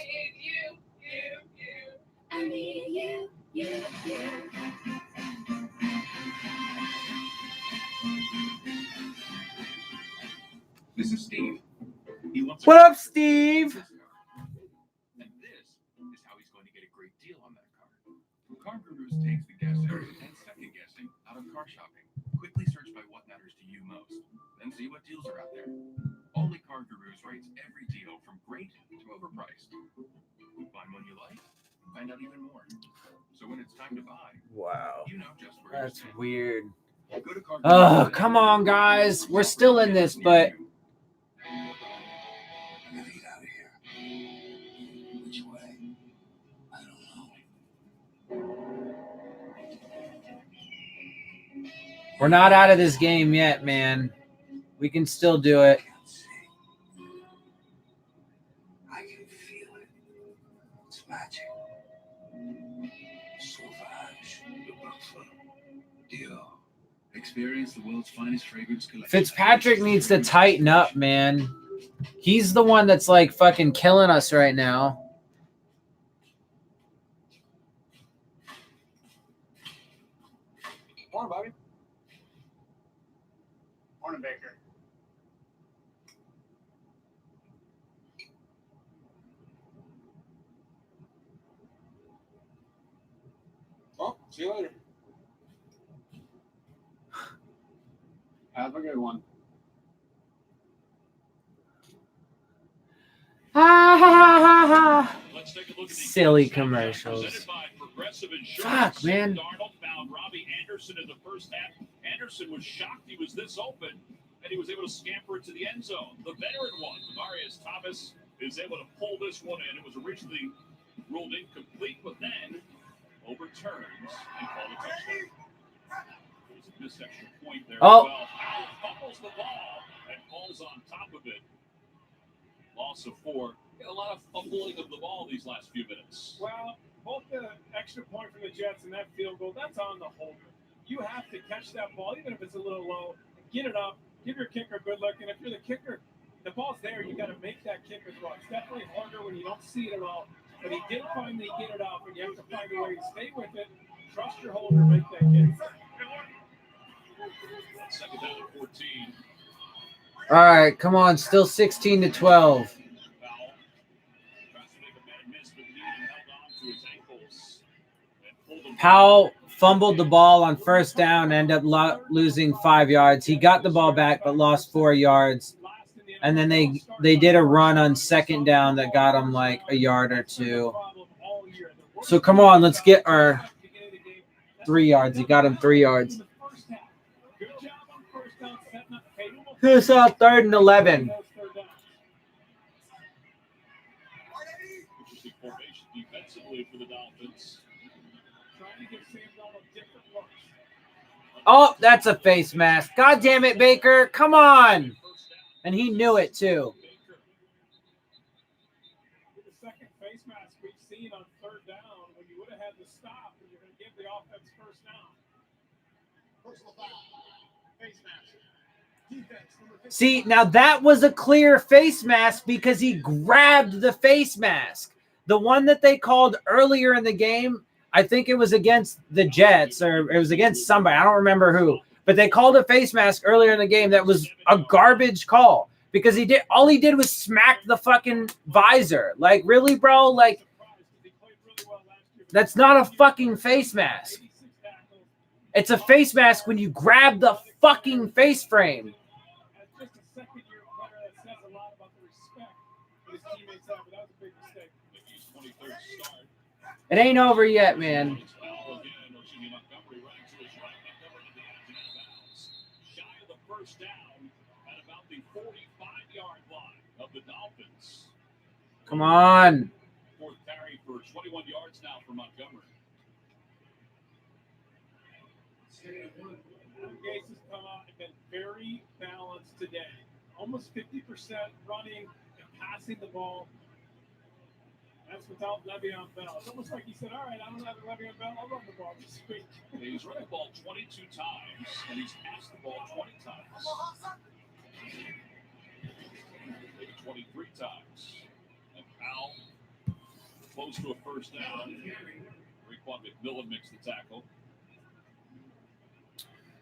This is Steve. He wants What up, Steve? And this is how he's going to get a great deal on that car. Car Gurus takes the guessing and second guessing out of car shopping. Quickly search by what matters to you most. Then see what deals are out there. Only Car Gurus rates every deal from great to overpriced. Find one you like, find out even more. So when it's time to buy, Wow. you know just where That's you stand. weird. Go to Car Oh, Gurus come on, guys. We're still in this, but I'm gonna get out of here. Which way? I don't know. we're not out of this game yet, man. We can still do it. I can feel it. It's magic. Sauvage. Le parfum. Dior. Experience the world's finest fragrance collection. Fitzpatrick needs to tighten up, man. He's the one that's like fucking killing us right now. Morning, Bobby. Morning, Baker. Oh, see you later. Have a good one. Let's take a look at the Silly game commercials. presented by Progressive Insurance. Fuck, man. Darnold found Robbie Anderson in the first half. Anderson was shocked he was this open, and he was able to scamper it to the end zone. The veteran one, Marius Thomas, is able to pull this one in. It was originally ruled incomplete, but then overturns and called a touchdown. There was a missed extra point there. Oh. As well. Howard fumbles the ball and falls on top of it. Loss of 4. A lot of fumbling of the ball these last few minutes. Well, both the extra point from the Jets and that field goal, that's on the holder. You have to catch that ball, even if it's a little low, get it up, give your kicker a good look. And if you're the kicker, the ball's there, you got to make that kicker throw. It's definitely harder when you don't see it at all. But he did finally get it up, and you have to find a way to stay with it. Trust your holder, make that kick. Second down and 14. All right, come on. Still 16-12. Powell fumbled the ball on first down, ended up losing 5 yards. He got the ball back, but lost 4 yards. And then they did a run on second down that got him like a yard or 2. So come on, let's get our 3 yards. He got him 3 yards. It's 3rd and 11. Interesting formation defensively for the Dolphins. Oh, that's a face mask. God damn it, Baker. Come on. And he knew it too. offense first down. Personal foul. Face mask. Defense, number 55. See, now that was a clear face mask because he grabbed the face mask. The one that they called earlier in the game, I think it was against the Jets or it was against somebody. I don't remember who. But they called a face mask earlier in the game that was a garbage call because all he did was smack the fucking visor. Like, really, bro? Like, that's not a fucking face mask. It's a face mask when you grab the fucking face frame. As just a second-year player, that says a lot about the respect that his teammates have, but that was a big mistake. McGee's 23rd start. It ain't over yet, man. Powell again, Montgomery running to his right. Montgomery to the edge and out of bounds. Shy of the first down at about the 45-yard line of the Dolphins. Come on. Fourth carry for 21 yards now for Montgomery. Gates has come out and been very balanced today. Almost 50% running and passing the ball. That's without Le'Veon Bell. It's almost like he said, all right, I don't have a Le'Veon Bell. I'll run the ball this week. He's run the ball 22 times, and he's passed the ball 20 times. Maybe 23 times. And Powell close to a first down. Raekwon McMillan makes the tackle.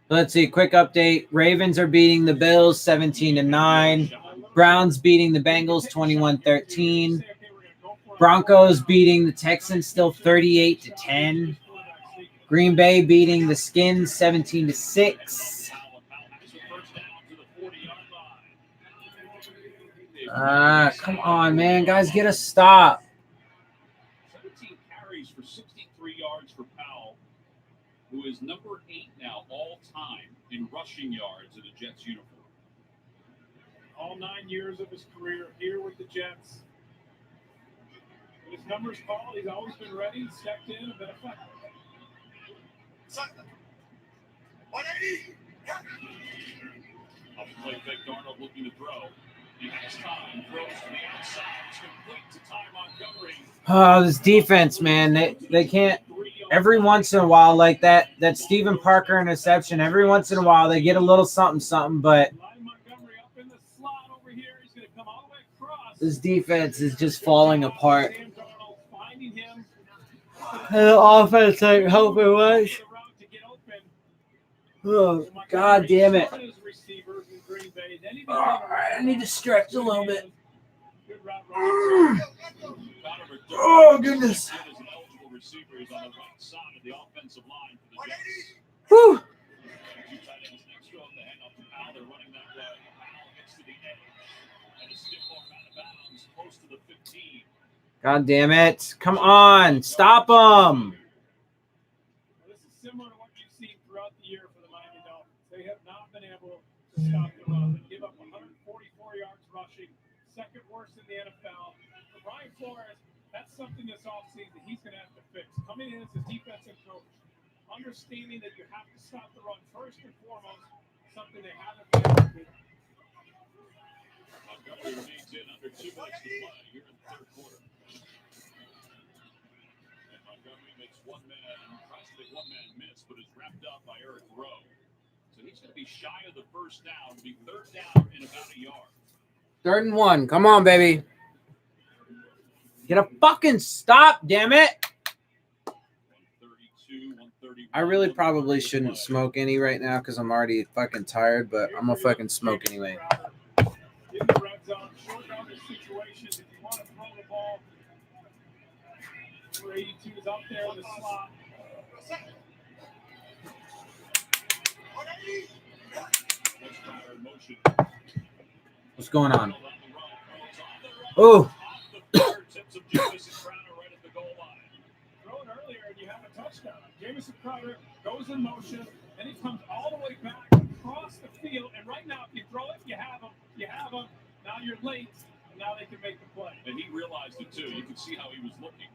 Let's see, quick update. Ravens are beating the Bills 17-9. Browns beating the Bengals 21-13. Broncos beating the Texans still 38-10. Green Bay beating the Skins 17-6. Come on, man. Guys, get a stop. 17 carries for 63 yards for Powell, who is number 8 now all time in rushing yards in a Jets uniform. All 9 years of his career here with the Jets. When his number's called, he's always been ready, stepped in, and been effective. Up the play fake, Darnold looking to throw. He has time, throws to the outside. It's complete to Ty Montgomery. Oh, this defense, man. They can't. Every once in a while, like that Stephen Parker interception, every once in a while they get a little something, but this defense is just falling apart. The offense ain't helping much. Oh, God damn it. All right, I need to stretch a little bit. Oh, goodness. Whew. God damn it. Come on. Stop them. This is similar to what you've seen throughout the year for the Miami Dolphins. They have not been able to stop the run. They give up 144 yards rushing, second worst in the NFL. For Brian Flores, that's something this offseason he's going to have to fix. Coming in as a defensive coach, understanding that you have to stop the run first and foremost, something they haven't been able to do. Montgomery remains in under 2 minutes to play here in the third quarter. And Montgomery makes tries to make one man miss, but is wrapped up by Eric Rowe. So he's going to be shy of the first down, be third down in about a yard. 3rd and 1. Come on, baby. Get a fucking stop, damn it. 132, 131. I really probably shouldn't smoke any right now because I'm already fucking tired, but I'm going to fucking smoke anyway. In the red zone, short yardage situations, if you want to throw the ball, number 82 is up there in the slot. What's going on? Oh. Throw it earlier and you have a touchdown. Jamison Crowder goes in motion, and he comes all the way back across the field. And right now, if you throw it, you have him. You have him. Now you're late, and now they can make the play. And he realized it too. You could see how he was looking.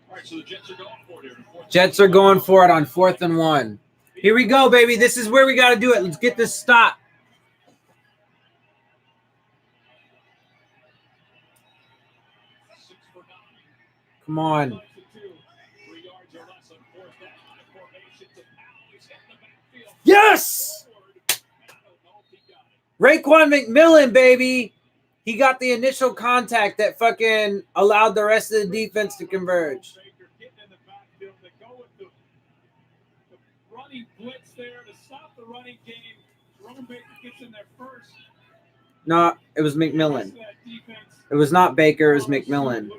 All right, so the Jets are going for it here. Jets are going for it on 4th and 1. Here we go, baby. This is where we got to do it. Let's get this stop. Come on. Yes! Raekwon McMillan, baby. He got the initial contact that fucking allowed the rest of the defense to converge. Running blitz there to stop the running game. Jerome Baker gets in there first. No, it was McMillan. It was not Baker, it was McMillan.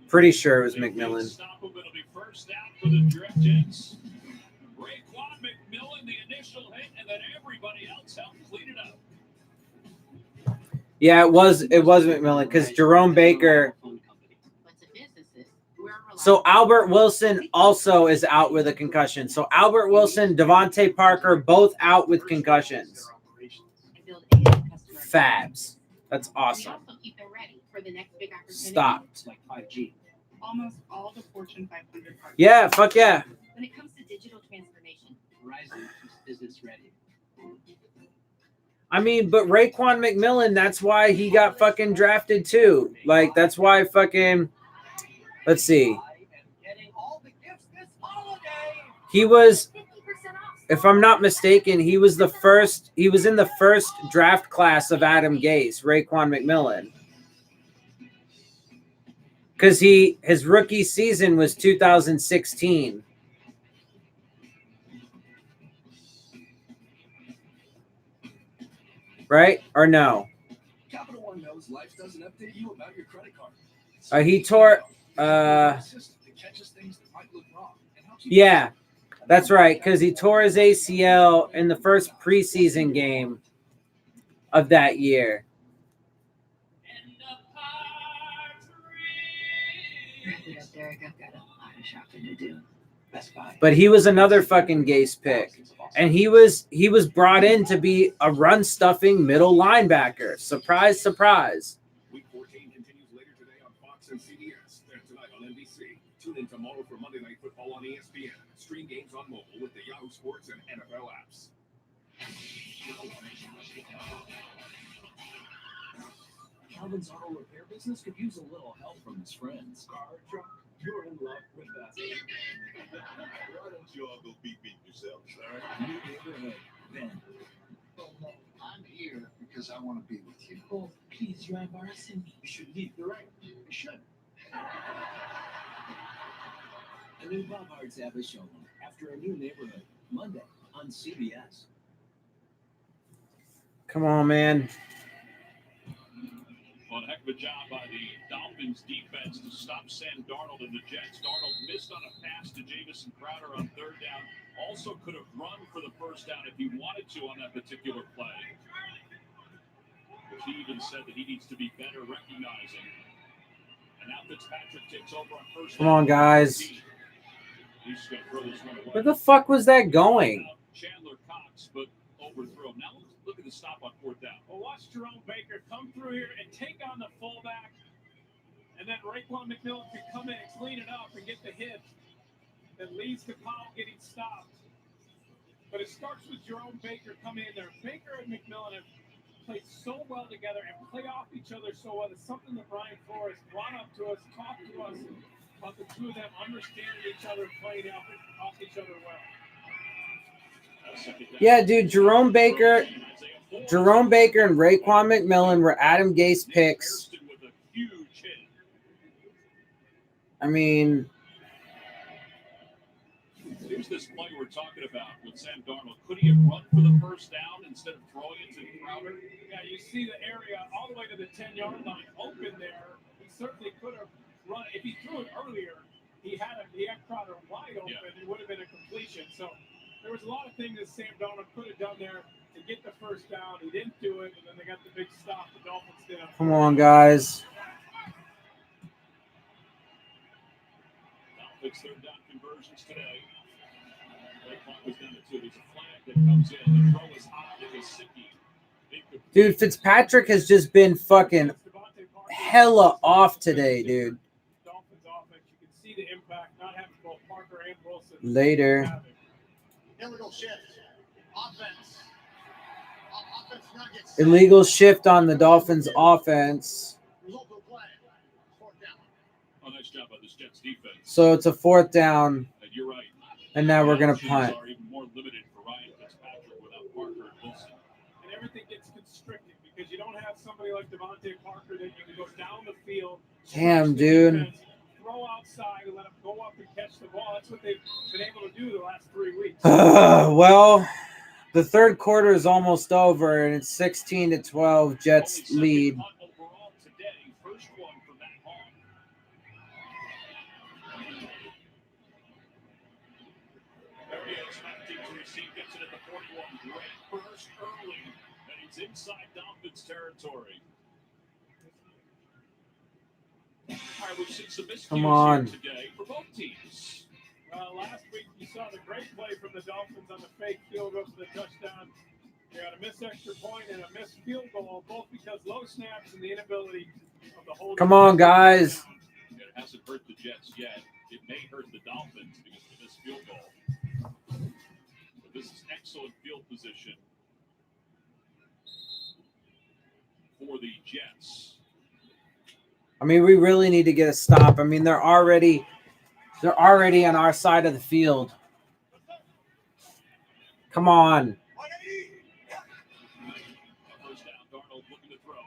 Pretty sure it was McMillan. It'll be first down for the Jets. Raekwon McMillan, the initial hit, and then everybody else helped clean it up. Yeah, it was McMillan because Jerome Baker. So Albert Wilson also is out with a concussion. So Albert Wilson, Devontae Parker, both out with concussions. Fabs. That's awesome. Stopped. Like 5G. Almost all the Fortune 500 partners. Yeah, fuck yeah. When it comes to digital transformation, Verizon is business ready. I mean, but Raekwon McMillan, that's why he got fucking drafted too. Like, that's why fucking, let's see. He was, if I'm not mistaken, he was in the first draft class of Adam Gase, Raekwon McMillan. Because his rookie season was 2016. Right? Or no? Capital One knows life doesn't update you about your credit card. He tore yeah, that's right, because he tore his ACL in the first preseason game of that year. Derek, I've got a lot of shopping to do. Best Buy. But he was another fucking Gase pick. And he was brought in to be a run-stuffing middle linebacker. Surprise, surprise. Week 14 continues later today on Fox and CBS. And tonight on NBC. Tune in tomorrow for Monday Night Football on ESPN. Stream games on mobile with the Yahoo Sports and NFL apps. Calvin's auto repair business could use a little help from his friends. Car, truck, you're in love with us. Why don't you all go beat yourselves, all right? New neighborhood, Ben. I'm here because I want to be with you. Oh, please, you're embarrassing me. You should leave. You're right. You should. A new Bob Hart's have a show after a new neighborhood. Monday on CBS. Come on, man. Well, a heck of a job by the Dolphins defense to stop Sam Darnold and the Jets. Darnold missed on a pass to Jamison Crowder on third down. Also could have run for the first down if he wanted to on that particular play. But he even said that he needs to be better recognizing. And now Fitzpatrick takes over on first down. Come on, guys. He's going to throw this one away. Where the fuck was that going? Chandler Cox, but overthrown. Now look at the stop on fourth down. Well, watch Jerome Baker come through here and take on the fullback. And then Raekwon McMillan can come in and clean it up and get the hit that leads to Powell getting stopped. But it starts with Jerome Baker coming in there. Baker and McMillan have played so well together and play off each other so well. It's something that Brian Flores brought up to us, talked to us about the two of them understanding each other, playing off each other well. Yeah, dude, Jerome Baker and Raekwon McMillan were Adam Gase picks. I mean, here's this play we're talking about with Sam Darnold. Could he have run for the first down instead of throwing it to Crowder? Yeah, you see the area all the way to the 10-yard line open there. He certainly could have run. If he threw it earlier, he had Crowder wide open. Yeah. It would have been a completion. So there was a lot of things that Sam Darnold could have done there to get the first down. He didn't do it, and then they got the big stop. The Dolphins did. Come on, guys. Dolphins third down conversions today. Was down to two. There's a flag that comes in. The throw is high to Gesicki. Dude, Fitzpatrick has just been fucking hella off today, dude. Dolphins offense, you can see the impact, not having both Parker and Wilson. Later. Illegal shift. Offense. Illegal shift on the Dolphins offense. Result of play. Fourth down. So it's a 4th down, And you're right. and now we're going to Options punt. are even more limited for Ryan Fitzpatrick without Parker and Wilson. And everything gets constricted because you don't have somebody like Devontae Parker that you can go down the field. Damn, stretch the dude. defense, throw outside and let them go up and catch the ball. That's what they've been able to do the last 3 weeks. Well, the 3rd quarter is almost over, and it's 16-12. Jets lead. Punt overall today, first one from that home. There he is, 19 to receive, gets it at the 41. Great burst early, and he's inside Dolphins territory. All right, we've seen some Come miscues on. here today for both teams. Last week you saw the great play from the Dolphins on the fake field goal for the touchdown. You got a missed extra point and a missed field goal, both because low snaps and the inability of the whole. Come on, guys. It hasn't hurt the Jets yet. It may hurt the Dolphins because of this field goal. But this is excellent field position for the Jets. I mean, we really need to get a stop. I mean, they're already on our side of the field. Come on. First down, Darnold looking to throw.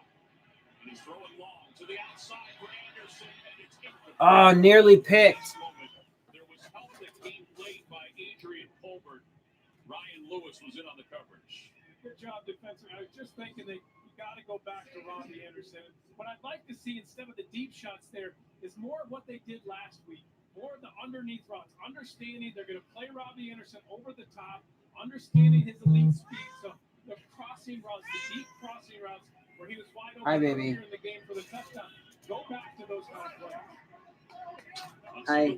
And he's throwing long to the outside for Anderson, and it's incomplete. Oh, nearly picked. There was help that came late by Adrian Colbert. Ryan Lewis was in on the coverage. Good job defensively. I was just thinking that you got to go back to Robbie Anderson. What I'd like to see instead of the deep shots there is more of what they did last week. More of the underneath routes. Understanding they're going to play Robbie Anderson over the top. Understanding his elite speed. So the crossing routes, the deep crossing routes where he was wide open Hi, baby. earlier in the game for the touchdown. Go back to those kind of plays. Hi.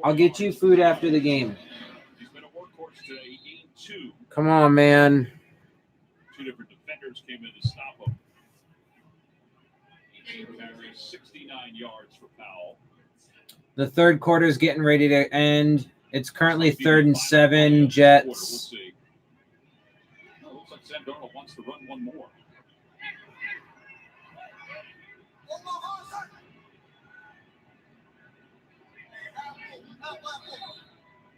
I'll get you food after the game. He's been a workhorse today. He gained 2. Come on, man. 2 different defenders came in to stop him. Each carries 69 yards for Powell. The 3rd quarter is getting ready to end. It's currently 3rd and 7, Jets. We'll see. Looks like Sam Darnold wants to run one more.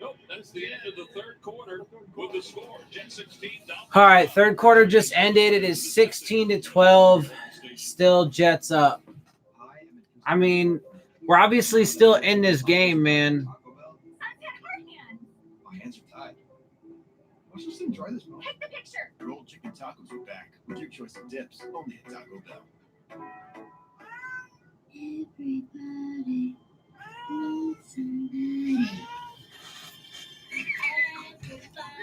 Nope, that's the end of the 3rd quarter with the score. Jets 16. All right, 3rd quarter just ended. It is 16-12. Still Jets up. I mean, we're obviously still in this game, man. My hands are tied. Let's just enjoy this moment. Take the picture. Your old chicken tacos are back with your choice of dips. Only at Taco Bell. Everybody needs somebody.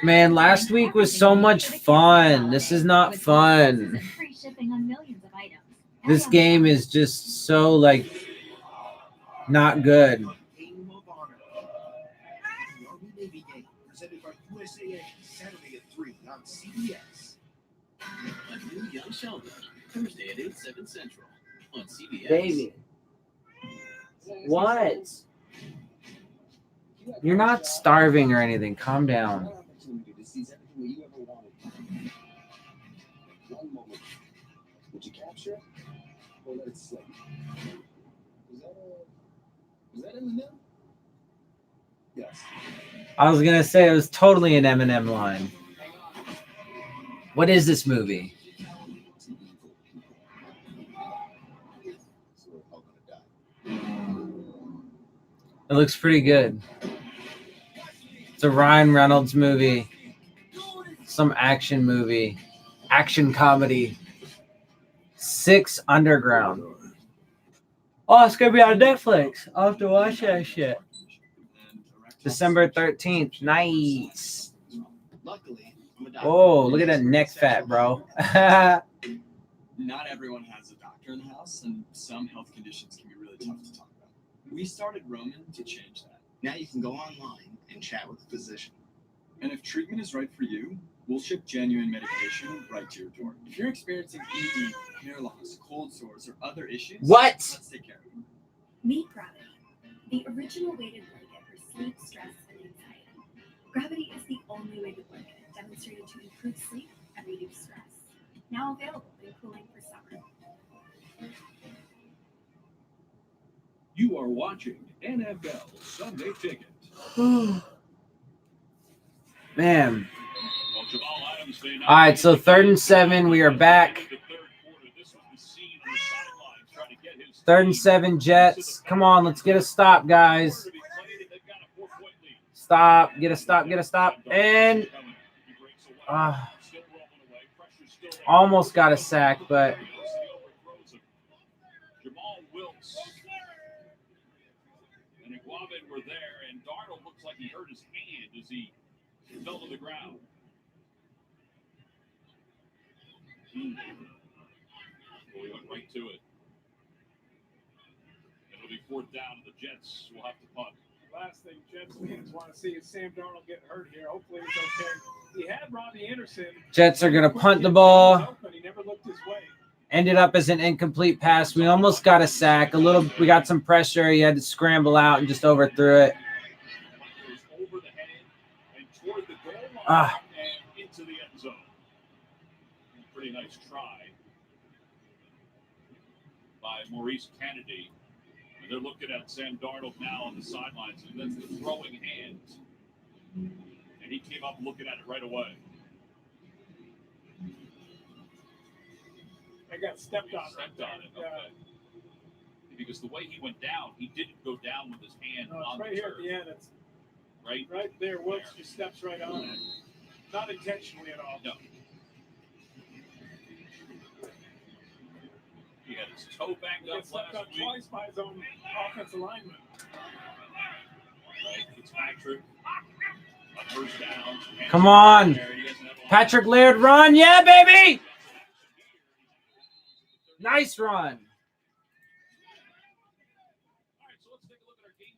Man, last week was so much fun. This is not fun. Free shipping on millions of items. This game is just so, like, not good. Game of Honor. The Army Navy game presented by USAA Saturday at 3 on CBS. A new Young Sheldon, Thursday at 8, 7 Central on CBS. Baby. What? You're not starving or anything. Calm down. Opportunity to seize everything that you ever wanted. One moment. Would you capture it or let it slip? Was that Eminem? Yes. I was gonna say it was totally an Eminem line. What is this movie? It looks pretty good. It's a Ryan Reynolds movie. Some action movie. Action comedy. 6 Underground. Oh, it's gonna be on Netflix. I'll have to watch that shit. December 13th. Nice. Luckily, I'm a doctor. Oh, look at that neck fat, bro. Not everyone has a doctor in the house, and some health conditions can be really tough to talk about. We started Roman to change that. Now you can go online and chat with a physician. And if treatment is right for you, we'll ship genuine medication right to your door. If you're experiencing ED, hair loss, cold sores, or other issues, What? let's take care of you. Meet Gravity, the original weighted blanket for sleep, stress, and anxiety. Gravity is the only weighted blanket demonstrated to improve sleep and reduce stress. Now available in cooling for summer. NFL Sunday Ticket. Man. All right, so 3rd and 7. We are back. 3rd and 7 Jets. Come on, let's get a stop, guys. Stop. Get a stop. Get a stop. And almost got a sack, but and Iguaban were there, and Darnold looks like he hurt his hand as he fell to the ground. Well, he went right to it. It'll be 4th down, and the Jets will have to punt. Last thing Jets fans want to see is Sam Darnold get hurt here. Hopefully he's okay. He had Robbie Anderson. Jets are going to punt the ball. He never looked his way. Ended up as an incomplete pass. We almost got a sack. We got some pressure. He had to scramble out and just overthrew it. Over the head and toward the goal line and into the end zone. Pretty nice try by Maurice Kennedy. And they're looking at Sam Darnold now on the sidelines, and that's the throwing hand. And he came up looking at it right away. I got stepped on. Okay. Because the way he went down, he didn't go down with his hand on right the here turf. at the end. It's right there. Wilkes just steps right on it. Not intentionally at all. No. He had his toe backed up Stepped on last week. twice by his own offensive lineman. Right, Fitzpatrick on 1st down. Come on. Patrick Laird, run. Yeah, baby. Nice run.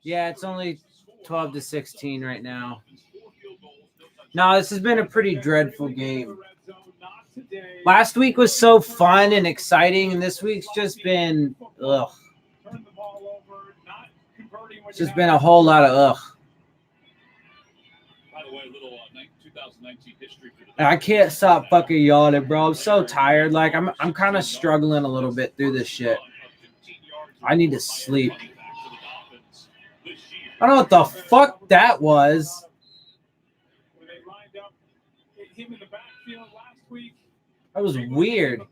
Yeah, it's only 12-16 right now. No, this has been a pretty dreadful game. Last week was so fun and exciting, and this week's just been ugh. It's just been a whole lot of ugh. By the way, a little 2019 history for the I can't stop fucking yawning, bro. I'm so tired. Like I'm kind of struggling a little bit through this shit. I need to sleep. I don't know what the fuck that was. When they lined up him in the backfield last week. That was weird.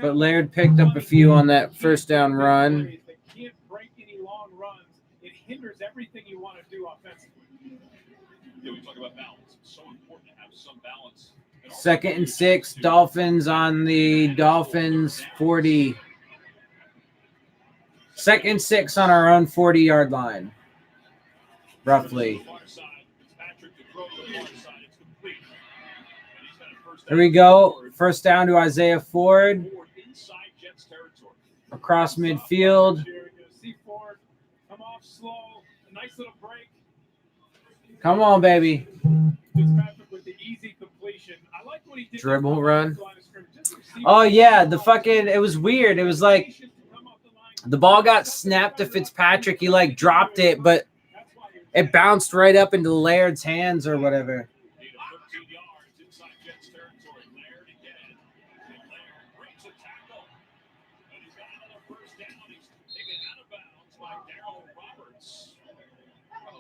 But Laird picked up a few on that 1st down run. They can't break any long runs. It hinders everything you want to do offensively. Yeah, we talk about balance. It's so important to have some balance. 2nd and 6, Dolphins on the Dolphins 40. 2nd and 6 on our own 40-yard line, roughly. Here we go. 1st down to Isaiah Ford. Across midfield. Come on, baby. Dribble run. Oh, yeah. It was weird. It was like the ball got snapped to Fitzpatrick. He, like, dropped it, but it bounced right up into Laird's hands or whatever.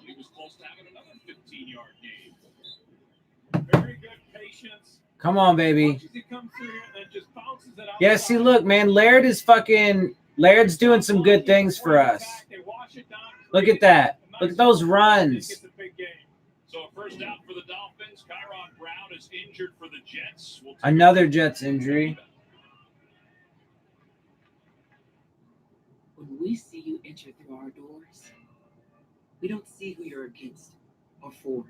He was close to having another 15-yard game. Very good patience. Come on, baby. Watches it come through and just bounces it out. Yeah, see, look, man, Laird's doing some good things for us. Look at that. Look at those runs. So 1st down for the Dolphins. Kyron Brown is injured for the Jets. Another Jets injury. When we see you enter through our doors, we don't see who you're against or for,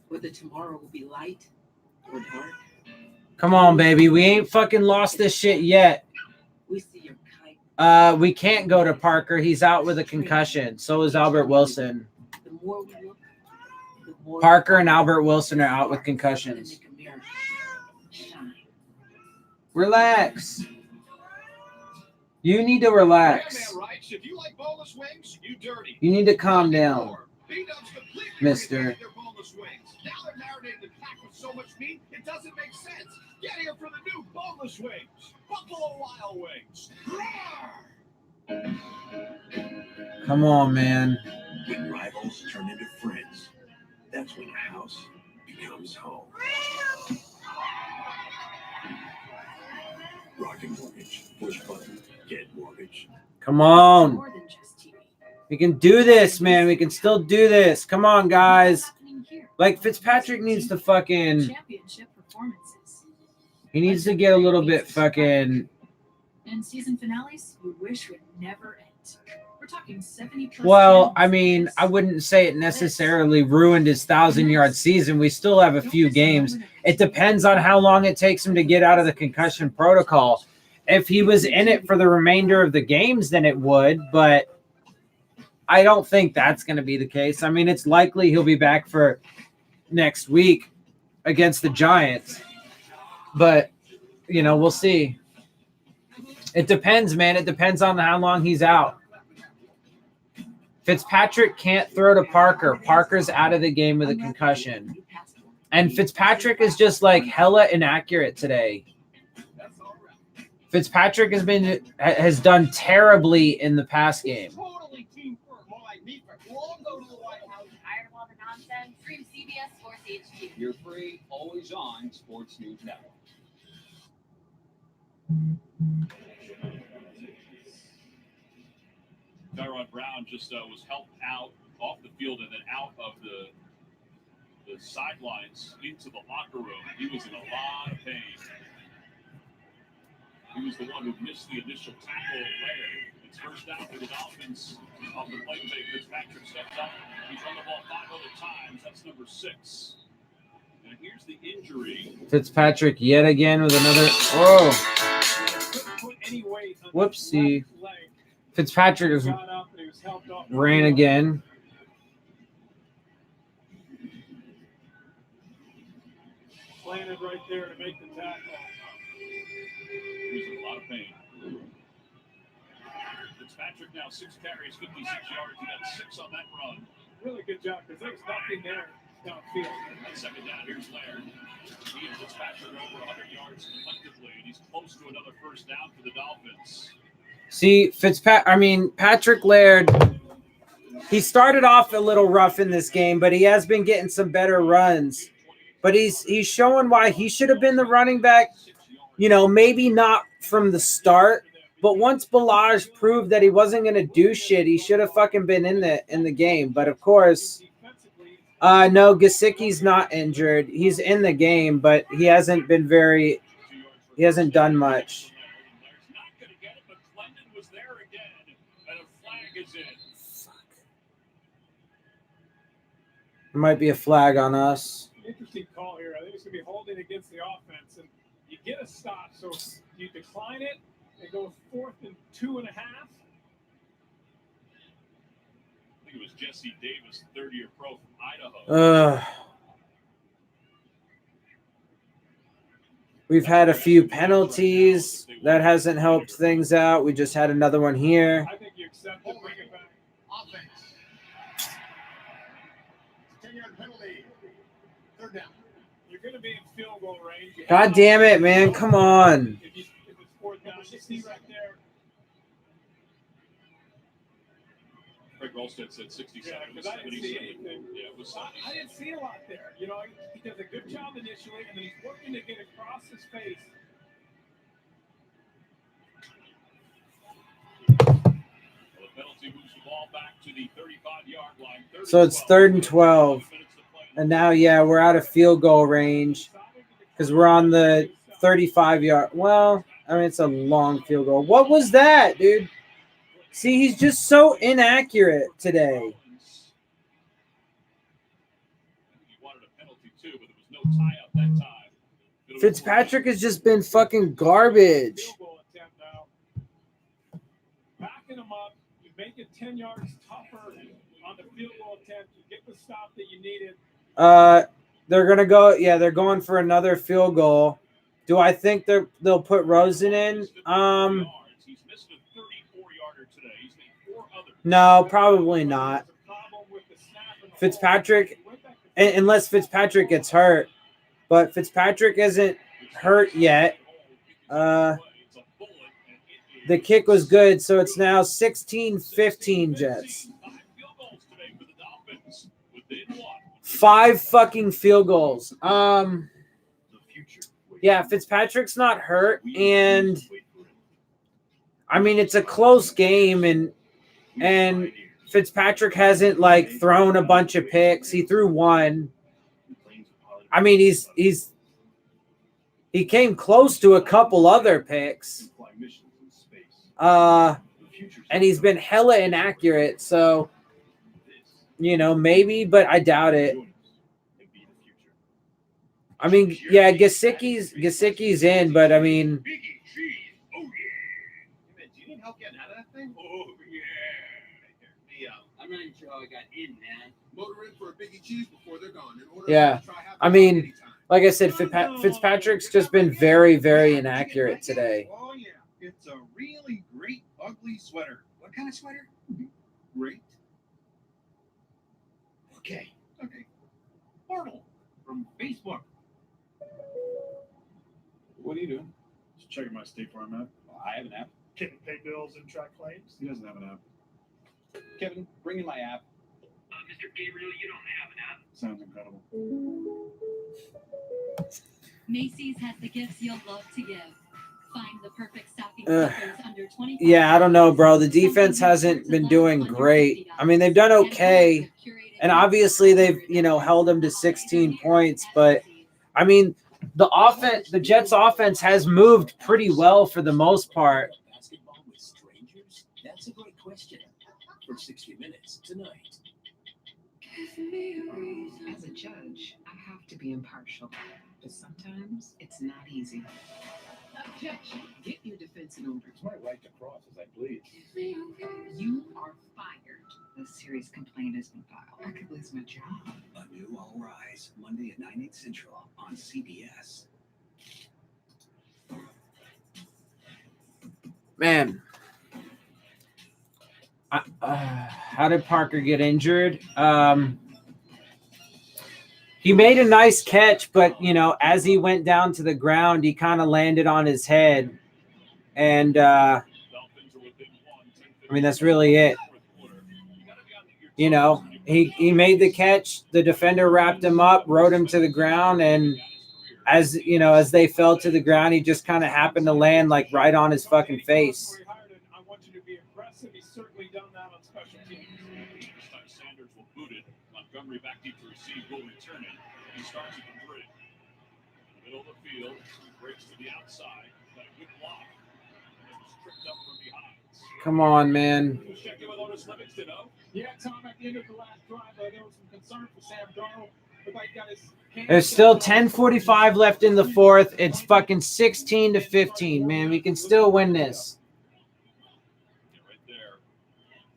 whether tomorrow will be light or dark. Come on, baby. We ain't fucking lost this shit yet. We see your kite. We can't go to Parker. He's out with a concussion. So is Albert Wilson. The more we look, the more Parker and Albert Wilson are out with concussions. Relax. You need to relax. If you like boneless wings, you dirty. You need to calm down, mister. Now they're marinated and packed with so much meat, it doesn't make sense. Get here for the new boneless wings. Buffalo Wild Wings. Come on, man. When rivals turn into friends, that's when a house becomes home. Rocket Mortgage. Push button. Get mortgage. Come on. We can do this, man. We can still do this. Come on, guys. Like, Fitzpatrick needs to fucking... Championship performances. He needs to get a little bit fucking... And season finales you wish would never end. We're talking 70+. Well, I mean, I wouldn't say it necessarily ruined his 1,000-yard season. We still have a few games. It depends on how long it takes him to get out of the concussion protocol. If he was in it for the remainder of the games, then it would, but I don't think that's going to be the case. I mean, it's likely he'll be back for next week against the Giants, but, you know, we'll see. It depends, man. It depends on how long he's out. Fitzpatrick can't throw to Parker. Parker's out of the game with a concussion. And Fitzpatrick is just like hella inaccurate today. Fitzpatrick has done terribly in the pass game. Your free, always on Sports News Network. Tyrod Brown just was helped out off the field and then out of the sidelines into the locker room. He was in a lot of pain. He was the one who missed the initial tackle of Laird. It's first down for the Dolphins. Off the play fake, Fitzpatrick steps up. He's run the ball 5 other times. That's number 6. And here's the injury. Fitzpatrick yet again with another. Whoa. Whoopsie. Fitzpatrick ran again. Planted right there to make the tackle. He's in a lot of pain. Fitzpatrick now 6 carries, 56 yards. He got 6 on that run. Really good job because there's nothing there downfield. On second down, here's Laird. He and Fitzpatrick are over 100 yards collectively, and he's close to another first down for the Dolphins. See, Patrick Laird, he started off a little rough in this game, but he has been getting some better runs. But he's showing why he should have been the running back, you know, maybe not from the start, but once Balaj proved that he wasn't going to do shit, he should have fucking been in the game. But of course, no, Gesicki's not injured. He's in the game, but he hasn't done much. There might be a flag on us. Interesting call here. I think it's going to be holding against the offense. And you get a stop, so you decline it and go 4th and 2.5. I think it was Jesse Davis, 30-year pro from Idaho. We've had a few penalties. That hasn't helped things out. We just had another one here. I think you accept it, bring it back. Offense. 10-yard penalty. 3rd down. You're going to be in field goal range. God damn it, man. Come on. If it's 4th down, you see right there. Craig Rolstead said 67. Yeah, because I didn't see anything. Yeah, it was I didn't see a lot there. You know, he does a good job initially, and then he's working to get across his face. The penalty moves the ball back to the 35-yard line. So it's 3rd and 12. And now, yeah, we're out of field goal range because we're on the 35-yard. Well, I mean, it's a long field goal. What was that, dude? See, he's just so inaccurate today. Fitzpatrick has just been fucking garbage. Backing him up, you make it 10 yards tougher on the field goal attempt. You get the stop that you needed. They're gonna go. Yeah, they're going for another field goal. Do I think they'll put Rosen in? No, probably not. Fitzpatrick, unless Fitzpatrick gets hurt, but Fitzpatrick isn't hurt yet. The kick was good, so it's now 16-15 Jets. 5 fucking field goals. Yeah, Fitzpatrick's not hurt, and I mean it's a close game, and Fitzpatrick hasn't like thrown a bunch of picks. He threw one. I mean he came close to a couple other picks. And he's been hella inaccurate, so maybe, but I doubt it. I mean, yeah, Gesicki's in, but I mean, Do you need help getting out of that thing? Oh, yeah. I'm not even sure how I got in, man. Motor in for a Biggie cheese before they're gone. In order yeah. to try half I mean, like I said, Fitzpatrick's just been very, very inaccurate today. Oh, yeah. It's a really great, ugly sweater. What kind of sweater? Great. Okay. Portal from Facebook. What are you doing? Just checking my State Farm app. Well, I have an app. Can pay bills and track claims. He doesn't have an app. Kevin, bring in my app. Mr. Gabriel, you don't have an app. Sounds incredible. Macy's has the gifts you'll love to give. Find the perfect stocking stuffers under 25. Yeah, I don't know, bro. The defense hasn't been doing great. I mean, they've done okay, and obviously they've held them to 16 points. But I mean, the Jets' offense has moved pretty well for the most part. Basketball with strangers? That's a great question. For 60 Minutes tonight. As a judge, I have to be impartial, but sometimes it's not easy. Objection. Get your defense in order. It's my right to cross as I please. You are fired. A serious complaint has been filed. I could lose my job. A new All Rise, Monday at 9/8 Central on CBS. Man, how did Parker get injured? He made a nice catch, but as he went down to the ground, he kind of landed on his head, and I mean that's really it. He made the catch. The defender wrapped him up, rode him to the ground, and as they fell to the ground, he just kind of happened to land like right on his fucking face. I want you to be aggressive. He's certainly done that on special teams. Sanders will boot it. Montgomery back deep to receive, will return it. He starts at the 3. Middle of the field, breaks to the outside. Got a good block. It was tripped up from behind. Come on, man. Checking with Otis Livingston, yeah, Tom, at the end of the last drive, there was some concern for Sam Darnold. There's still 10:45 left in the fourth. It's fucking 16-15, man. We can still win this. Yeah, right there.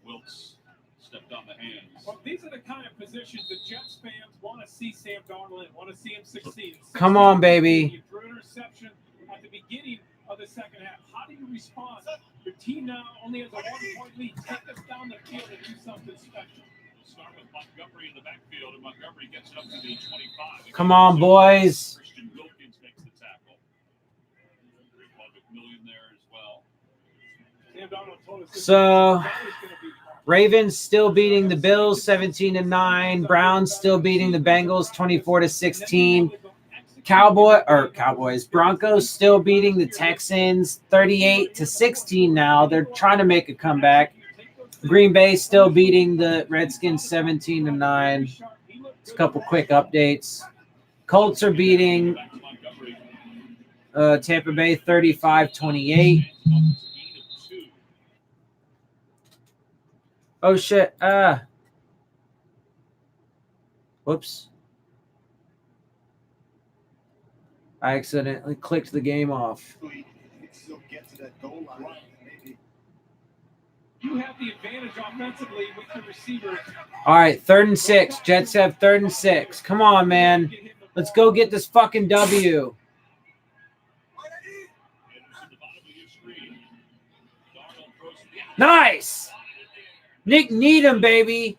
Wilkes stepped on the hands. Well, these are the kind of positions that Jets fans want to see Sam Darnold in, want to see him succeed. Come on, baby. You threw an interception at the beginning of the second half. How do you respond? Your team now only has a 1-point lead. Take us down the field and do something special. Start with Montgomery in the backfield, and Montgomery gets it up to the 25. Come on, boys. Christian Wilkins makes the tackle. McMillian there as well. Sam Darnold told us So, Ravens still beating the Bills 17-9. Browns still beating the Bengals 24-16. Cowboys. Broncos still beating the Texans 38-16 now. They're trying to make a comeback. Green Bay still beating the Redskins 17-9. Just a couple quick updates. Colts are beating Tampa Bay 35-28. Oh shit. Whoops. I accidentally clicked the game off. Still get to that goal line. Maybe. You have the advantage offensively with the receivers. All right, 3rd and 6. Jets have 3rd and 6. Come on, man. Let's go get this fucking W. Nice. Nick Needham, baby.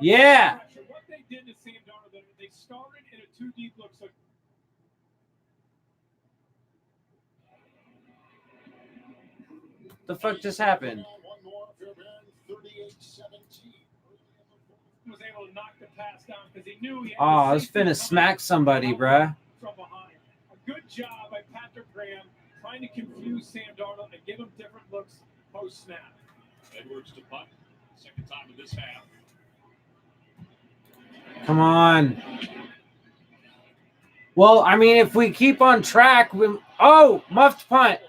Yeah. What they did to Sam Darnold, they started in a 2 deep look. So The fuck just happened? Was able to knock the pass down because he knew he had Oh, I was finna smack somebody, bruh. from behind. A good job by Patrick Graham trying to confuse Sam Darnold and give him different looks post snap. Edwards to punt. Second time in this half. Come on. Well, I mean, if we keep on track, muffed punt.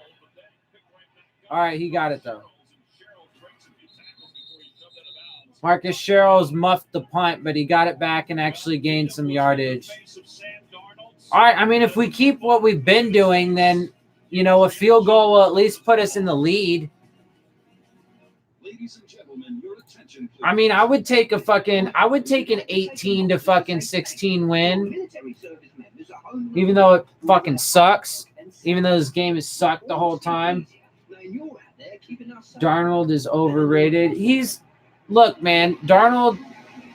All right, he got it though. Marcus Sherrill's muffed the punt, but he got it back and actually gained some yardage. All right, I mean, if we keep what we've been doing, then, you know, a field goal will at least put us in the lead. Ladies and gentlemen, your attention, please. I mean, I would take an 18 to fucking 16 win, even though it fucking sucks, even though this game has sucked the whole time. Darnold is overrated. Look, man, Darnold,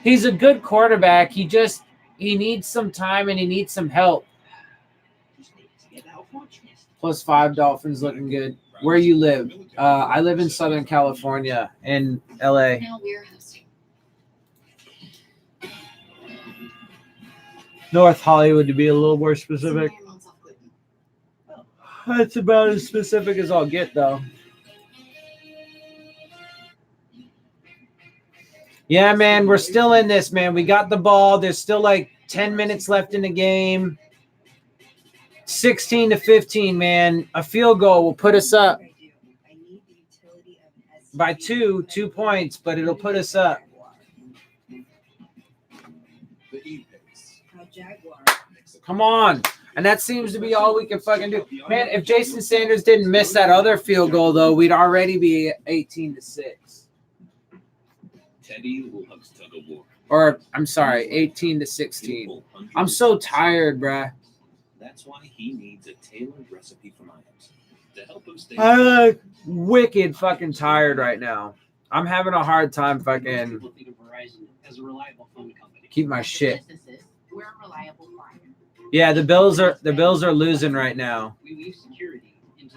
he's a good quarterback. He needs some time and he needs some help. +5 Dolphins looking good. Where you live? I live in Southern California, in LA. North Hollywood, to be a little more specific. That's about as specific as I'll get, though. Yeah, man, we're still in this, man. We got the ball. There's still like 10 minutes left in the game. 16 to 15, man. A field goal will put us up by 2 points, but it'll put us up. Come on. And that seems to be all we can fucking do. Man, if Jason Sanders didn't miss that other field goal, though, we'd already be 18 to 6. Teddy loves tug of war. Or, I'm sorry, 18 to 16. I'm so tired, bruh. That's why he needs a tailored recipe from items to help him stay. I'm wicked fucking tired right now. I'm having a hard time fucking keep my shit. Yeah, the Bills are losing right now.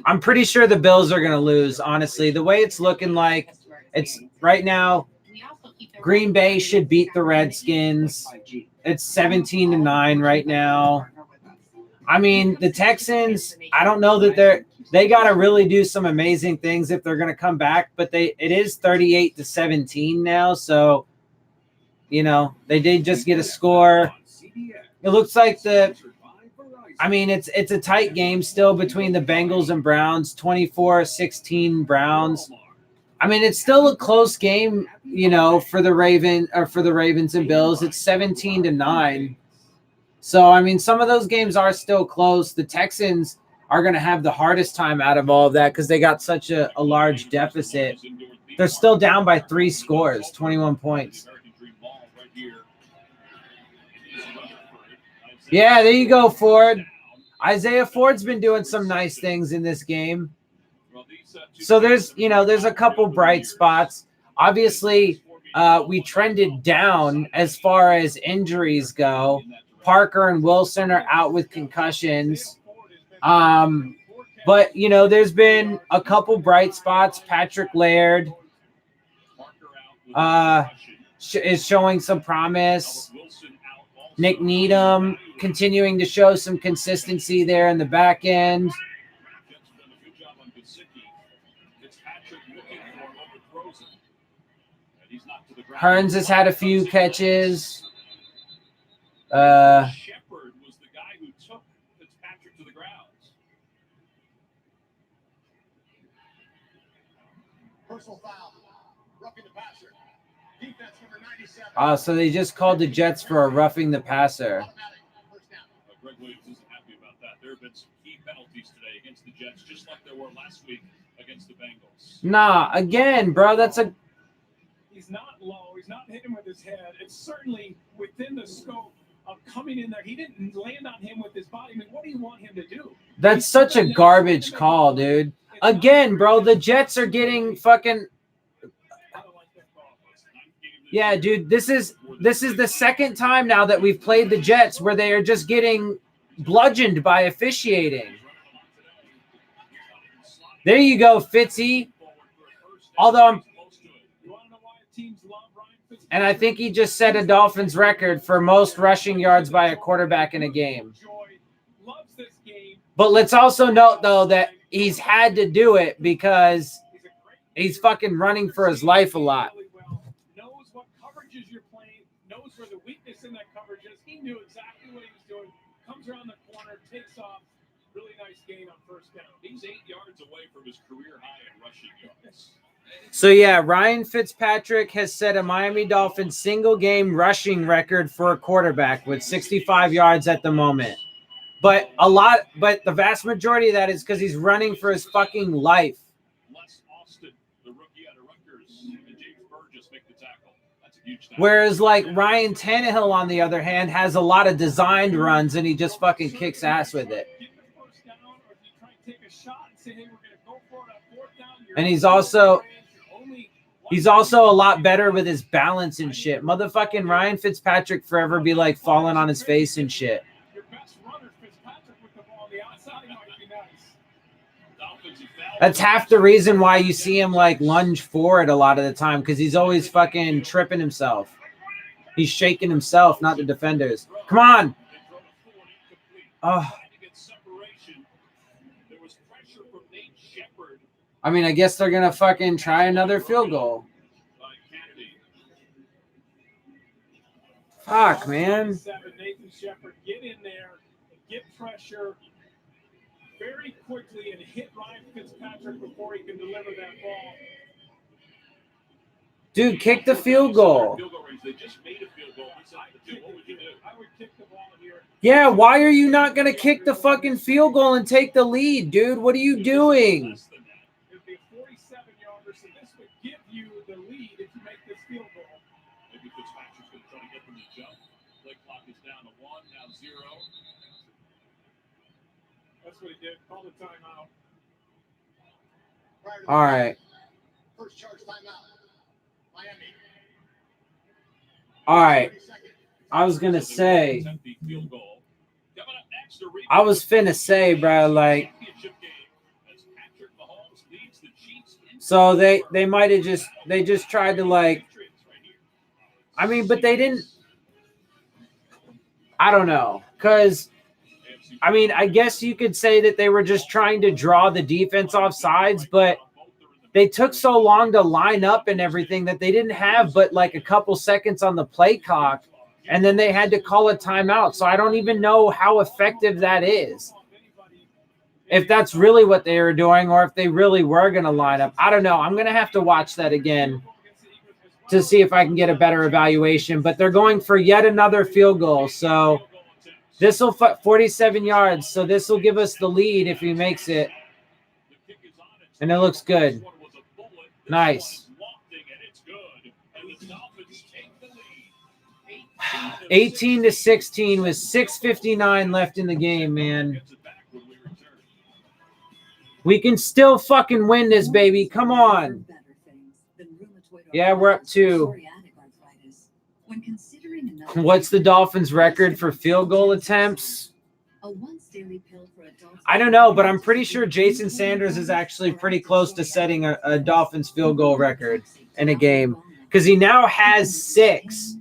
I'm pretty sure the Bills are gonna lose, honestly. The way it's looking like, it's right now, Green Bay should beat the Redskins. It's 17 to 9 right now. I mean, the Texans, I don't know that they got to really do some amazing things if they're going to come back, but it is 38 to 17 now. So, you know, they did just get a score. It looks like it's a tight game still between the Bengals and Browns, 24-16 Browns. I mean, it's still a close game, you know, for the Ravens and Bills. It's 17 to 9. So, I mean, some of those games are still close. The Texans are going to have the hardest time out of all of that because they got such a large deficit. They're still down by 3 scores, 21 points. Yeah, there you go, Ford. Isaiah Ford's been doing some nice things in this game. So there's a couple bright spots. Obviously, we trended down as far as injuries go. Parker and Wilson are out with concussions. But, you know, there's been a couple bright spots. Patrick Laird is showing some promise. Nick Needham continuing to show some consistency there in the back end. Hearns has had a few catches. Shepard was the guy who took Fitzpatrick to the grounds. Personal foul. Roughing the passer. Defense number 97. So they just called the Jets for a roughing the passer. Greg Williams isn't happy about that. There have been some key penalties today against the Jets, just like there were last week against the Bengals. Nah, again, bro, He's not low. He's not hitting with his head. It's certainly within the scope of coming in there. He didn't land on him with his body. I mean, what do you want him to do? That's such a garbage call, dude. Again, bro, the Jets are getting fucking. Yeah, dude, this is the second time now that we've played the Jets where they are just getting bludgeoned by officiating. There you go, Fitzy. Although I'm, You want to know why teams love Ryan Fitzpatrick? and I think he just set a Dolphins record for most rushing yards by a quarterback in a game. Loves this game. But let's also note, though, that he's had to do it because he's fucking running for his life a lot. Really well. Knows what coverages you're playing. Knows where the weakness in that coverage is. He knew exactly what he was doing. Comes around the corner, takes off. Really nice gain on first down. He's 8 yards away from his career high in rushing yards. So, yeah, Ryan Fitzpatrick has set a Miami Dolphins single-game rushing record for a quarterback with 65 yards at the moment. But the vast majority of that is because he's running for his fucking life. Les Austin, the rookie out of Rutgers, and James Burgess make the tackle. That's a huge tackle. Whereas, like, Ryan Tannehill, on the other hand, has a lot of designed runs, and he just fucking kicks ass with it. And he's also a lot better with his balance and shit. Motherfucking Ryan Fitzpatrick forever be, like, falling on his face and shit. That's half the reason why you see him like lunge forward a lot of the time, because he's always fucking tripping himself. He's shaking himself, not the defenders. Come on. Oh. I mean, I guess they're going to fucking try another field goal. Fuck, man. Nathan Shepard, get in there, get pressure very quickly and hit Ryan Fitzpatrick before he can deliver that ball. Dude, kick the field goal. They just made a field goal. What would you do? I would kick the ball here. Yeah, why are you not going to kick the fucking field goal and take the lead, dude? What are you doing? It would be a 47-yarder, so this would give you the lead if you make this field goal. Maybe Fitzpatrick's going to try to get them to jump. Play clock is down to 1, now 0. That's what he did. Call the timeout. All right. First charge timeout. Miami. All right. I was going to say, bro, like, so they might have just tried to, like, I mean, but they didn't, I don't know, because, I mean, I guess you could say that they were just trying to draw the defense off sides, but they took so long to line up and everything that they didn't have but like a couple seconds on the play clock, and then they had to call a timeout. So I don't even know how effective that is. If that's really what they were doing or if they really were going to line up. I don't know. I'm going to have to watch that again to see if I can get a better evaluation. But they're going for yet another field goal. So this will 47 yards. So this will give us the lead if he makes it. And it looks good. Nice. 18-16 with 6:59 left in the game, man. We can still fucking win this, baby. Come on. Yeah, we're up 2. What's the Dolphins' record for field goal attempts? I don't know, but I'm pretty sure Jason Sanders is actually pretty close to setting a Dolphins field goal record in a game because he now has 6.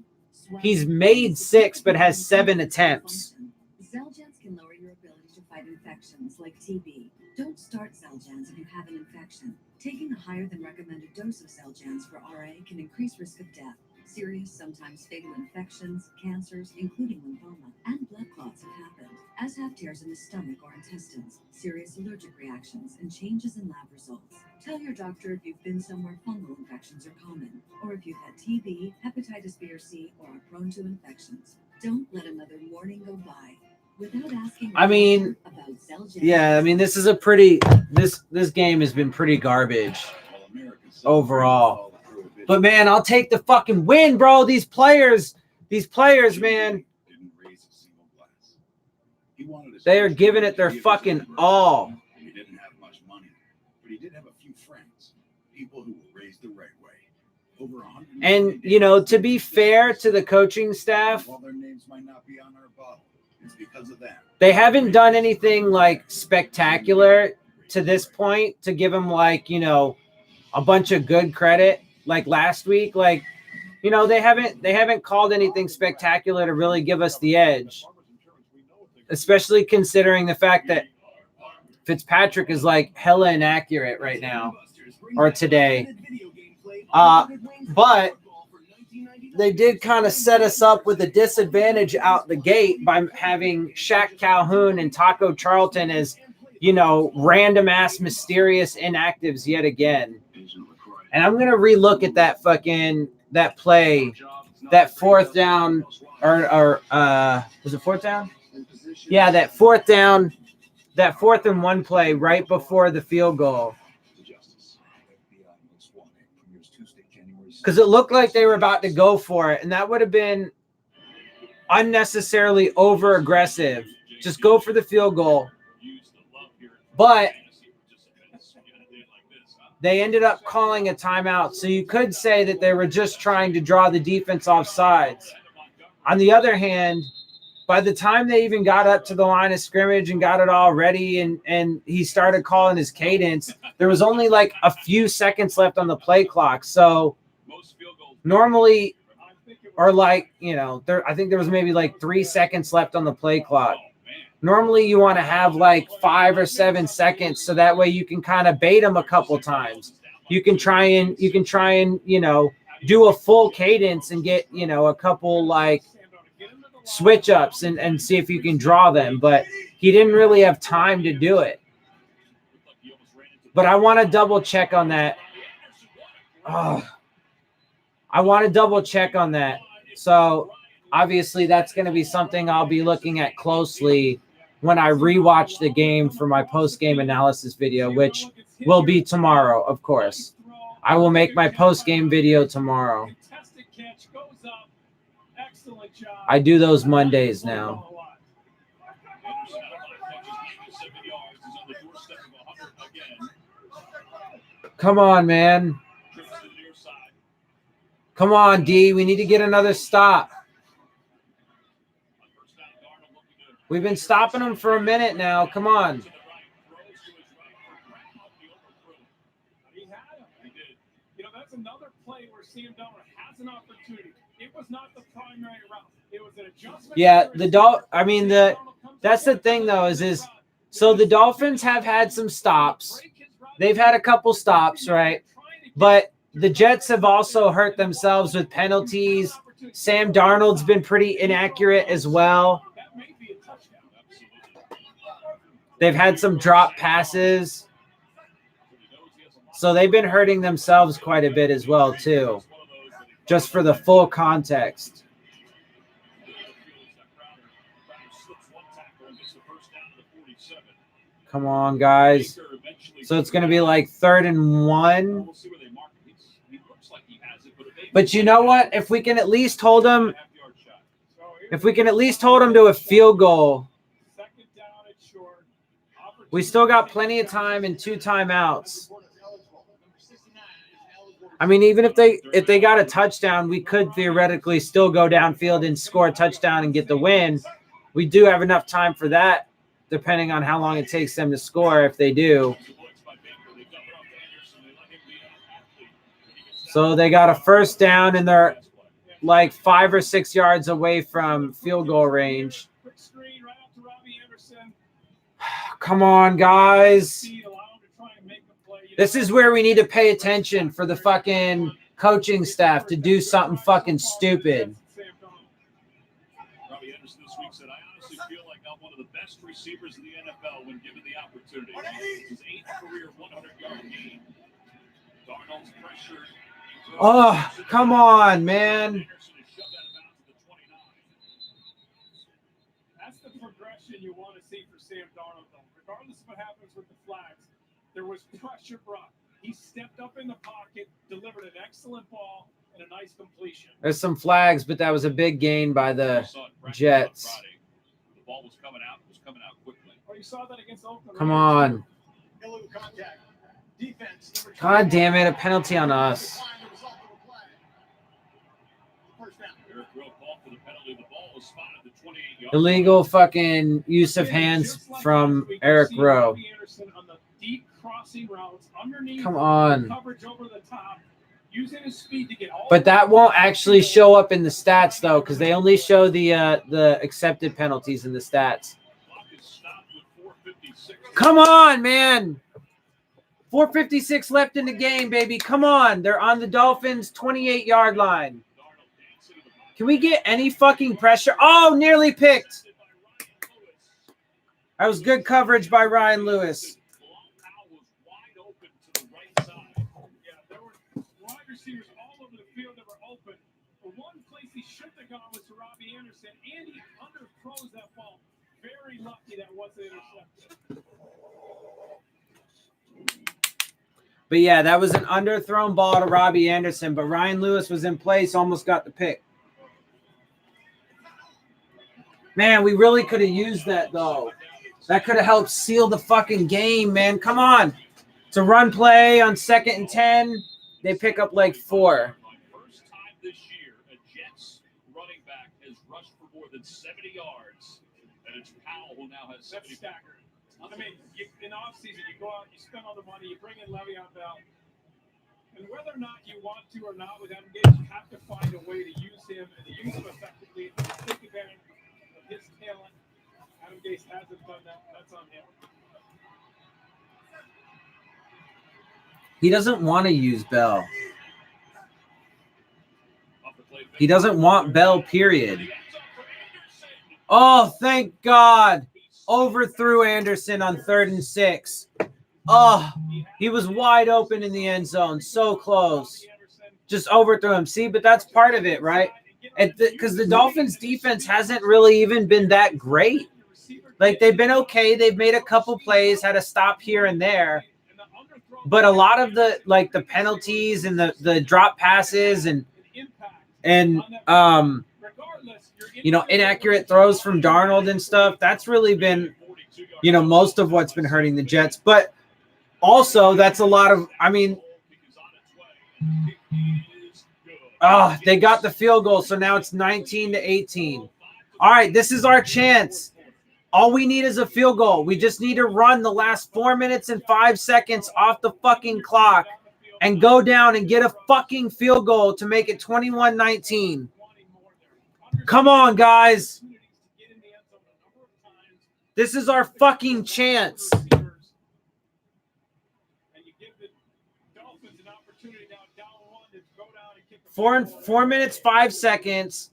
He's made 6, but has 7 attempts. Xeljanz can lower your ability to fight infections like TB. Don't start Xeljanz if you have an infection. Taking a higher than recommended dose of Xeljanz for RA can increase risk of death. Serious, sometimes fatal infections, cancers, including lymphoma, and blood clots have happened, as have tears in the stomach or intestines, serious allergic reactions, and changes in lab results. Tell your doctor if you've been somewhere fungal infections are common, or if you've had TB, hepatitis B or C, or are prone to infections. Don't let another morning go by without asking. I mean, about Xeljanz. yeah, I mean, this is a pretty this game has been pretty garbage overall. But man, I'll take the fucking win, bro. These players, man. They are giving it their fucking all. He didn't have much money, but he did have a few friends, people who were raised the right way. Over 100. And you know, to be fair to the coaching staff, while their names might not be on our bottle, it's because of them. They haven't done anything like spectacular to this point to give them like, you know, a bunch of good credit like last week. Like, you know, they haven't called anything spectacular to really give us the edge, especially considering the fact that Fitzpatrick is like hella inaccurate right now or today. But they did kind of set us up with a disadvantage out the gate by having Shaq Calhoun and Taco Charlton as, you know, random ass mysterious inactives yet again. And I'm going to relook at that that play, that fourth down or was it fourth down? Yeah, that fourth and one play right before the field goal. Because it looked like they were about to go for it, and that would have been unnecessarily over aggressive. Just go for the field goal. But they ended up calling a timeout, so you could say that they were just trying to draw the defense off sides. On the other hand, by the time they even got up to the line of scrimmage and got it all ready and he started calling his cadence, there was only like a few seconds left on the play clock. So normally, or like, you know, I think there was maybe like 3 seconds left on the play clock. Normally you want to have like 5 or 7 seconds so that way you can kind of bait them a couple times. You can try and, you know, do a full cadence and get, you know, a couple like switch ups and see if you can draw them. But he didn't really have time to do it. But I want to double check on that. I want to double check on that. So obviously that's going to be something I'll be looking at closely when I rewatch the game for my post-game analysis video, which will be tomorrow, of course. I will make my post-game video tomorrow. I do those Mondays now. Come on, man. Come on, D. We need to get another stop. We've been stopping them for a minute now. Come on. You know, that's another play where Sam Darnold has an opportunity. It was not the primary route. It was an adjustment. Yeah, that's the thing though, is so the Dolphins have had some stops. They've had a couple stops, right? But the Jets have also hurt themselves with penalties. Sam Darnold's been pretty inaccurate as well. They've had some drop passes. So they've been hurting themselves quite a bit as well, too. Just for the full context. Come on, guys. So it's going to be like 3rd and 1. But you know what? If we can at least hold them, to a field goal, we still got plenty of time and 2 timeouts. I mean, even if they got a touchdown, we could theoretically still go downfield and score a touchdown and get the win. We do have enough time for that, depending on how long it takes them to score if they do. So they got a first down and they're like 5 or 6 yards away from field goal range. Come on, guys. This is where we need to pay attention for the fucking coaching staff to do something fucking stupid. Robbie Anderson this week said, I honestly feel like I'm one of the best receivers in the NFL when given the opportunity. His 8th career 100-yard game. Darnold's pressure. Oh, come on, man. That's the progression you want to see for Sam Darnold, though. Regardless of what happens with the flags, there was pressure brought. He stepped up in the pocket, delivered an excellent ball, and a nice completion. There's some flags, but that was a big gain by the Jets. The ball was coming out. It was coming out quickly. Oh, you saw that against Oakland. Come on. Illegal contact. Defense. God damn it, a penalty on us. Illegal fucking use of hands from Eric Rowe. crossing routes underneath. Come on. Coverage over the top. Using his speed to get all. But that won't actually show up in the stats though, because they only show the accepted penalties in the stats. Come on, man. 4:56 left in the game, baby. Come on. They're on the Dolphins' 28-yard line. Can we get any fucking pressure? Oh, nearly picked. That was good coverage by Ryan Lewis. Wide receivers all over the field that were open. The one place he should have gone was to Robbie Anderson, and he underthrows that ball. Very lucky that wasn't intercepted. But yeah, that was an underthrown ball to Robbie Anderson, but Ryan Lewis was in place, almost got the pick. Man, we really could have used that, though. That could have helped seal the fucking game, man. Come on. It's a run play on 2nd and 10. They pick up like 4. First time this year, a Jets running back has rushed for more than 70 yards. And it's Powell who now has 70 stacker. I mean, in off-season, you go out, you spend all the money, you bring in Le'Veon Bell. And whether or not you want to or not with Adam Gase, you have to find a way to use him and to use him effectively and take advantage of his talent. Adam Gase hasn't done that. That's on him. He doesn't want to use Bell. He doesn't want Bell, period. Oh, thank God. Overthrew Anderson on 3rd and 6. Oh, he was wide open in the end zone. So close. Just overthrew him. See, but that's part of it, right? Because the Dolphins' defense hasn't really even been that great. Like, they've been okay. They've made a couple plays, had a stop here and there. But a lot of the penalties and the drop passes and inaccurate throws from Darnold and stuff, that's really been, most of what's been hurting the Jets. But also that's a lot of, they got the field goal. So now it's 19-18. All right, this is our chance. All we need is a field goal. We just need to run the last 4 minutes and 5 seconds off the fucking clock and go down and get a fucking field goal to make it 21-19. Come on, guys. This is our fucking chance. 4 minutes, 5 seconds.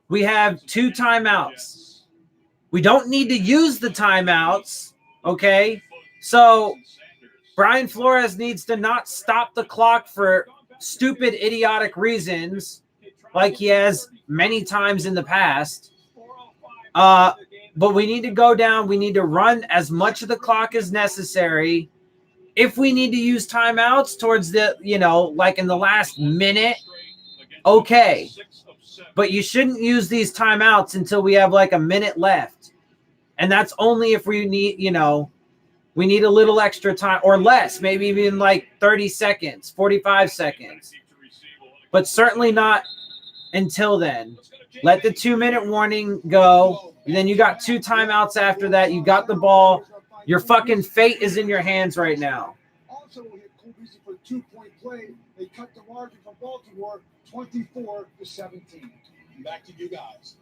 We have 2 timeouts. We don't need to use the timeouts, okay? So Brian Flores needs to not stop the clock for stupid, idiotic reasons like he has many times in the past. But we need to go down. We need to run as much of the clock as necessary. If we need to use timeouts towards the, like in the last minute, okay. But you shouldn't use these timeouts until we have like a minute left. And that's only if we need, we need a little extra time or less, maybe even like 30 seconds, 45 seconds. But certainly not until then. Let the 2-minute warning go. And then you got 2 timeouts after that. You got the ball. Your fucking fate is in your hands right now. Also, we hit Cole Beasley for a 2-point play. They cut the margin from Baltimore 24-17. Back to you guys.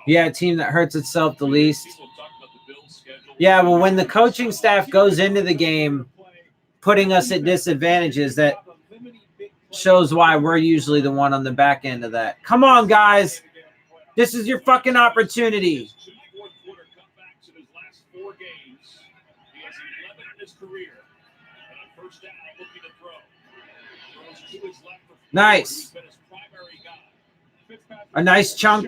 Yeah, a team that hurts itself the least. Yeah, well, when the coaching staff goes into the game putting us at disadvantages, that shows why we're usually the one on the back end of that. Come on, guys. This is your fucking opportunity. Nice. A nice chunk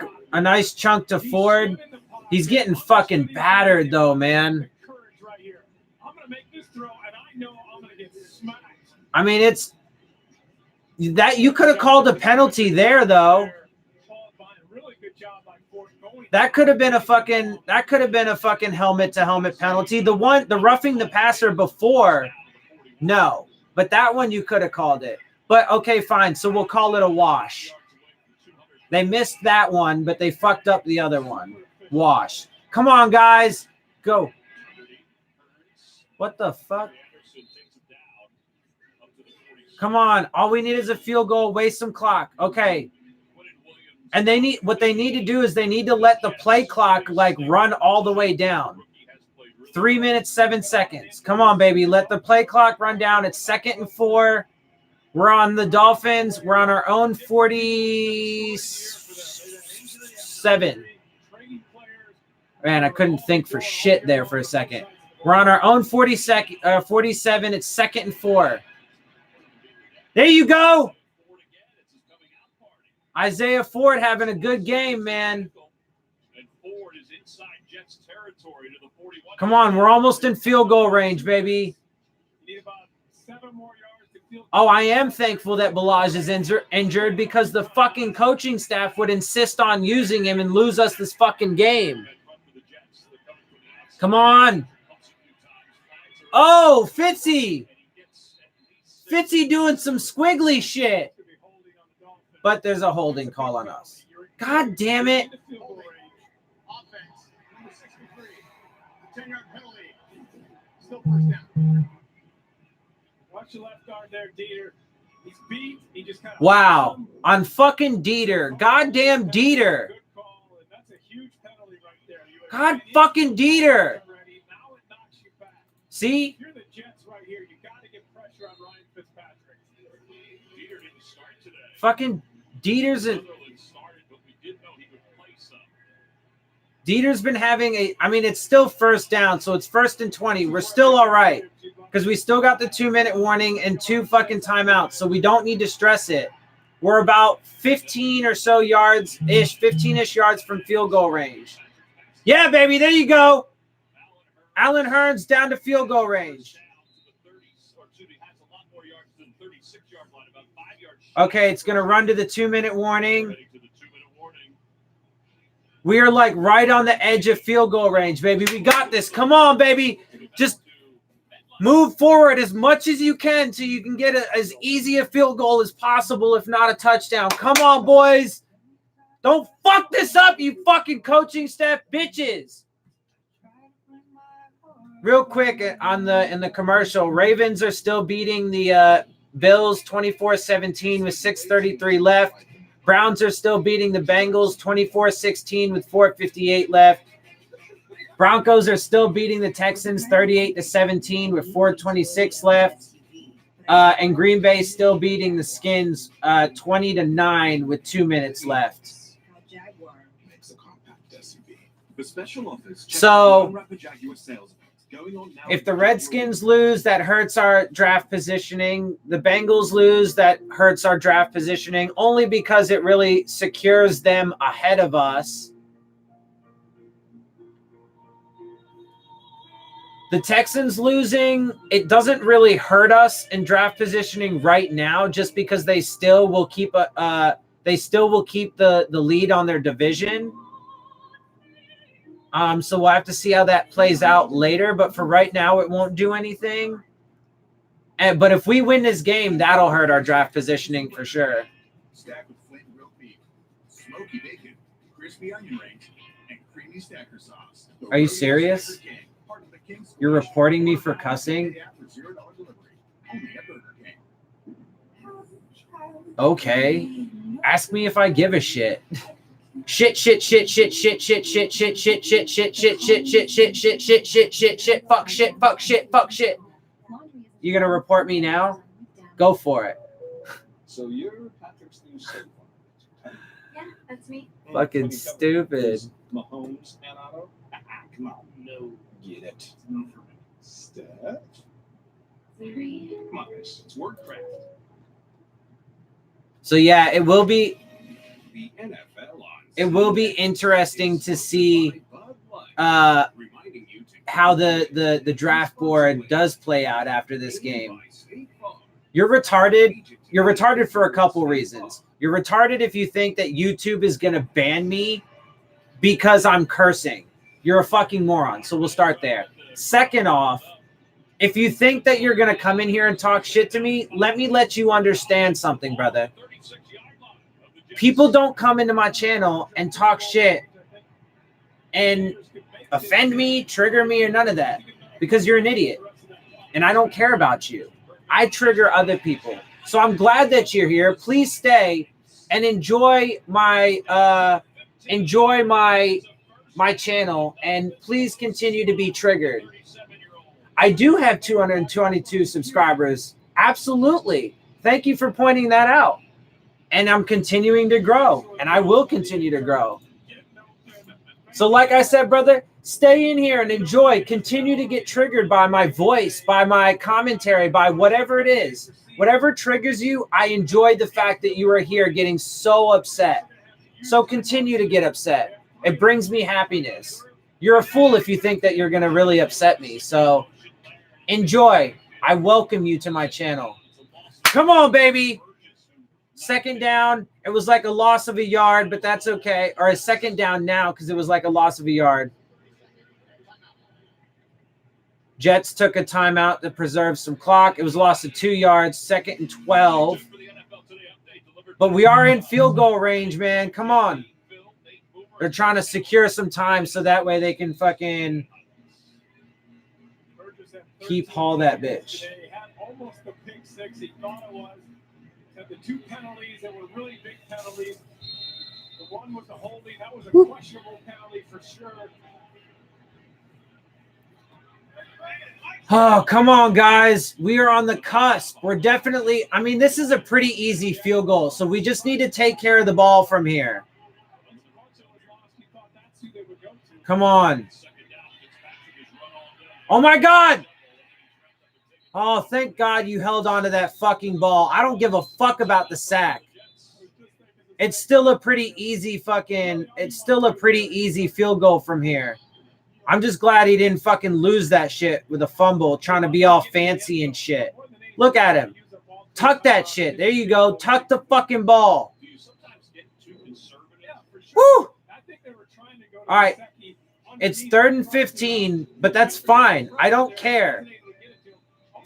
to Ford. He's getting fucking battered though, man. It's that you could have called a penalty there though. That could have been a fucking helmet to helmet penalty. The roughing the passer before, no. But that one you could have called it. But okay, fine. So we'll call it a wash. They missed that one, but they fucked up the other one. Wash. Come on, guys. Go. What the fuck? Come on. All we need is a field goal. Waste some clock. Okay. And what they need to do is they need to let the play clock like run all the way down. 3 minutes, 7 seconds. Come on, baby. Let the play clock run down. It's 2nd and 4. We're on the Dolphins. We're on our own 47. Man, I couldn't think for shit there for a second. We're on our own 47. It's 2nd and 4. There you go. Isaiah Ford having a good game, man. Come on, we're almost in field goal range, baby. Oh, I am thankful that Balaj is injured because the fucking coaching staff would insist on using him and lose us this fucking game. Come on. Oh, Fitzy. Fitzy doing some squiggly shit. But there's a holding call on us. God damn it. Watch your left guard there, Dieter. He's beat. He just kind of wow. On fucking Dieter. Goddamn Dieter. That's a huge penalty right there. God fucking Dieter. See? If you're the Jets right here, you got to get pressure on Ryan Fitzpatrick. Dieter didn't start today. Fucking Dieter's been having it's still first down, so it's 1st and 20. We're still all right because we still got the 2-minute warning and 2 fucking timeouts, so we don't need to stress it. We're about 15 or so yards-ish, 15-ish yards from field goal range. Yeah, baby, there you go. Allen Hurns down to field goal range. Okay, it's going to run to the 2-minute warning. We are like right on the edge of field goal range, baby. We got this. Come on, baby. Just move forward as much as you can so you can get as easy a field goal as possible, if not a touchdown. Come on, boys. Don't fuck this up, you fucking coaching staff bitches. Real quick in the commercial, Ravens are still beating the Bills 24-17 with 6:33 left. Browns are still beating the Bengals 24-16 with 4:58 left. Broncos are still beating the Texans 38-17 with 4:26 left. And Green Bay still beating the Skins 20-9 with 2 minutes left. So if the Redskins lose, that hurts our draft positioning. The Bengals lose, that hurts our draft positioning, only because it really secures them ahead of us. The Texans losing, it doesn't really hurt us in draft positioning right now, just because they still will keep the lead on their division. So we'll have to see how that plays out later. But for right now, it won't do anything. But if we win this game, that'll hurt our draft positioning for sure. Stacked with flame grilled beef, smoky bacon, crispy onion rings, and creamy stacker sauce. Are you serious? You're reporting me for cussing? Okay. Ask me if I give a shit. Shit, fuck, shit. You gonna report me now? Go for it. So you're Patrick's new safe. Yeah, that's me. Fucking stupid. Mahomes and Otto? Come on. No. Get it. Steph? Come on, guys. It's word craft. So yeah, it will be The NFL on it will be interesting to see how the draft board does play out after this game. You're retarded. You're retarded for a couple reasons. You're retarded if you think that YouTube is going to ban me because I'm cursing. You're a fucking moron. So we'll start there. Second off, if you think that you're going to come in here and talk shit to me, let me let you understand something, brother. People don't come into my channel and talk shit and offend me, trigger me, or none of that because you're an idiot. and I don't care about you. I trigger other people. So I'm glad that you're here. Please stay and enjoy my channel, and please continue to be triggered. I do have 222 subscribers. Absolutely. Thank you for pointing that out. And I'm continuing to grow, and I will continue to grow. So like I said, brother, stay in here and enjoy. Continue to get triggered by my voice, by my commentary, by whatever it is. Whatever triggers you, I enjoy the fact that you are here getting so upset. So continue to get upset. It brings me happiness. You're a fool if you think that you're going to really upset me. So enjoy. I welcome you to my channel. Come on, baby. Second down. It was like a loss of a yard, but that's okay. Or a second down now because it was like a loss of a yard. Jets took a timeout to preserve some clock. It was a loss of 2 yards, 2nd and 12. But we are in field goal range, man. Come on. They're trying to secure some time so that way they can fucking keep haul that bitch. They had almost the pick six he thought it was. Had the 2 penalties that were really big penalties. The one was a holding. That was a questionable penalty for sure. Oh, come on, guys. We are on the cusp. We're definitely, I mean, this is a pretty easy field goal. So we just need to take care of the ball from here. Come on. Oh, my God. Oh, thank God you held on to that fucking ball. I don't give a fuck about the sack. It's still a pretty easy field goal from here. I'm just glad he didn't fucking lose that shit with a fumble, trying to be all fancy and shit. Look at him. Tuck that shit. There you go. Tuck the fucking ball. Woo! All right. It's 3rd and 15, but that's fine. I don't care.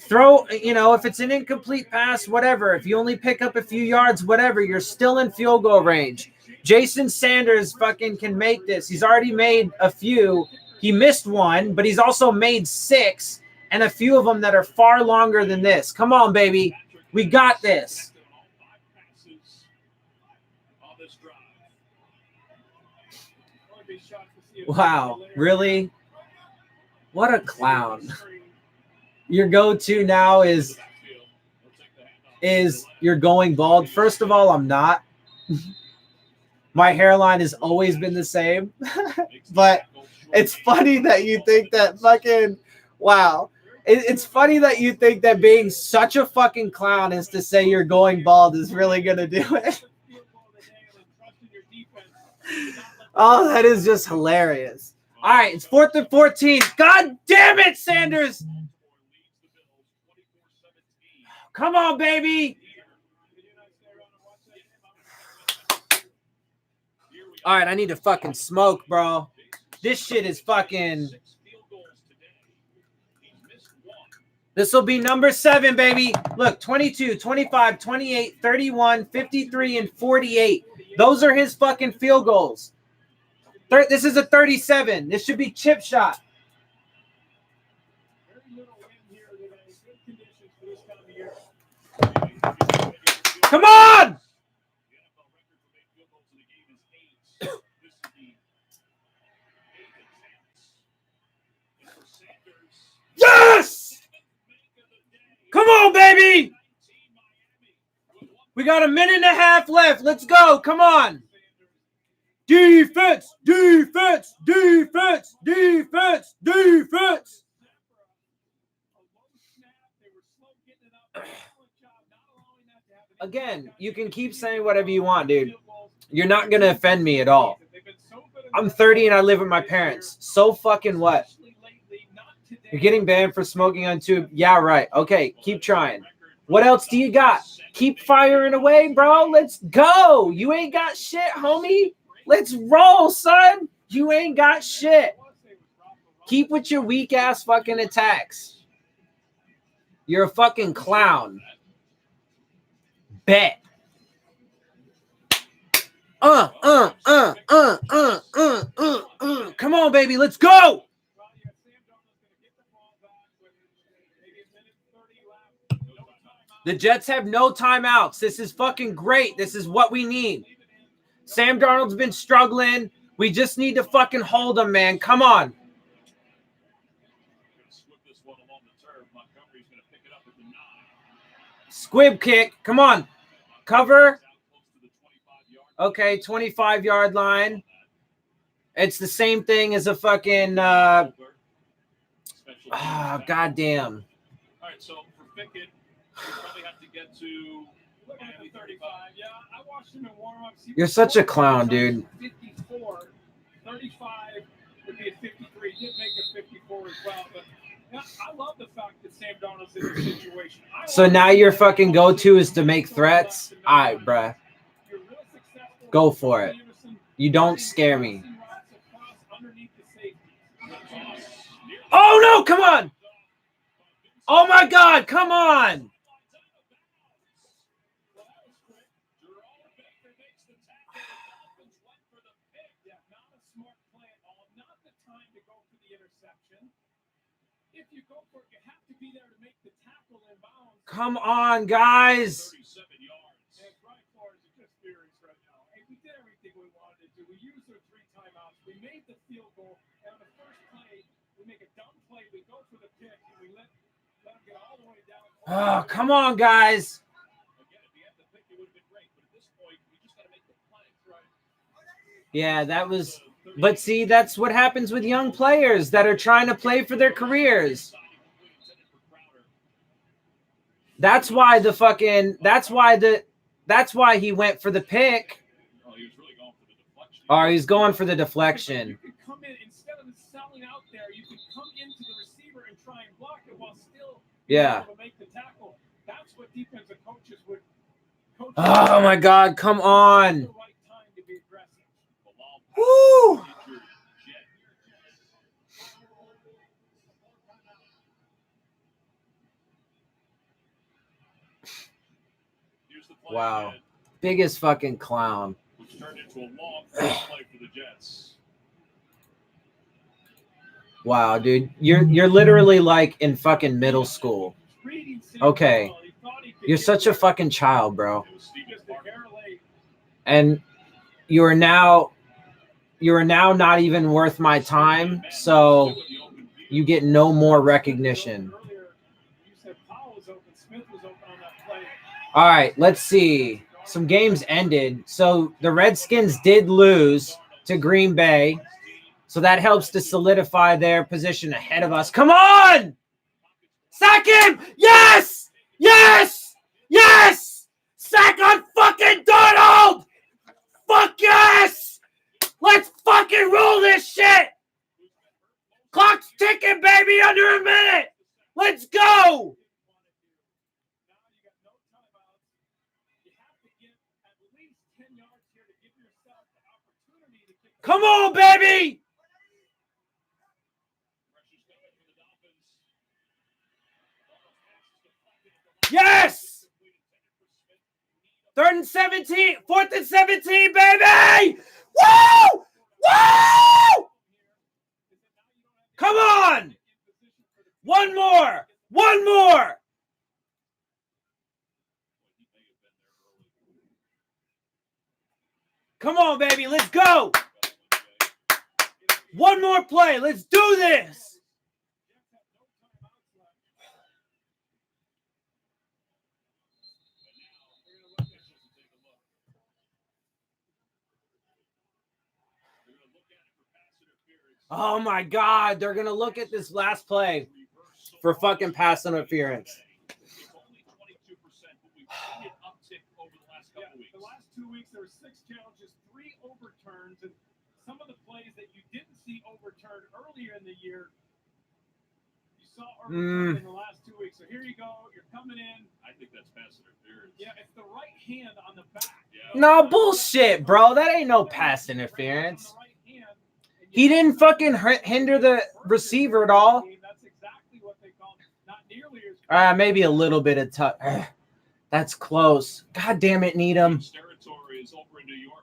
Throw, you know, if it's an incomplete pass, whatever. If you only pick up a few yards, whatever, you're still in field goal range. Jason Sanders fucking can make this. He's already made a few. He missed one, but he's also made 6, and a few of them that are far longer than this. Come on, baby. We got this. Wow, really? What a clown. Your go-to now is you're going bald. First of all, I'm not. My hairline has always been the same. But it's funny that you think that fucking, wow. It's funny that you think that being such a fucking clown is to say you're going bald is really going to do it. Oh, that is just hilarious. All right, it's 4th and 14. God damn it, Sanders. Come on, baby. All right, I need to fucking smoke, bro. This shit is fucking. This will be number 7, baby. Look, 22, 25, 28, 31, 53, and 48. Those are his fucking field goals. This is a 37. This should be chip shot. Come on! Yes! Come on, baby! We got a minute and a half left. Let's go. Come on. Defense, defense, defense, defense, defense. Again, you can keep saying whatever you want, dude. You're not going to offend me at all. I'm 30 and I live with my parents. So fucking what? You're getting banned for smoking on tube. Yeah, right. Okay, keep trying. What else do you got? Keep firing away, bro. Let's go. You ain't got shit, homie. Let's roll, son. You ain't got shit. Keep with your weak ass fucking attacks. You're a fucking clown. Bet. Come on, baby. Let's go. The Jets have no timeouts. This is fucking great. This is what we need. Sam Darnold's been struggling. We just need to fucking hold him, man. Come on. Squib kick. Come on. Cover. Okay, 25-yard line. It's the same thing as a fucking goddamn. All right, so for Pickett, you probably have to get to 35. Yeah, I watched him in warm-ups. You're such a clown, dude. 54, 35 would be a 53. He did make a 54 as well, but yeah, I love the fact that Sam Darnold's in this situation. So now your fucking go-to is to make threats? All right, bruh. Go for it. You don't scare me. Oh, no, come on. Oh, my God, come on. Come on, guys. We did everything we wanted to do. We used our 3 timeouts. We made the field goal. And on the first play, we make a dumb play. We go for the pick, and we let them get all the way down. Oh, come on, guys. Yeah, that was. But see, that's what happens with young players that are trying to play for their careers. That's why the fucking. That's why he went for the pick. Oh, he's going for the deflection. You could come in instead of selling out there. You could come into the receiver and try and block it while still being able to make the tackle. That's what defensive coaches would. Oh my God! Come on. Woo! Wow. Biggest fucking clown. Which turned into a long play for the Jets. Wow, dude. You're literally like in fucking middle school. Okay. You're such a fucking child, bro. And you are now not even worth my time, so you get no more recognition. All right, let's see. Some games ended. So the Redskins did lose to Green Bay. So that helps to solidify their position ahead of us. Come on! Sack him! Yes! Yes! Yes! Sack on fucking Darnold! Fuck yes! Let's fucking roll this shit! Clock's ticking, baby, under a minute! Let's go! Come on, baby! Yes! 4th and 17, baby! Woo! Woo! Come on! One more! One more! Come on, baby, let's go! One more play, let's do this! Oh my God, they're going to look at this last play for fucking pass interference. The last 2 weeks, there were 6 challenges, 3 overturns, and some of the plays that you didn't see overturned earlier in the year, you saw overturned in the last 2 weeks. So here you go, you're coming in. I think that's pass interference. Yeah, it's the right hand on the back. No, bullshit, bro. That ain't no pass interference. He didn't fucking hinder the receiver at all. That's exactly what they call it. Not nearly as Maybe a little bit of touch. That's close. God damn it, Needham. Territory is over in New York.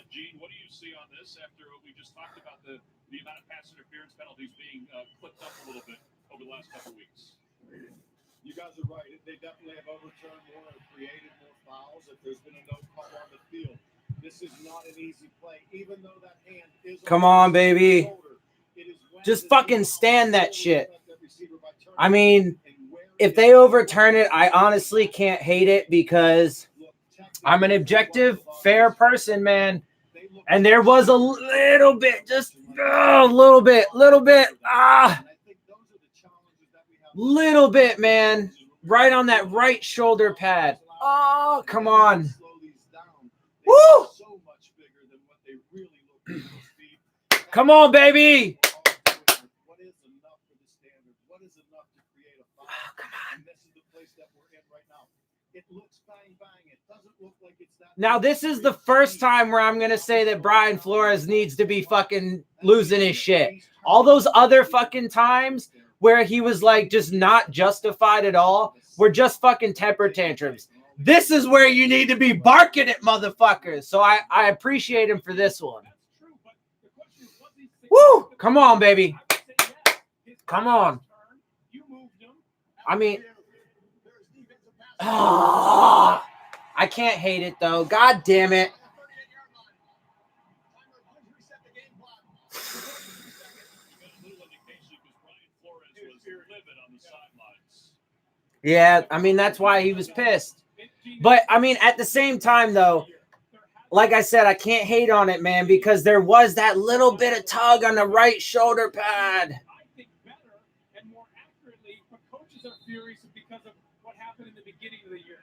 Gene, what do you see on this after we just talked about the amount of pass interference penalties being clipped up a little bit over the last couple of weeks? You guys are right. They definitely have overturned more and created more fouls if there's been a no call on the field. This is not an easy play, even though that hand is Come on, baby. Just fucking stand that shit. I mean, if they overturn it, I honestly can't hate it because I'm an objective, fair person, man. And there was a little bit, just a little bit, little bit, man. Right on that right shoulder pad. Oh, come on. Woo! Come on, baby. What is enough for the standard? What is enough to create a foul? Oh, come on. And this is the place that we're in right now. It looks bang, bang. It doesn't look like it's that. Now, this is the first time where I'm going to say that Brian Flores needs to be fucking losing his shit. All those other fucking times where he was like just not justified at all were just fucking temper tantrums. This is where you need to be barking at motherfuckers. So I appreciate him for this one. Woo! Come on, baby. Come on. I mean, I can't hate it, though. God damn it. Yeah, I mean, that's why he was pissed. But, I mean, at the same time, though, like I said, I can't hate on it, man, because there was that little bit of tug on the right shoulder pad. I think better and more accurately, but coaches are furious because of what happened in the beginning of the year.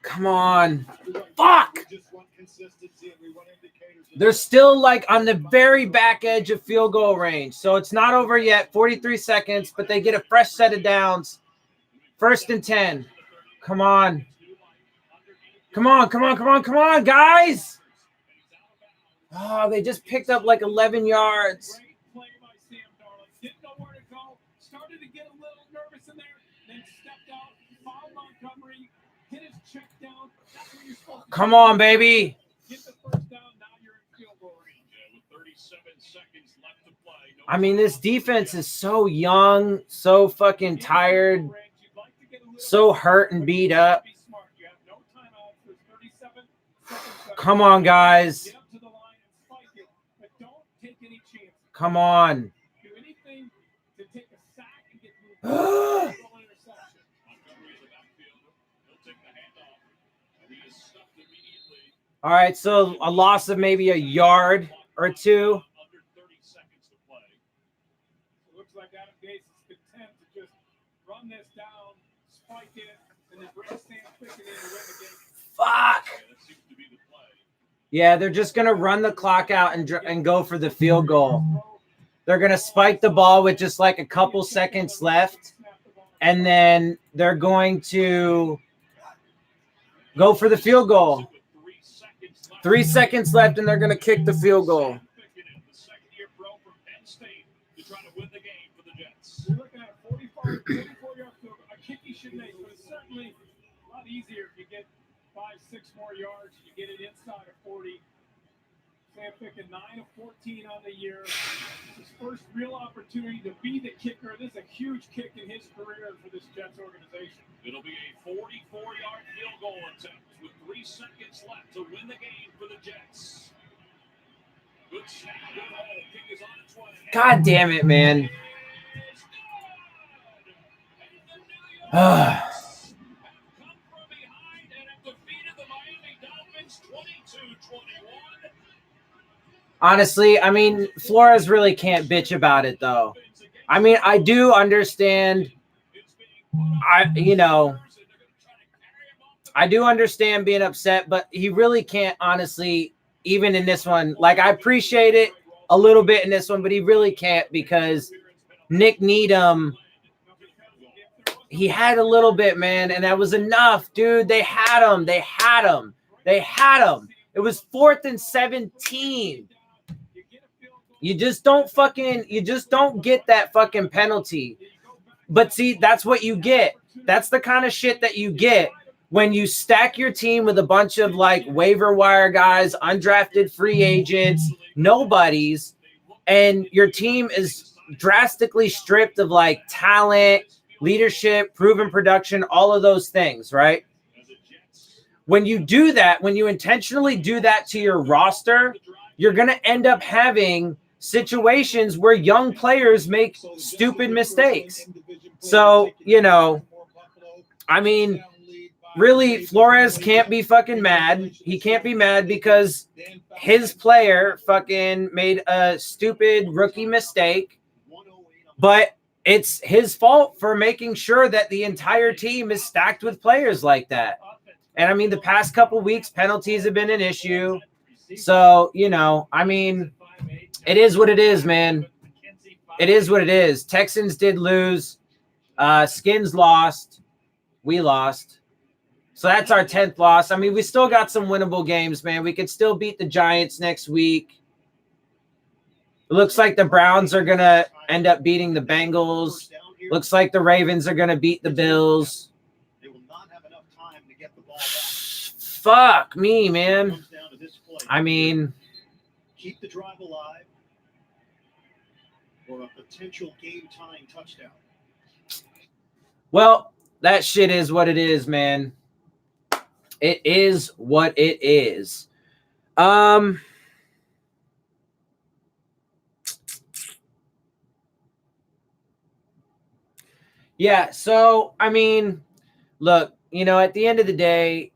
Come on. Fuck! They're still, like, on the very back edge of field goal range. So it's not over yet. 43 seconds, but they get a fresh set of downs. 1st and 10. Come on. Come on, come on, come on, come on, guys. Oh, they just picked up like 11 yards. Great play by Sam Darnold. Didn't know where to go. Started to get a little nervous in there. Then stepped out. Fouled Montgomery. Hit his check down. That's what you're supposed to do. Come on, baby. Get the first down. Now you're in field goal range. With 37 seconds left to play. I mean, this defense is so young, so fucking tired, so hurt and beat up. Come on, guys. Come on. All right, so a loss of maybe a yard or two. Looks like Adam Gase is content to just run this down, spike it, and then bring Sam Pickett in to win the game. Fuck. Yeah, they're just going to run the clock out and go for the field goal. They're going to spike the ball with just like a couple seconds left, and then they're going to go for the field goal. 3 seconds left, and they're going to kick the field goal. You're looking at a 44-yard field, a kick you should make, but it's certainly a lot easier if you get 5-6 more yards. You get it inside of 40. Sam Pickett 9 of 14 on the year. His first real opportunity to be the kicker. This is a huge kick in his career for this Jets organization. It'll be a 44-yard field goal attempt with 3 seconds left to win the game for the Jets. Good snap. Kick is on its way. God damn it, man. Honestly, I mean, Flores really can't bitch about it, though. I mean, I do understand. I do understand being upset, but he really can't, honestly, even in this one. Like, I appreciate it a little bit in this one, but he really can't because Nick Needham, he had a little bit, man, and that was enough, dude. They had him. They had him. They had him. It was 4th and 17. You just don't get that fucking penalty. But see, that's what you get. That's the kind of shit that you get when you stack your team with a bunch of like waiver wire guys, undrafted free agents, nobodies, and your team is drastically stripped of like talent, leadership, proven production, all of those things, right? When you do that, when you intentionally do that to your roster, you're going to end up having situations where young players make stupid mistakes. So, I mean, really, Flores can't be fucking mad. He can't be mad because his player fucking made a stupid rookie mistake, but it's his fault for making sure that the entire team is stacked with players like that. And I mean, the past couple weeks, penalties have been an issue. So, I mean, it is what it is, man. It is what it is. Texans did lose. Skins lost. We lost. So that's our 10th loss. I mean, we still got some winnable games, man. We could still beat the Giants next week. It looks like the Browns are going to end up beating the Bengals. Looks like the Ravens are going to beat the Bills. Fuck me, man. I mean, keep the drive alive or a potential game-tying touchdown. Well, that shit is what it is, man. It is what it is. Yeah, so, I mean, look, at the end of the day,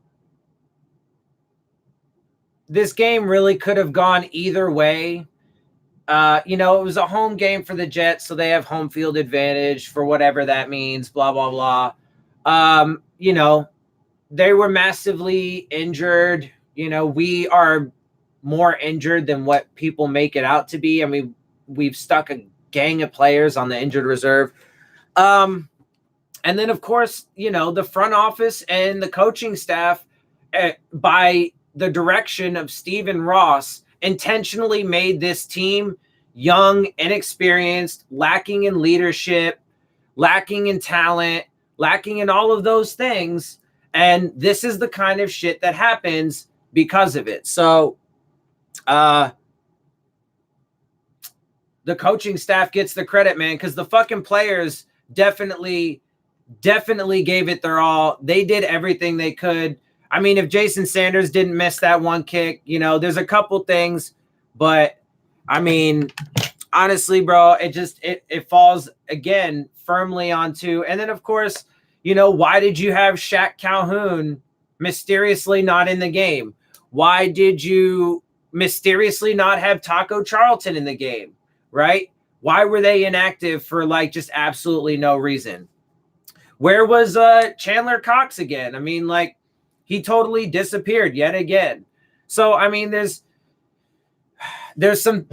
this game really could have gone either way. It was a home game for the Jets, so they have home field advantage for whatever that means, blah, blah, blah. They were massively injured. We are more injured than what people make it out to be. I mean, we've stuck a gang of players on the injured reserve. And then, of course, the front office and the coaching staff, by the direction of Stephen Ross, intentionally made this team young, inexperienced, lacking in leadership, lacking in talent, lacking in all of those things. And this is the kind of shit that happens because of it. So, the coaching staff gets the credit, man, because the fucking players definitely gave it their all. They did everything they could. I mean, if Jason Sanders didn't miss that one kick, there's a couple things, but I mean, honestly, bro, it falls again firmly onto, and then of course, why did you have Shaq Calhoun mysteriously not in the game? Why did you mysteriously not have Taco Charlton in the game, right? Why were they inactive for just absolutely no reason? Where was Chandler Cox again? I mean, he totally disappeared yet again. So, I mean, there's a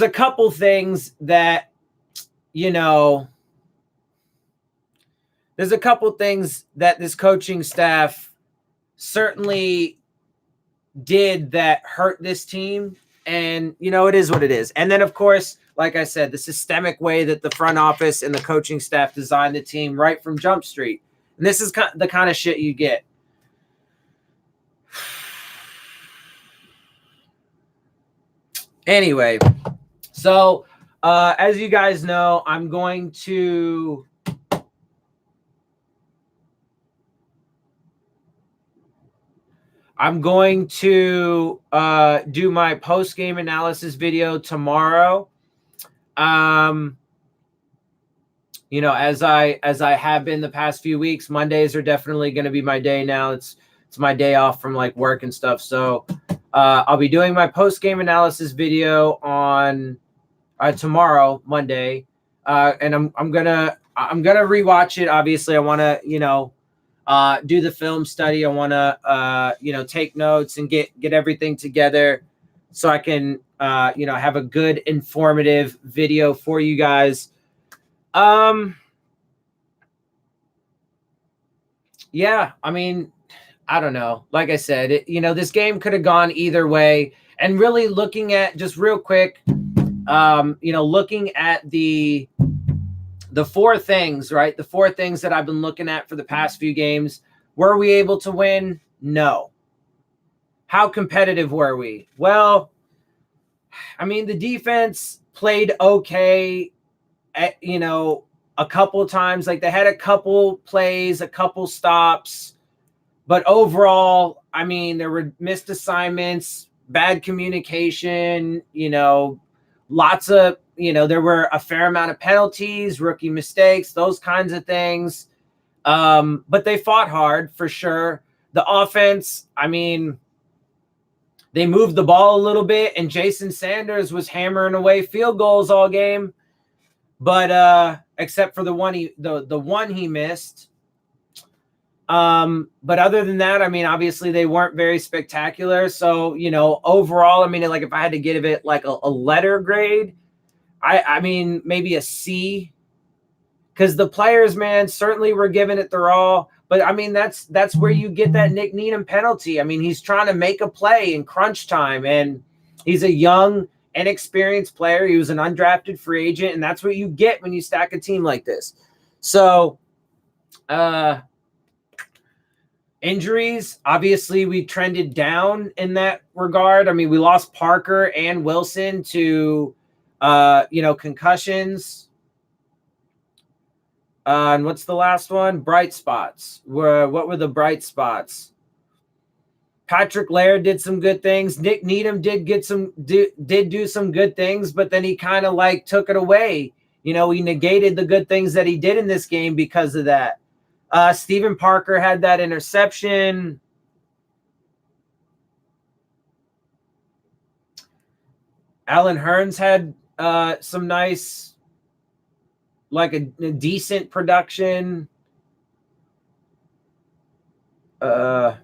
couple things that, there's a couple things that this coaching staff certainly did that hurt this team. And, it is what it is. And then, of course, like I said, the systemic way that the front office and the coaching staff designed the team right from Jump Street. And this is the kind of shit you get. Anyway, so as you guys know, I'm going to do my post-game analysis video tomorrow. As I have been the past few weeks, Mondays are definitely going to be my day now. It's my day off from work and stuff. So I'll be doing my post-game analysis video on tomorrow, Monday. And I'm gonna rewatch it. Obviously, I want to, do the film study. I want to, take notes and get everything together so I can, have a good informative video for you guys. Yeah, I mean, I don't know. Like I said, this game could have gone either way. And really looking at just real quick, looking at the four things, right? The four things that I've been looking at for the past few games. Were we able to win? No. How competitive were we? Well, I mean, the defense played okay, a couple times. Like they had a couple plays, a couple stops. But overall, I mean, there were missed assignments, bad communication, lots of, there were a fair amount of penalties, rookie mistakes, those kinds of things. But they fought hard for sure. The offense, I mean, they moved the ball a little bit, and Jason Sanders was hammering away field goals all game. But except for the one he missed. But other than that, I mean, obviously they weren't very spectacular. So, overall, I mean, like if I had to give it like a letter grade, I mean, maybe a C, because the players, man, certainly were giving it their all. But I mean, that's where you get that Nick Needham penalty. I mean, he's trying to make a play in crunch time, and he's a young, inexperienced player. He was an undrafted free agent, and that's what you get when you stack a team like this. So, injuries, obviously, we trended down in that regard. I mean, we lost Parker and Wilson to, concussions. And what's the last one? Bright spots. What were the bright spots? Patrick Laird did some good things. Nick Needham did do some good things, but then he kind of like took it away. He negated the good things that he did in this game because of that. Stephen Parker had that interception. Alan Hearns had some nice, like a decent production. I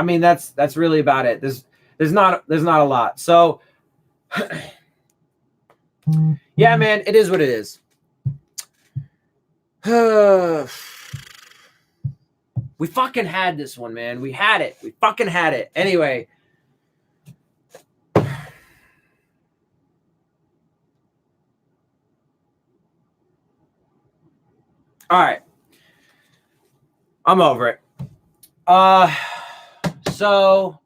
mean, that's really about it. There's not a lot. So yeah, man, it is what it is. We fucking had this one, man. We had it. We fucking had it. Anyway. All right. I'm over it. So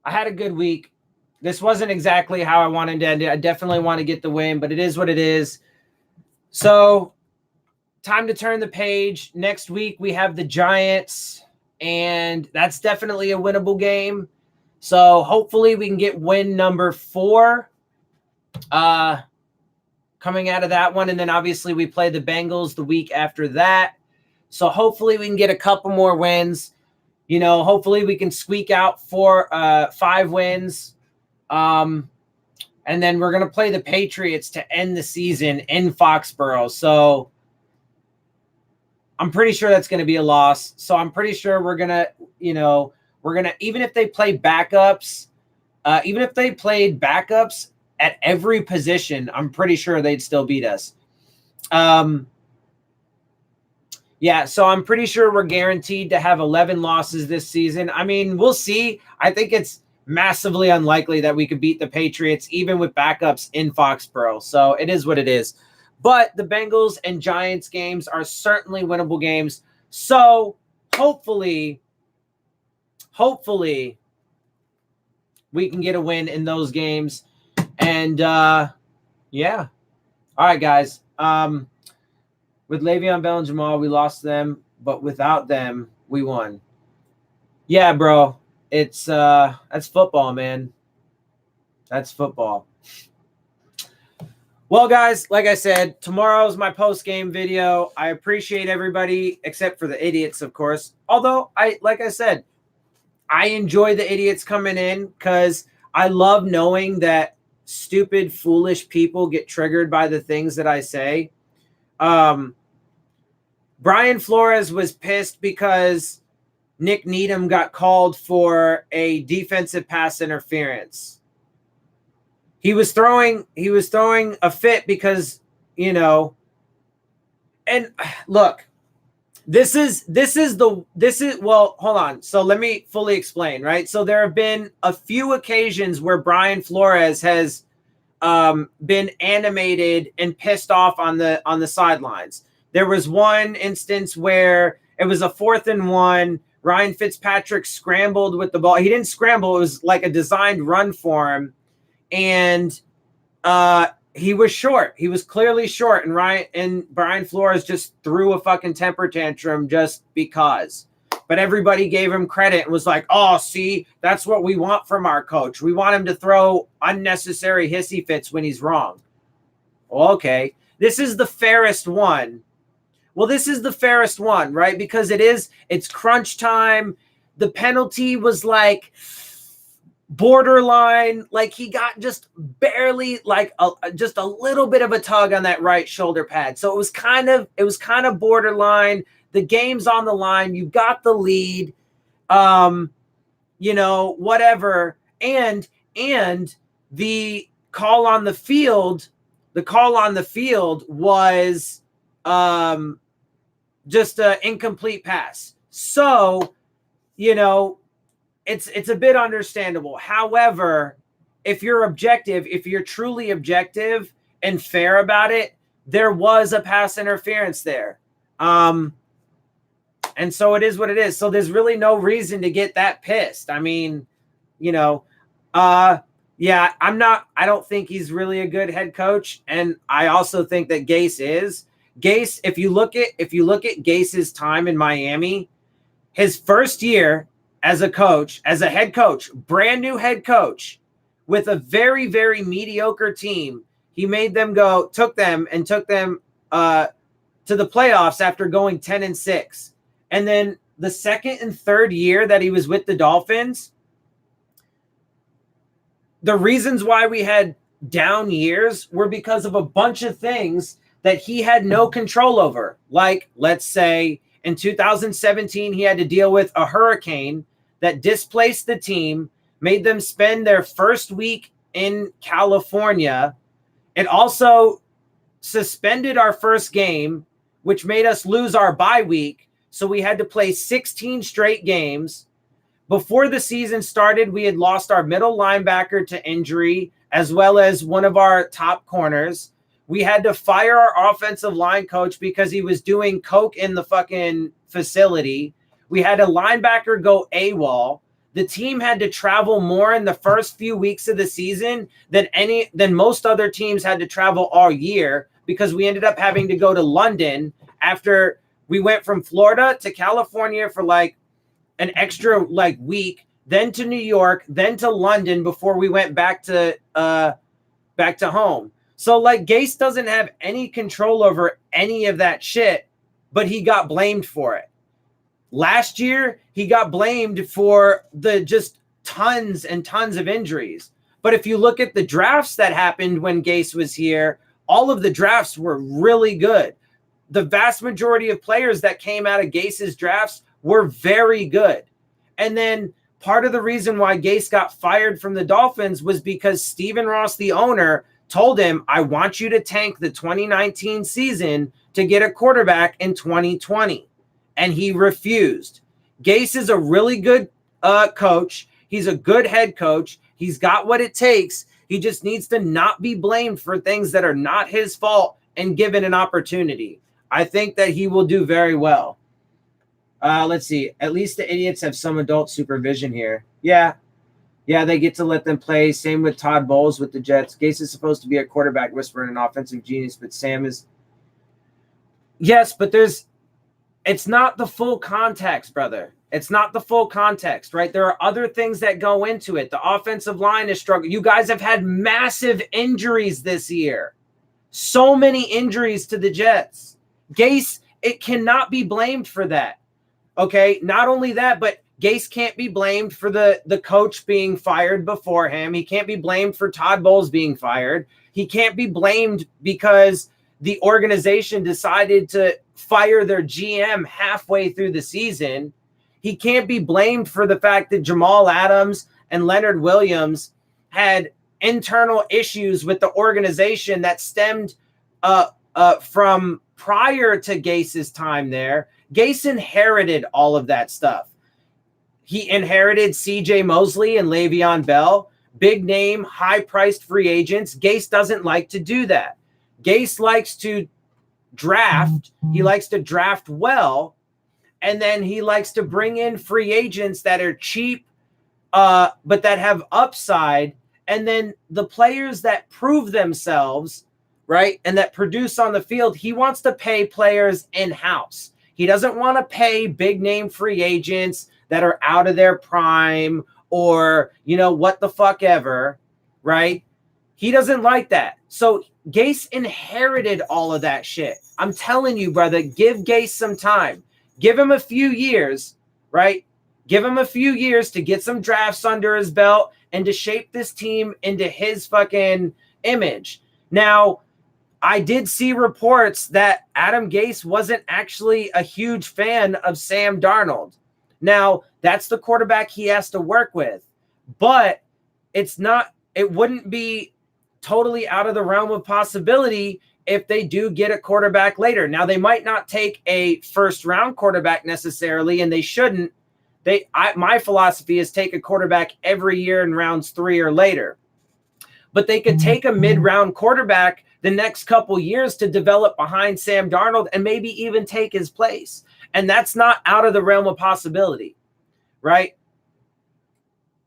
I had a good week. This wasn't exactly how I wanted to end it. I definitely want to get the win, but it is what it is. So time to turn the page. Next week, we have the Giants, and that's definitely a winnable game. So hopefully we can get win number 4 coming out of that one. And then obviously we play the Bengals the week after that. So hopefully we can get a couple more wins. Hopefully we can squeak out 5 wins. And then we're going to play the Patriots to end the season in Foxborough. So I'm pretty sure that's going to be a loss. So I'm pretty sure we're going to, even if they play backups, even if they played backups at every position, I'm pretty sure they'd still beat us. Yeah, so I'm pretty sure we're guaranteed to have 11 losses this season. I mean, we'll see. I think it's massively unlikely that we could beat the Patriots, even with backups in Foxborough. So it is what it is. But the Bengals and Giants games are certainly winnable games. So hopefully we can get a win in those games. And yeah. All right, guys. With Le'Veon Bell and Jamal, we lost them, but without them, we won. Yeah, bro. It's that's football, man. That's football. Well, guys, like I said, tomorrow's my post-game video. I appreciate everybody, except for the idiots, of course. Although, like I said, I enjoy the idiots coming in because I love knowing that stupid, foolish people get triggered by the things that I say. Brian Flores was pissed because Nick Needham got called for a defensive pass interference. He was throwing a fit because, and look, this is well, hold on. So let me fully explain, right? So there have been a few occasions where Brian Flores has been animated and pissed off on the sidelines. There was one instance where it was a 4th and 1. Ryan Fitzpatrick scrambled with the ball. He didn't scramble. It was like a designed run for him. And he was short. He was clearly short, and Brian Flores just threw a fucking temper tantrum just because. But everybody gave him credit and was like, "Oh, see, that's what we want from our coach. We want him to throw unnecessary hissy fits when he's wrong." Well, okay, this is the fairest one. Well, this is the fairest one, right? Because it's crunch time. The penalty was like borderline, like he got just barely like just a little bit of a tug on that right shoulder pad. So it was kind of borderline. The game's on the line. You got the lead. Whatever. And the call on the field was just an incomplete pass. So, it's a bit understandable. However, if you're truly objective and fair about it, there was a pass interference there. And so it is what it is. So there's really no reason to get that pissed. I mean, I don't think he's really a good head coach. And I also think that Gase is. Gase, if you look at Gase's time in Miami, his first year as a head coach, brand new head coach with a very, very mediocre team, he took them to the playoffs after going 10-6. And then the second and third year that he was with the Dolphins, the reasons why we had down years were because of a bunch of things that he had no control over. Like, let's say in 2017, he had to deal with a hurricane that displaced the team, made them spend their first week in California. It also suspended our first game, which made us lose our bye week. So we had to play 16 straight games. Before the season started, we had lost our middle linebacker to injury, as well as one of our top corners. We had to fire our offensive line coach because he was doing coke in the fucking facility. We had a linebacker go AWOL. The team had to travel more in the first few weeks of the season than most other teams had to travel all year, because we ended up having to go to London after we went from Florida to California for like an extra week, then to New York, then to London before we went back to home. So Gase doesn't have any control over any of that shit, but he got blamed for it. Last year, he got blamed for the just tons and tons of injuries. But if you look at the drafts that happened when Gase was here, all of the drafts were really good. The vast majority of players that came out of Gase's drafts were very good. And then part of the reason why Gase got fired from the Dolphins was because Stephen Ross, the owner, told him, "I want you to tank the 2019 season to get a quarterback in 2020. And he refused. Gase is a really good coach. He's a good head coach. He's got what it takes. He just needs to not be blamed for things that are not his fault and given an opportunity. I think that he will do very well. Let's see. At least the idiots have some adult supervision here. Yeah, they get to let them play. Same with Todd Bowles with the Jets. Gase is supposed to be a quarterback whisperer and an offensive genius, but Sam is. Yes, but it's not the full context, brother. It's not the full context, right? There are other things that go into it. The offensive line is struggling. You guys have had massive injuries this year. So many injuries to the Jets. Gase, it cannot be blamed for that. Okay, not only that, but Gase can't be blamed for the coach being fired before him. He can't be blamed for Todd Bowles being fired. He can't be blamed because the organization decided to fire their GM halfway through the season. He can't be blamed for the fact that Jamal Adams and Leonard Williams had internal issues with the organization that stemmed from prior to Gase's time there. Gase inherited all of that stuff. He inherited CJ Mosley and Le'Veon Bell, big name, high-priced free agents. Gase doesn't like to do that. Gase likes to draft. He likes to draft well, and then he likes to bring in free agents that are cheap, but that have upside, And then the players that prove themselves, right, and that produce on the field, he wants to pay players in-house. He doesn't want to pay big-name free agents that are out of their prime or, what the fuck ever, right? He doesn't like that. So Gase inherited all of that shit. I'm telling you, brother, give Gase some time. Give him a few years, right? Give him a few years to get some drafts under his belt and to shape this team into his fucking image. Now, I did see reports that Adam Gase wasn't actually a huge fan of Sam Darnold. Now, that's the quarterback he has to work with. But it wouldn't be totally out of the realm of possibility if they do get a quarterback later. Now, they might not take a first-round quarterback necessarily, and they shouldn't. My philosophy is take a quarterback every year in rounds 3 or later. But they could take a mid-round quarterback the next couple years to develop behind Sam Darnold and maybe even take his place. And that's not out of the realm of possibility, right?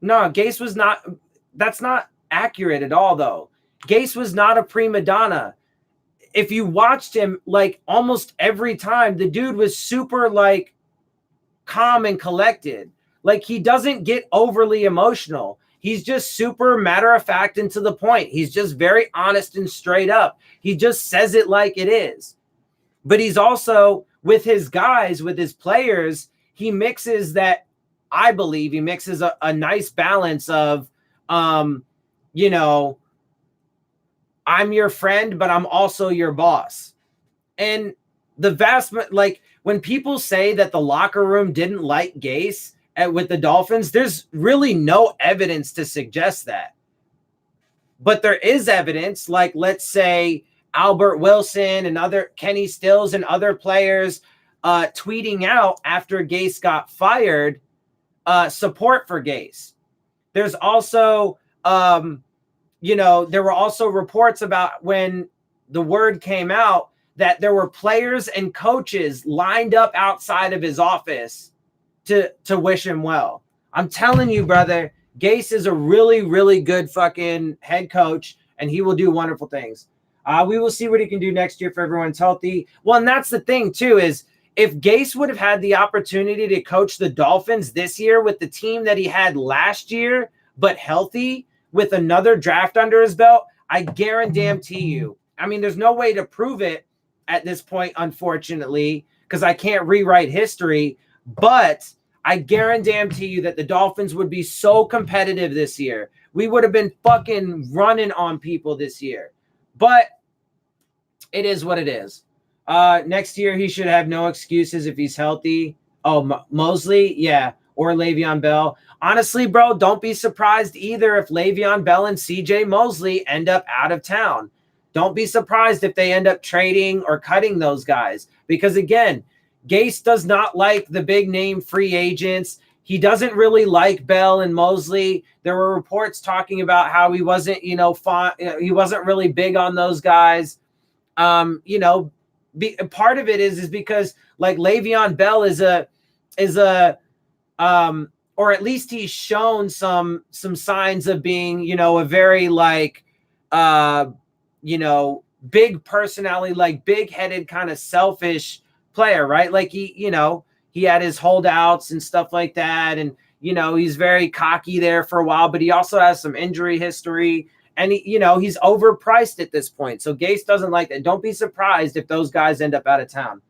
No, Gase was not. That's not accurate at all, though. Gase was not a prima donna. If you watched him, like, almost every time, the dude was super, like, calm and collected. Like, he doesn't get overly emotional. He's just super matter-of-fact and to the point. He's just very honest and straight up. He just says it like it is. But he's also, with his guys, with his players, he mixes that, I believe, he mixes a nice balance of, I'm your friend, but I'm also your boss. And when people say that the locker room didn't like Gase with the Dolphins, there's really no evidence to suggest that. But there is evidence, like, let's say, Albert Wilson and other Kenny Stills and other players tweeting out after Gase got fired, support for Gase. There's also, there were also reports about when the word came out that there were players and coaches lined up outside of his office to wish him well. I'm telling you, brother, Gase is a really, really good fucking head coach, and he will do wonderful things. We will see what he can do next year if everyone's healthy. Well, and that's the thing, too, is if Gase would have had the opportunity to coach the Dolphins this year with the team that he had last year, but healthy, with another draft under his belt, I guarantee you. I mean, there's no way to prove it at this point, unfortunately, because I can't rewrite history, but I guarantee you that the Dolphins would be so competitive this year. We would have been fucking running on people this year. But it is what it is. Next year, he should have no excuses if he's healthy. Oh, Mosley? Yeah. Or Le'Veon Bell. Honestly, bro, don't be surprised either if Le'Veon Bell and CJ Mosley end up out of town. Don't be surprised if they end up trading or cutting those guys. Because, again, Gase does not like the big-name free agents. He doesn't really like Bell and Mosley. There were reports talking about how he wasn't, he wasn't really big on those guys. Part of it is because, like, Le'Veon Bell is or at least he's shown some signs of being, a very big personality, like big-headed kind of selfish player, right? Like he had his holdouts and stuff like that. And, he's very cocky there for a while, but he also has some injury history and he's overpriced at this point. So Gase doesn't like that. Don't be surprised if those guys end up out of town.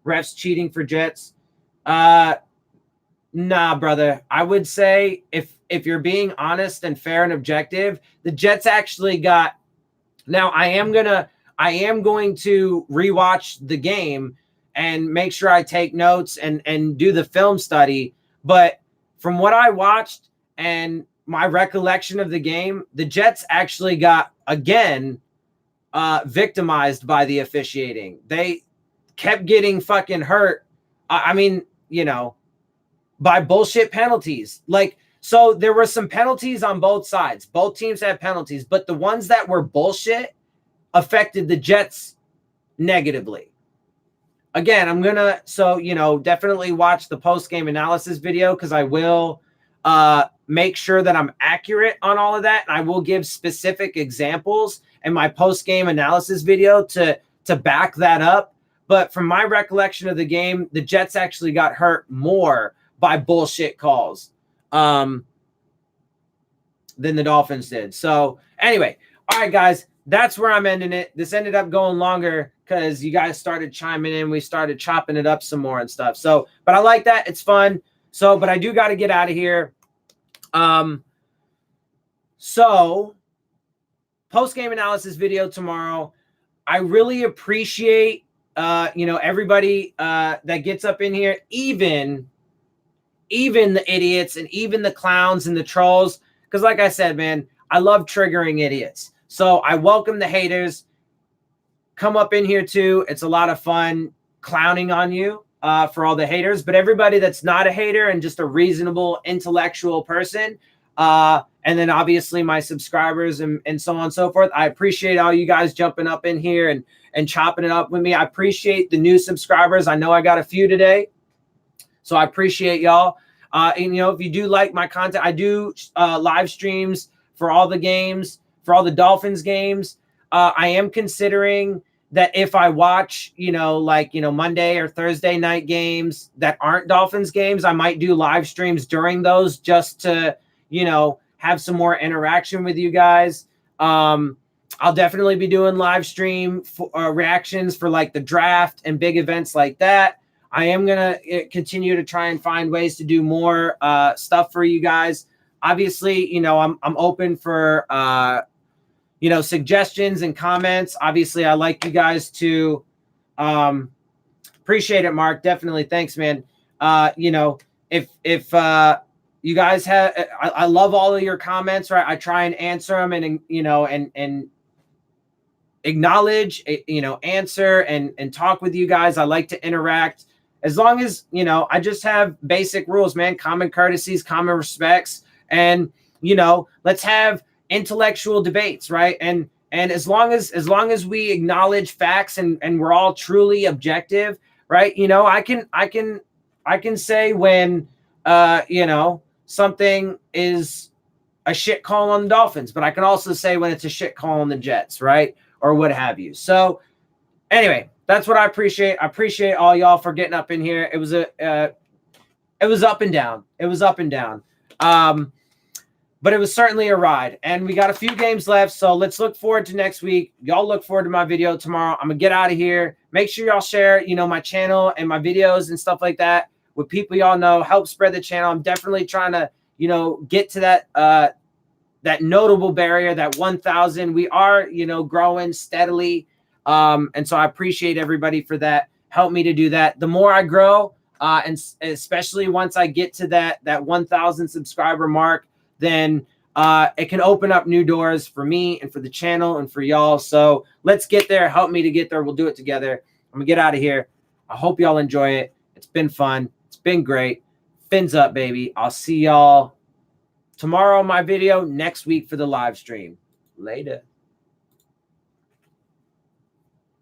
Refs cheating for Jets. Nah, brother. I would say if you're being honest and fair and objective, the Jets actually got. Now I am going to rewatch the game and make sure I take notes and do the film study. But from what I watched and my recollection of the game, the Jets actually got again victimized by the officiating. They kept getting fucking hurt. By bullshit penalties. So there were some penalties on both sides. Both teams had penalties, but the ones that were bullshit affected the Jets negatively. Again, I'm going to, definitely watch the post-game analysis video because I will make sure that I'm accurate on all of that. And I will give specific examples in my post-game analysis video to back that up. But from my recollection of the game, the Jets actually got hurt more by bullshit calls than the Dolphins did. So anyway, all right, guys, that's where I'm ending it. This ended up going longer because you guys started chiming in. We started chopping it up some more and stuff. So, but I like that. It's fun. So, but I do got to get out of here. So post-game analysis video tomorrow. I really appreciate, everybody that gets up in here, even the idiots and even the clowns and the trolls. Because like I said, man, I love triggering idiots. So I welcome the haters. Come up in here too. It's a lot of fun clowning on you for all the haters. But everybody that's not a hater and just a reasonable, intellectual person, and then obviously my subscribers and so on and so forth. I appreciate all you guys jumping up in here and chopping it up with me. I appreciate the new subscribers. I know I got a few today. So I appreciate y'all. And, if you do like my content, I do live streams for all the games, for all the Dolphins games. I am considering that if I watch, Monday or Thursday night games that aren't Dolphins games, I might do live streams during those just to, have some more interaction with you guys. I'll definitely be doing live stream reactions for like the draft and big events like that. I am going to continue to try and find ways to do more stuff for you guys. Obviously, I'm open for, suggestions and comments. Obviously, I like you guys to appreciate it, Mark. Definitely. Thanks, man. If you guys have, I love all of your comments, right? I try and answer them and acknowledge, answer and talk with you guys. I like to interact as long as, I just have basic rules, man, common courtesies, common respects, and, let's have intellectual debates, right? And as long as we acknowledge facts and we're all truly objective, right? I can say when, something is a shit call on the Dolphins, but I can also say when it's a shit call on the Jets, right? Or what have you. So anyway, that's what I appreciate. I appreciate all y'all for getting up in here. It was up and down. It was up and down. But it was certainly a ride. And we got a few games left. So let's look forward to next week. Y'all look forward to my video tomorrow. I'm going to get out of here. Make sure y'all share, my channel and my videos and stuff like that with people y'all know. Help spread the channel. I'm definitely trying to, get to that notable barrier, that 1,000. We are, growing steadily. And so I appreciate everybody for that. Help me to do that. The more I grow, and especially once I get to that 1,000 subscriber mark, then it can open up new doors for me and for the channel and for y'all. So let's get there. Help me to get there. We'll do it together. I'm gonna get out of here. I hope y'all enjoy it. It's been fun. It's been great. Fins up, baby. I'll see y'all tomorrow on my video, next week for the live stream. Later.